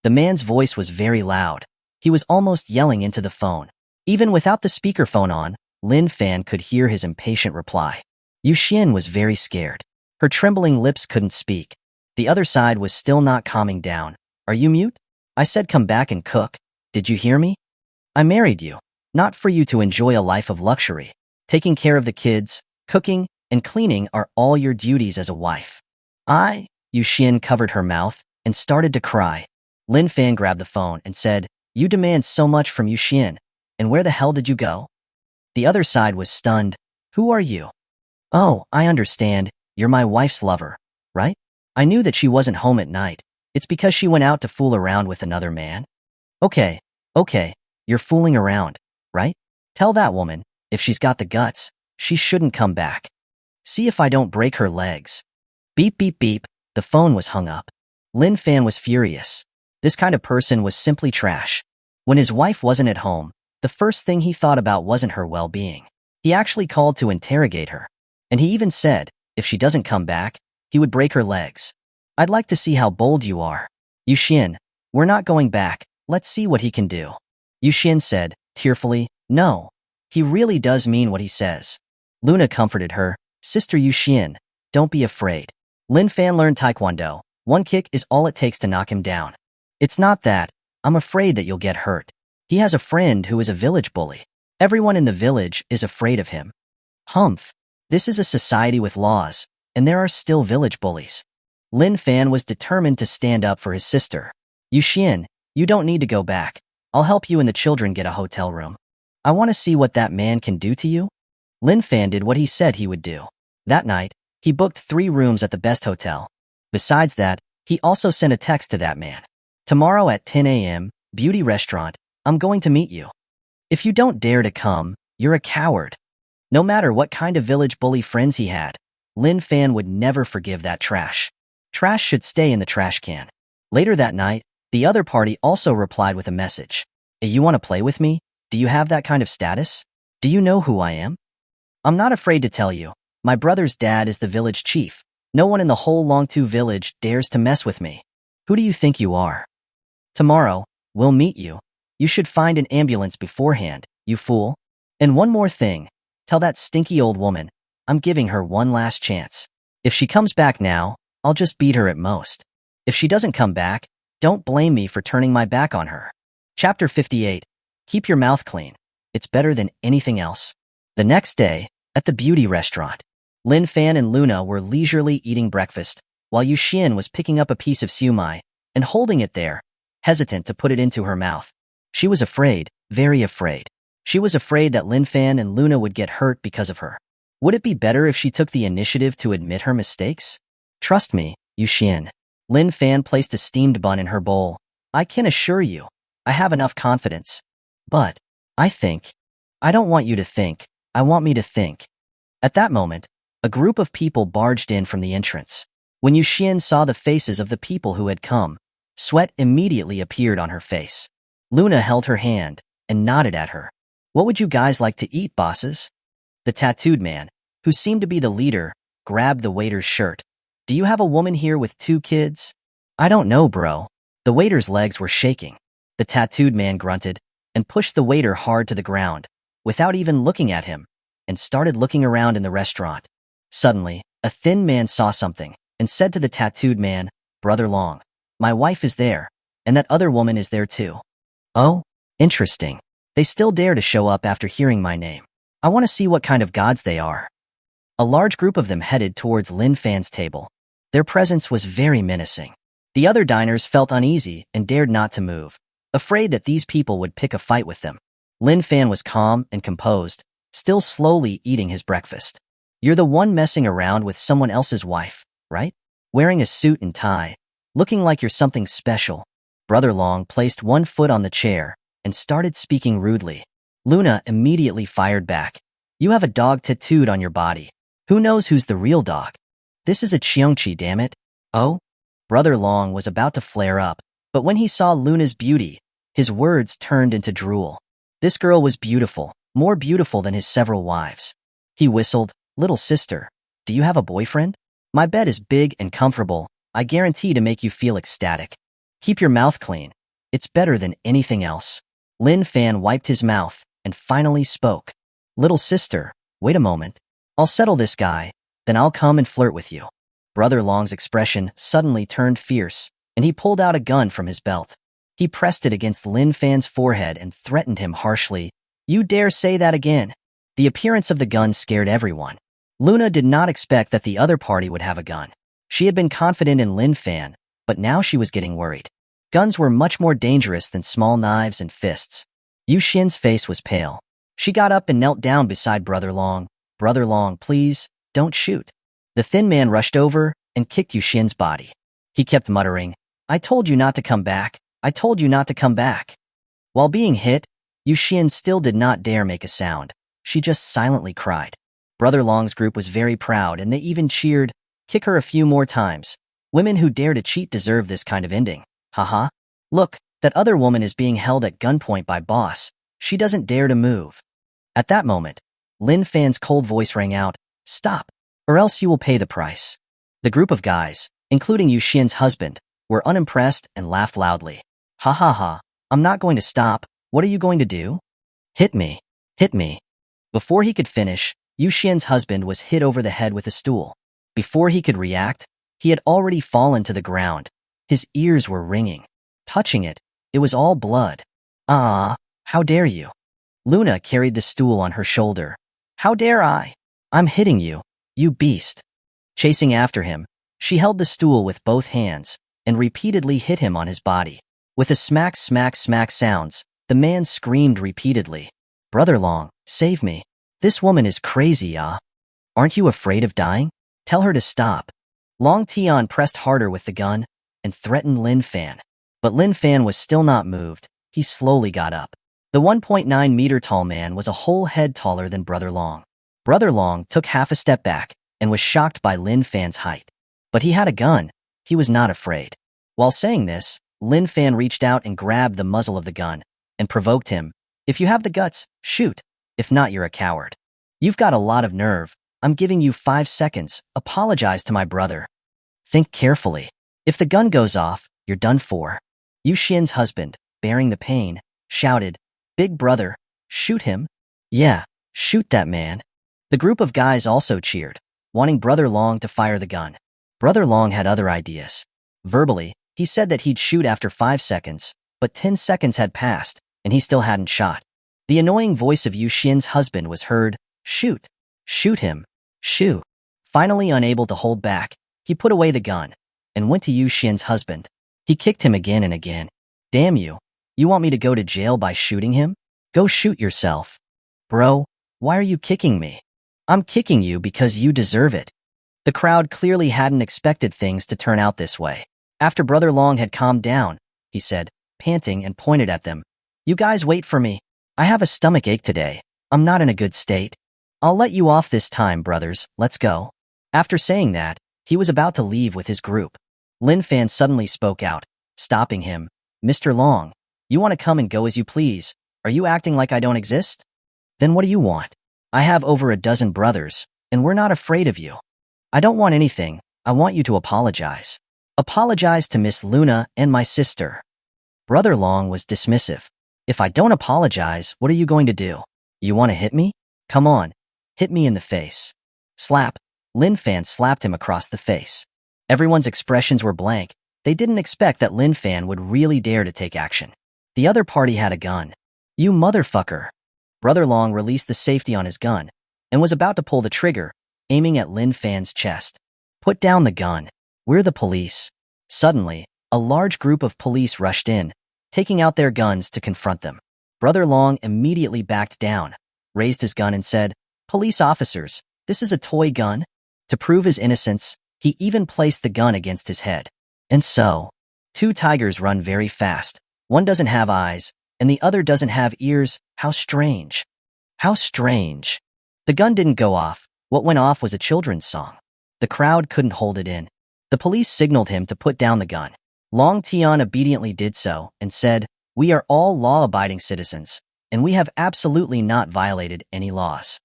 The man's voice was very loud. He was almost yelling into the phone. Even without the speakerphone on, Lin Fan could hear his impatient reply. Yuxian was very scared. Her trembling lips couldn't speak. The other side was still not calming down. Are you mute? I said come back and cook. Did you hear me? I married you, not for you to enjoy a life of luxury. Taking care of the kids, cooking, and cleaning are all your duties as a wife. Yuxian covered her mouth and started to cry. Lin Fan grabbed the phone and said, you demand so much from Yuxian, and where the hell did you go? The other side was stunned. Who are you? Oh, I understand. You're my wife's lover, right? I knew that she wasn't home at night. It's because she went out to fool around with another man? Okay, you're fooling around, right? Tell that woman, if she's got the guts, she shouldn't come back. See if I don't break her legs. Beep beep beep, the phone was hung up. Lin Fan was furious. This kind of person was simply trash. When his wife wasn't at home, the first thing he thought about wasn't her well-being. He actually called to interrogate her. And he even said, if she doesn't come back, he would break her legs. I'd like to see how bold you are. Yuxian, we're not going back. Let's see what he can do. Yuxian said, tearfully, no. He really does mean what he says. Luna comforted her, Sister Yuxian, don't be afraid. Lin Fan learned Taekwondo. One kick is all it takes to knock him down. It's not that. I'm afraid that you'll get hurt. He has a friend who is a village bully. Everyone in the village is afraid of him. Humph. This is a society with laws, and there are still village bullies. Lin Fan was determined to stand up for his sister. Yuxian, you don't need to go back. I'll help you and the children get a hotel room. I want to see what that man can do to you. Lin Fan did what he said he would do. That night, he booked 3 rooms at the best hotel. Besides that, he also sent a text to that man. Tomorrow at 10 a.m., beauty restaurant, I'm going to meet you. If you don't dare to come, you're a coward. No matter what kind of village bully friends he had, Lin Fan would never forgive that trash. Trash should stay in the trash can. Later that night, the other party also replied with a message. Hey, you want to play with me? Do you have that kind of status? Do you know who I am? I'm not afraid to tell you. My brother's dad is the village chief. No one in the whole Longtu village dares to mess with me. Who do you think you are? Tomorrow, we'll meet you. You should find an ambulance beforehand, you fool. And one more thing. Tell that stinky old woman, I'm giving her one last chance. If she comes back now, I'll just beat her at most. If she doesn't come back, don't blame me for turning my back on her. Chapter 58. Keep your mouth clean. It's better than anything else. The next day, at the beauty restaurant, Lin Fan and Luna were leisurely eating breakfast, while Yuxian was picking up a piece of siumai and holding it there, hesitant to put it into her mouth. She was afraid, very afraid. She was afraid that Lin Fan and Luna would get hurt because of her. Would it be better if she took the initiative to admit her mistakes? Trust me, Yuxian. Lin Fan placed a steamed bun in her bowl. I can assure you, I have enough confidence. But, I don't want you to think, I want me to think. At that moment, a group of people barged in from the entrance. When Yuxian saw the faces of the people who had come, sweat immediately appeared on her face. Luna held her hand and nodded at her. What would you guys like to eat, bosses? The tattooed man, who seemed to be the leader, grabbed the waiter's shirt. Do you have a woman here with 2 kids? I don't know, bro. The waiter's legs were shaking. The tattooed man grunted and pushed the waiter hard to the ground, without even looking at him, and started looking around in the restaurant. Suddenly, a thin man saw something and said to the tattooed man, Brother Long, my wife is there, and that other woman is there too. Oh, interesting. They still dare to show up after hearing my name. I want to see what kind of gods they are. A large group of them headed towards Lin Fan's table. Their presence was very menacing. The other diners felt uneasy and dared not to move, afraid that these people would pick a fight with them. Lin Fan was calm and composed, still slowly eating his breakfast. You're the one messing around with someone else's wife, right? Wearing a suit and tie, looking like you're something special. Brother Long placed one foot on the chair and started speaking rudely. Luna immediately fired back. You have a dog tattooed on your body. Who knows who's the real dog? This is a Cheongchi, damn it. Oh? Brother Long was about to flare up, but when he saw Luna's beauty, his words turned into drool. This girl was beautiful, more beautiful than his several wives. He whistled, Little sister, do you have a boyfriend? My bed is big and comfortable. I guarantee to make you feel ecstatic. Keep your mouth clean. It's better than anything else. Lin Fan wiped his mouth and finally spoke. Little sister, wait a moment. I'll settle this guy, then I'll come and flirt with you. Brother Long's expression suddenly turned fierce, and he pulled out a gun from his belt. He pressed it against Lin Fan's forehead and threatened him harshly. You dare say that again? The appearance of the gun scared everyone. Luna did not expect that the other party would have a gun. She had been confident in Lin Fan, but now she was getting worried. Guns were much more dangerous than small knives and fists. Yuxian's face was pale. She got up and knelt down beside Brother Long. Brother Long, please, don't shoot. The thin man rushed over and kicked Yuxian's body. He kept muttering, I told you not to come back. I told you not to come back. While being hit, Yuxian still did not dare make a sound. She just silently cried. Brother Long's group was very proud, and they even cheered, kick her a few more times. Women who dare to cheat deserve this kind of ending. Haha. Look, that other woman is being held at gunpoint by boss. She doesn't dare to move. At that moment, Lin Fan's cold voice rang out, Stop, or else you will pay the price. The group of guys, including Yuxian's husband, were unimpressed and laughed loudly. Ha ha ha, I'm not going to stop. What are you going to do? Hit me. Hit me. Before he could finish, Yuxian's husband was hit over the head with a stool. Before he could react, he had already fallen to the ground. His ears were ringing. Touching it, it was all blood. Ah, how dare you? Luna carried the stool on her shoulder. How dare I? I'm hitting you, you beast. Chasing after him, she held the stool with both hands and repeatedly hit him on his body. With a smack, smack, smack sounds, the man screamed repeatedly. Brother Long, save me. This woman is crazy, ah. Aren't you afraid of dying? Tell her to stop. Long Tian pressed harder with the gun and threatened Lin Fan. But Lin Fan was still not moved. He slowly got up. The 1.9-meter tall man was a whole head taller than Brother Long. Brother Long took half a step back and was shocked by Lin Fan's height. But he had a gun. He was not afraid. While saying this, Lin Fan reached out and grabbed the muzzle of the gun and provoked him. If you have the guts, shoot. If not, you're a coward. You've got a lot of nerve. I'm giving you 5 seconds. Apologize to my brother. Think carefully. If the gun goes off, you're done for. Yuxian's husband, bearing the pain, shouted, Big brother, shoot him. Yeah, shoot that man. The group of guys also cheered, wanting Brother Long to fire the gun. Brother Long had other ideas. Verbally, he said that he'd shoot after 5 seconds, but 10 seconds had passed, and he still hadn't shot. The annoying voice of Yuxian's husband was heard, Shoot. Shoot him. Shoot. Finally unable to hold back, he put away the gun and went to Yuxian's husband. He kicked him again and again. Damn you. You want me to go to jail by shooting him? Go shoot yourself. Bro, why are you kicking me? I'm kicking you because you deserve it. The crowd clearly hadn't expected things to turn out this way. After Brother Long had calmed down, he said, panting, and pointed at them. You guys wait for me. I have a stomach ache today. I'm not in a good state. I'll let you off this time, brothers. Let's go. After saying that, he was about to leave with his group. Lin Fan suddenly spoke out, stopping him. Mr. Long, you want to come and go as you please. Are you acting like I don't exist? Then what do you want? I have over a dozen brothers, and we're not afraid of you. I don't want anything. I want you to apologize. Apologize to Miss Luna and my sister. Brother Long was dismissive. If I don't apologize, what are you going to do? You want to hit me? Come on. Hit me in the face. Slap. Lin Fan slapped him across the face. Everyone's expressions were blank. They didn't expect that Lin Fan would really dare to take action. The other party had a gun. You motherfucker. Brother Long released the safety on his gun and was about to pull the trigger, aiming at Lin Fan's chest. Put down the gun. We're the police. Suddenly, a large group of police rushed in, taking out their guns to confront them. Brother Long immediately backed down, raised his gun and said, Police officers, this is a toy gun. To prove his innocence, he even placed the gun against his head. And so, two tigers run very fast. One doesn't have eyes, and the other doesn't have ears. How strange. How strange. The gun didn't go off. What went off was a children's song. The crowd couldn't hold it in. The police signaled him to put down the gun. Long Tian obediently did so and said, We are all law-abiding citizens, and we have absolutely not violated any laws.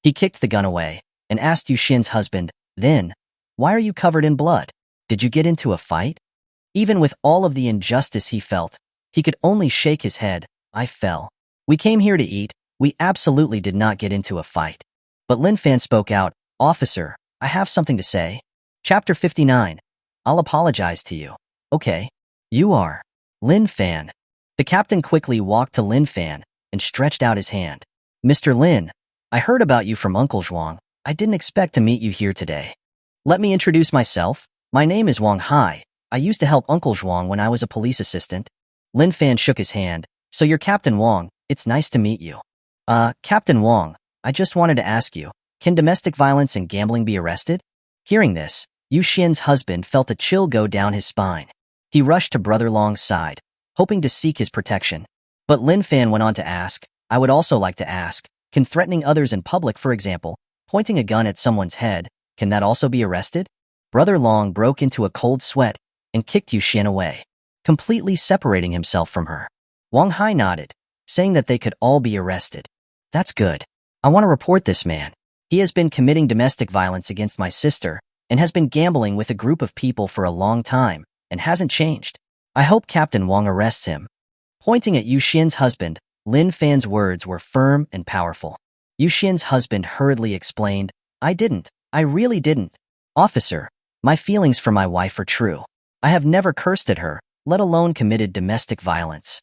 He kicked the gun away and asked Yuxin's husband, Then, why are you covered in blood? Did you get into a fight? Even with all of the injustice he felt, he could only shake his head. I fell. We came here to eat. We absolutely did not get into a fight. But Lin Fan spoke out, Officer, I have something to say. Chapter 59. I'll apologize to you. Okay. You are. Lin Fan. The captain quickly walked to Lin Fan and stretched out his hand. Mr. Lin, I heard about you from Uncle Zhuang. I didn't expect to meet you here today. Let me introduce myself. My name is Wang Hai. I used to help Uncle Zhuang when I was a police assistant. Lin Fan shook his hand. So you're Captain Wang. It's nice to meet you. Captain Wang, I just wanted to ask you, can domestic violence and gambling be arrested? Hearing this, Yu Xin's husband felt a chill go down his spine. He rushed to Brother Long's side, hoping to seek his protection. But Lin Fan went on to ask, I would also like to ask, can threatening others in public, for example, pointing a gun at someone's head, can that also be arrested? Brother Long broke into a cold sweat and kicked Yu Xin away, completely separating himself from her. Wang Hai nodded, saying that they could all be arrested. That's good. I want to report this man. He has been committing domestic violence against my sister and has been gambling with a group of people for a long time and hasn't changed. I hope Captain Wang arrests him. Pointing at Yu Xin's husband, Lin Fan's words were firm and powerful. Yu Xin's husband hurriedly explained, I really didn't. Officer, my feelings for my wife are true. I have never cursed at her, let alone committed domestic violence.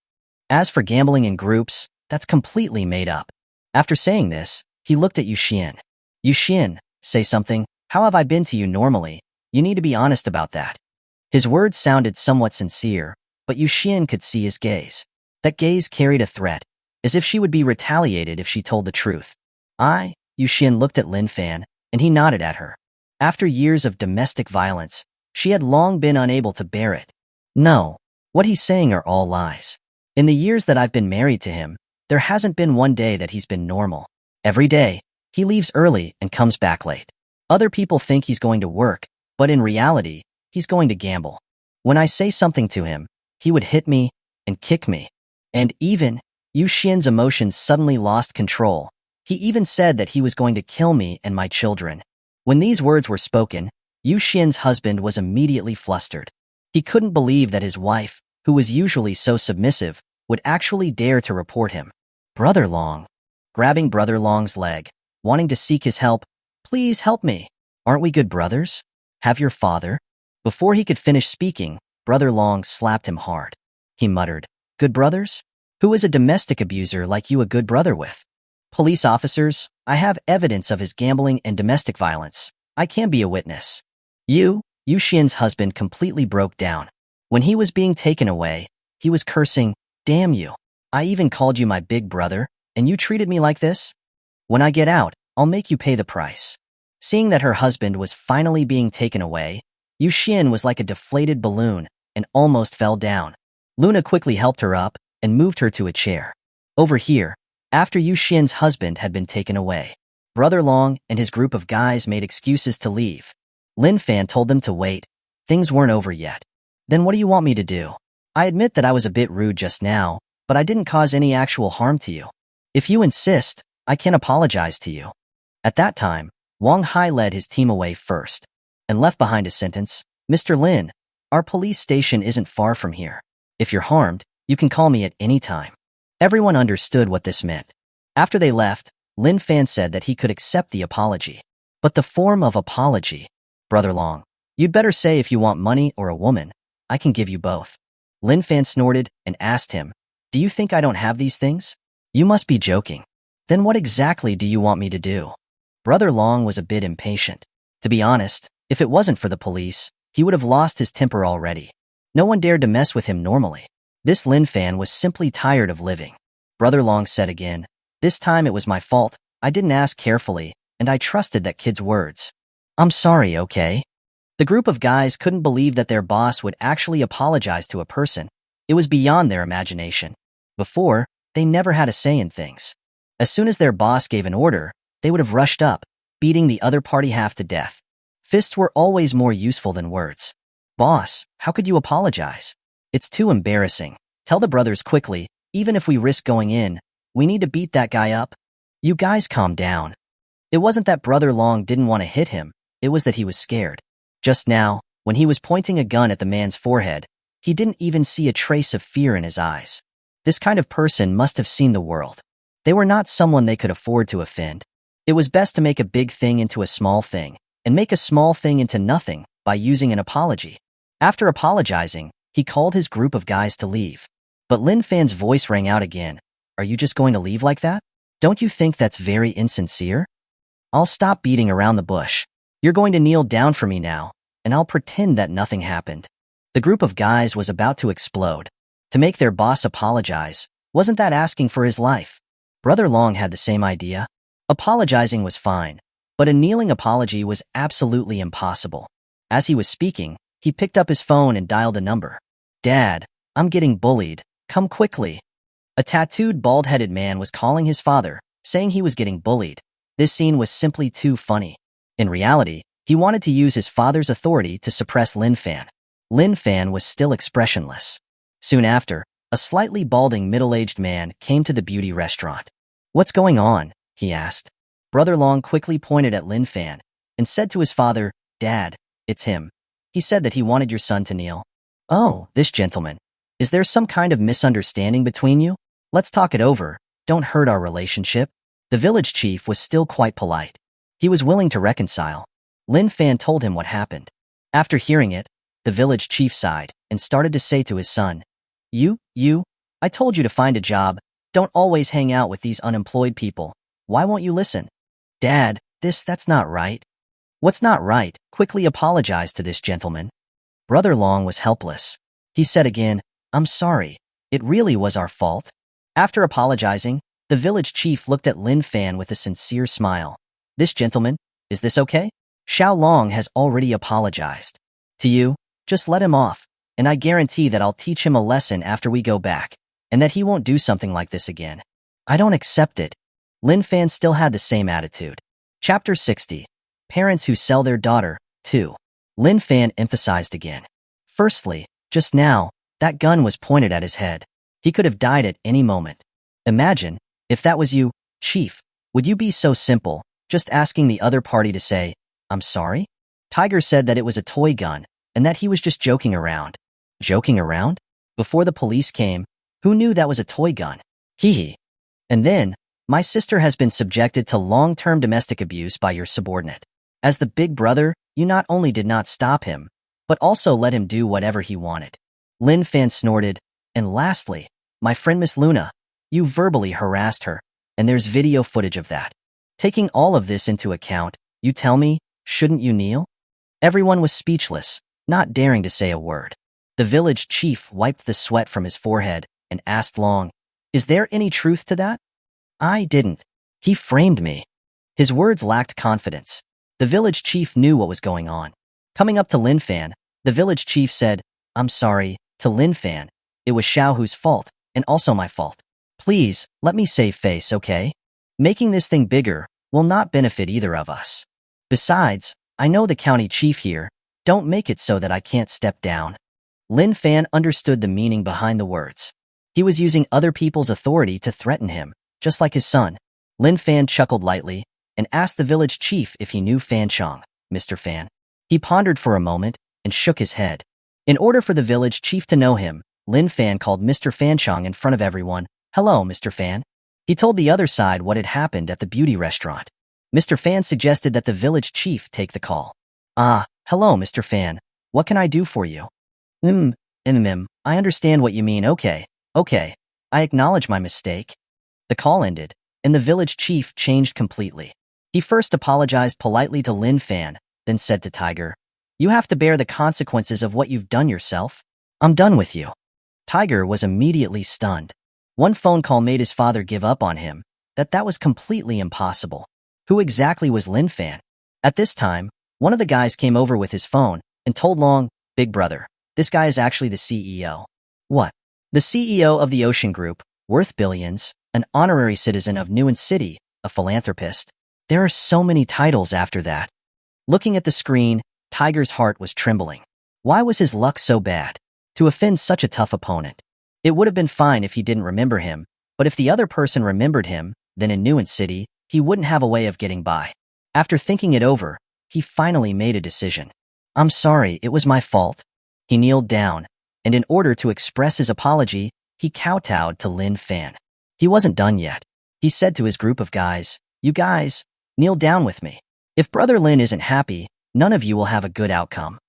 As for gambling in groups, that's completely made up. After saying this, he looked at Yu Xin. Yu Xin, say something. How have I been to you normally? You need to be honest about that. His words sounded somewhat sincere, but Yu Xin could see his gaze. That gaze carried a threat, as if she would be retaliated if she told the truth. Yu Xin looked at Lin Fan, and he nodded at her. After years of domestic violence, she had long been unable to bear it. No, what he's saying are all lies. In the years that I've been married to him, there hasn't been one day that he's been normal. Every day, he leaves early and comes back late. Other people think he's going to work, but in reality, he's going to gamble. When I say something to him, he would hit me and kick me. And even, Yu Xin's emotions suddenly lost control. He even said that he was going to kill me and my children. When these words were spoken, Yu Xin's husband was immediately flustered. He couldn't believe that his wife, who was usually so submissive, would actually dare to report him. Brother Long. Grabbing Brother Long's leg, wanting to seek his help. Please help me. Aren't we good brothers? Have your father? Before he could finish speaking, Brother Long slapped him hard. He muttered, Good brothers? Who is a domestic abuser like you a good brother with? Police officers, I have evidence of his gambling and domestic violence. I can be a witness. Yu Xin's husband completely broke down. When he was being taken away, he was cursing, Damn you. I even called you my big brother, And you treated me like this? When I get out, I'll make you pay the price. Seeing that her husband was finally being taken away, Yu Xin was like a deflated balloon and almost fell down. Luna quickly helped her up and moved her to a chair. Over here, after Yu Xin's husband had been taken away, Brother Long and his group of guys made excuses to leave. Lin Fan told them to wait. Things weren't over yet. Then what do you want me to do? I admit that I was a bit rude just now, but I didn't cause any actual harm to you. If you insist, I can apologize to you. At that time, Wang Hai led his team away first and left behind a sentence, Mr. Lin, our police station isn't far from here. If you're harmed, you can call me at any time. Everyone understood what this meant. After they left, Lin Fan said that he could accept the apology. But the form of apology? Brother Long, you'd better say if you want money or a woman. I can give you both. Lin Fan snorted and asked him, do you think I don't have these things? You must be joking. Then what exactly do you want me to do? Brother Long was a bit impatient. To be honest, if it wasn't for the police, he would have lost his temper already. No one dared to mess with him normally. This Lin Fan was simply tired of living. Brother Long said again, this time it was my fault. I didn't ask carefully, and I trusted that kid's words. I'm sorry, okay? The group of guys couldn't believe that their boss would actually apologize to a person. It was beyond their imagination. Before, they never had a say in things. As soon as their boss gave an order, they would have rushed up, beating the other party half to death. Fists were always more useful than words. Boss, how could you apologize? It's too embarrassing. Tell the brothers quickly, even if we risk going in, we need to beat that guy up. You guys calm down. It wasn't that Brother Long didn't want to hit him, it was that he was scared. Just now, when he was pointing a gun at the man's forehead, he didn't even see a trace of fear in his eyes. This kind of person must have seen the world. They were not someone they could afford to offend. It was best to make a big thing into a small thing, and make a small thing into nothing by using an apology. After apologizing, he called his group of guys to leave. But Lin Fan's voice rang out again. Are you just going to leave like that? Don't you think that's very insincere? I'll stop beating around the bush. You're going to kneel down for me now, and I'll pretend that nothing happened. The group of guys was about to explode. To make their boss apologize, wasn't that asking for his life? Brother Long had the same idea. Apologizing was fine, but a kneeling apology was absolutely impossible. As he was speaking, he picked up his phone and dialed a number. Dad, I'm getting bullied. Come quickly. A tattooed, bald-headed man was calling his father, saying he was getting bullied. This scene was simply too funny. In reality, he wanted to use his father's authority to suppress Lin Fan. Lin Fan was still expressionless. Soon after, a slightly balding middle-aged man came to the beauty restaurant. What's going on? He asked. Brother Long quickly pointed at Lin Fan and said to his father, Dad, it's him. He said that he wanted your son to kneel. Oh, this gentleman. Is there some kind of misunderstanding between you? Let's talk it over. Don't hurt our relationship. The village chief was still quite polite. He was willing to reconcile. Lin Fan told him what happened. After hearing it, the village chief sighed and started to say to his son, I told you to find a job. Don't always hang out with these unemployed people. Why won't you listen? Dad, that's not right. What's not right? Quickly apologize to this gentleman. Brother Long was helpless. He said again, I'm sorry. It really was our fault. After apologizing, the village chief looked at Lin Fan with a sincere smile. This gentleman, is this okay? Xiao Long has already apologized. To you, just let him off, and I guarantee that I'll teach him a lesson after we go back, and that he won't do something like this again. I don't accept it. Lin Fan still had the same attitude. Chapter 60. Parents who sell their daughter, 2. Lin Fan emphasized again. Firstly, just now, that gun was pointed at his head. He could have died at any moment. Imagine, if that was you, Chief, would you be so simple, just asking the other party to say, I'm sorry? Tiger said that it was a toy gun, and that he was just joking around. Joking around? Before the police came, who knew that was a toy gun? Hee hee. And then, my sister has been subjected to long-term domestic abuse by your subordinate. As the big brother, you not only did not stop him, but also let him do whatever he wanted. Lin Fan snorted, and lastly, my friend Miss Luna, you verbally harassed her, and there's video footage of that. Taking all of this into account, you tell me, shouldn't you kneel? Everyone was speechless, not daring to say a word. The village chief wiped the sweat from his forehead and asked Long, is there any truth to that? I didn't. He framed me. His words lacked confidence. The village chief knew what was going on. Coming up to Lin Fan, the village chief said, "I'm sorry," to Lin Fan. "It was Xiaohu's fault, and also my fault. Please, let me save face, okay? Making this thing bigger will not benefit either of us. Besides, I know the county chief here. Don't make it so that I can't step down." Lin Fan understood the meaning behind the words. He was using other people's authority to threaten him, just like his son. Lin Fan chuckled lightly and asked the village chief if he knew Fan Chong, Mr. Fan. He pondered for a moment and shook his head. In order for the village chief to know him, Lin Fan called Mr. Fan Chong in front of everyone. "Hello, Mr. Fan." He told the other side what had happened at the beauty restaurant. Mr. Fan suggested that the village chief take the call. "Ah, hello, Mr. Fan. What can I do for you?" I understand what you mean. Okay. I acknowledge my mistake." The call ended, and the village chief changed completely. He first apologized politely to Lin Fan, then said to Tiger, "You have to bear the consequences of what you've done yourself. I'm done with you." Tiger was immediately stunned. One phone call made his father give up on him. That was completely impossible. Who exactly was Lin Fan? At this time, one of the guys came over with his phone and told Long, "Big brother, this guy is actually the CEO." "What?" "The CEO of the Ocean Group, worth billions, an honorary citizen of Nuan City, a philanthropist." There are so many titles after that. Looking at the screen, Tiger's heart was trembling. Why was his luck so bad? To offend such a tough opponent. It would have been fine if he didn't remember him, but if the other person remembered him, then in Nuan City, he wouldn't have a way of getting by. After thinking it over, he finally made a decision. "I'm sorry, it was my fault." He kneeled down, and in order to express his apology, he kowtowed to Lin Fan. He wasn't done yet. He said to his group of guys, "You guys, kneel down with me. If Brother Lin isn't happy, none of you will have a good outcome."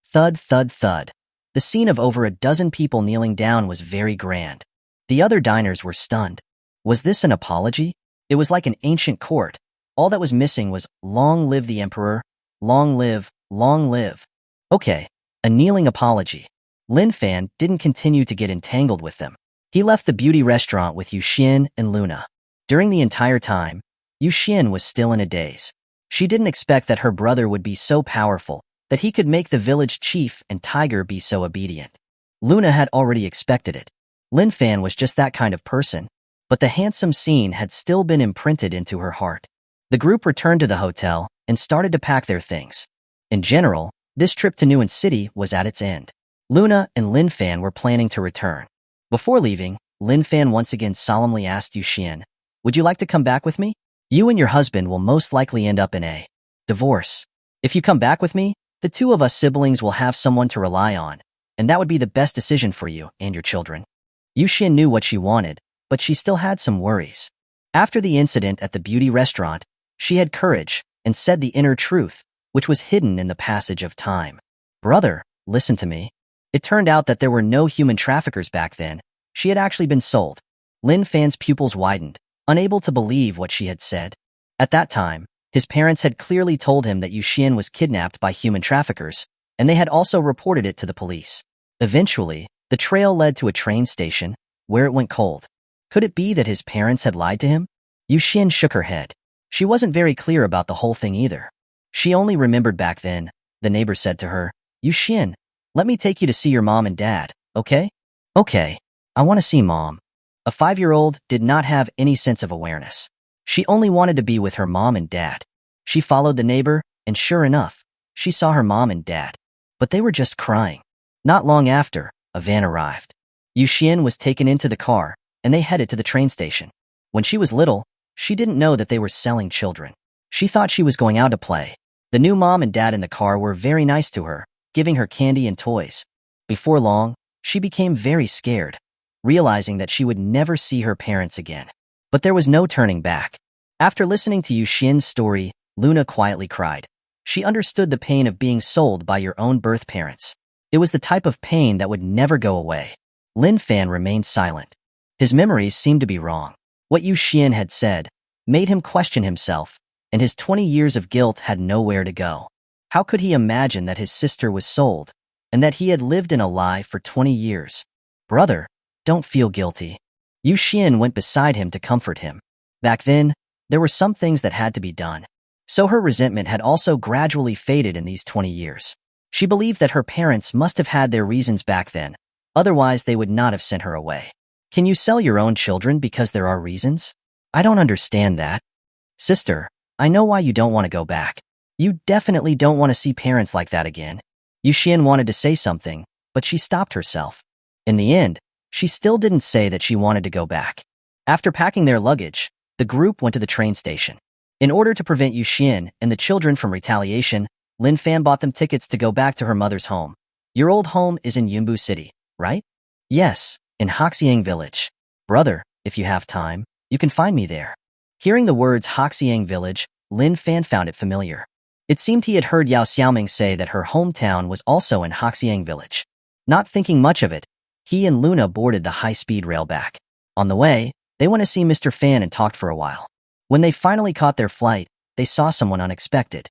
Thud, thud, thud. The scene of over a dozen people kneeling down was very grand. The other diners were stunned. Was this an apology? It was like an ancient court. All that was missing was, "Long live the emperor, long live, long live." Okay, a kneeling apology. Lin Fan didn't continue to get entangled with them. He left the beauty restaurant with Yuxian and Luna. During the entire time, Yuxian was still in a daze. She didn't expect that her brother would be so powerful that he could make the village chief and Tiger be so obedient. Luna had already expected it. Lin Fan was just that kind of person, but the handsome scene had still been imprinted into her heart. The group returned to the hotel and started to pack their things. In general, this trip to Nuan City was at its end. Luna and Lin Fan were planning to return. Before leaving, Lin Fan once again solemnly asked Yuxian, "Would you like to come back with me? You and your husband will most likely end up in a divorce. If you come back with me, the two of us siblings will have someone to rely on, and that would be the best decision for you and your children." Yuxian knew what she wanted, but she still had some worries. After the incident at the beauty restaurant, she had courage and said the inner truth, which was hidden in the passage of time. "Brother, listen to me." It turned out that there were no human traffickers back then. She had actually been sold. Lin Fan's pupils widened, unable to believe what she had said. At that time, his parents had clearly told him that Yuxian was kidnapped by human traffickers, and they had also reported it to the police. Eventually, the trail led to a train station, where it went cold. Could it be that his parents had lied to him? Yuxian shook her head. She wasn't very clear about the whole thing either. She only remembered back then, the neighbor said to her, "Yuxian, let me take you to see your mom and dad, okay?" "Okay, I want to see Mom." A 5-year-old did not have any sense of awareness. She only wanted to be with her mom and dad. She followed the neighbor, and sure enough, she saw her mom and dad. But they were just crying. Not long after, a van arrived. Yuxian was taken into the car, and they headed to the train station. When she was little, she didn't know that they were selling children. She thought she was going out to play. The new mom and dad in the car were very nice to her, giving her candy and toys. Before long, she became very scared, realizing that she would never see her parents again. But there was no turning back. After listening to Yuxian's story, Luna quietly cried. She understood the pain of being sold by your own birth parents. It was the type of pain that would never go away. Lin Fan remained silent. His memories seemed to be wrong. What Yuxian had said made him question himself, and his 20 years of guilt had nowhere to go. How could he imagine that his sister was sold, and that he had lived in a lie for 20 years? "Brother, don't feel guilty." Yuxian went beside him to comfort him. Back then, there were some things that had to be done. So her resentment had also gradually faded in these 20 years. She believed that her parents must have had their reasons back then, otherwise they would not have sent her away. Can you sell your own children because there are reasons? I don't understand that. Sister, I know why you don't want to go back. You definitely don't want to see parents like that again. Yuxian wanted to say something, but she stopped herself. In the end, she still didn't say that she wanted to go back. After packing their luggage, the group went to the train station. In order to prevent Yuxian and the children from retaliation, Lin Fan bought them tickets to go back to her mother's home. Your old home is in Yunbu City, right? Yes, in Hoxiang Village. Brother, if you have time, you can find me there. Hearing the words Hoxiang Village, Lin Fan found it familiar. It seemed he had heard Yao Xiaoming say that her hometown was also in Hoxiang Village. Not thinking much of it, he and Luna boarded the high-speed rail back. On the way, they went to see Mr. Fan and talked for a while. When they finally caught their flight, they saw someone unexpected.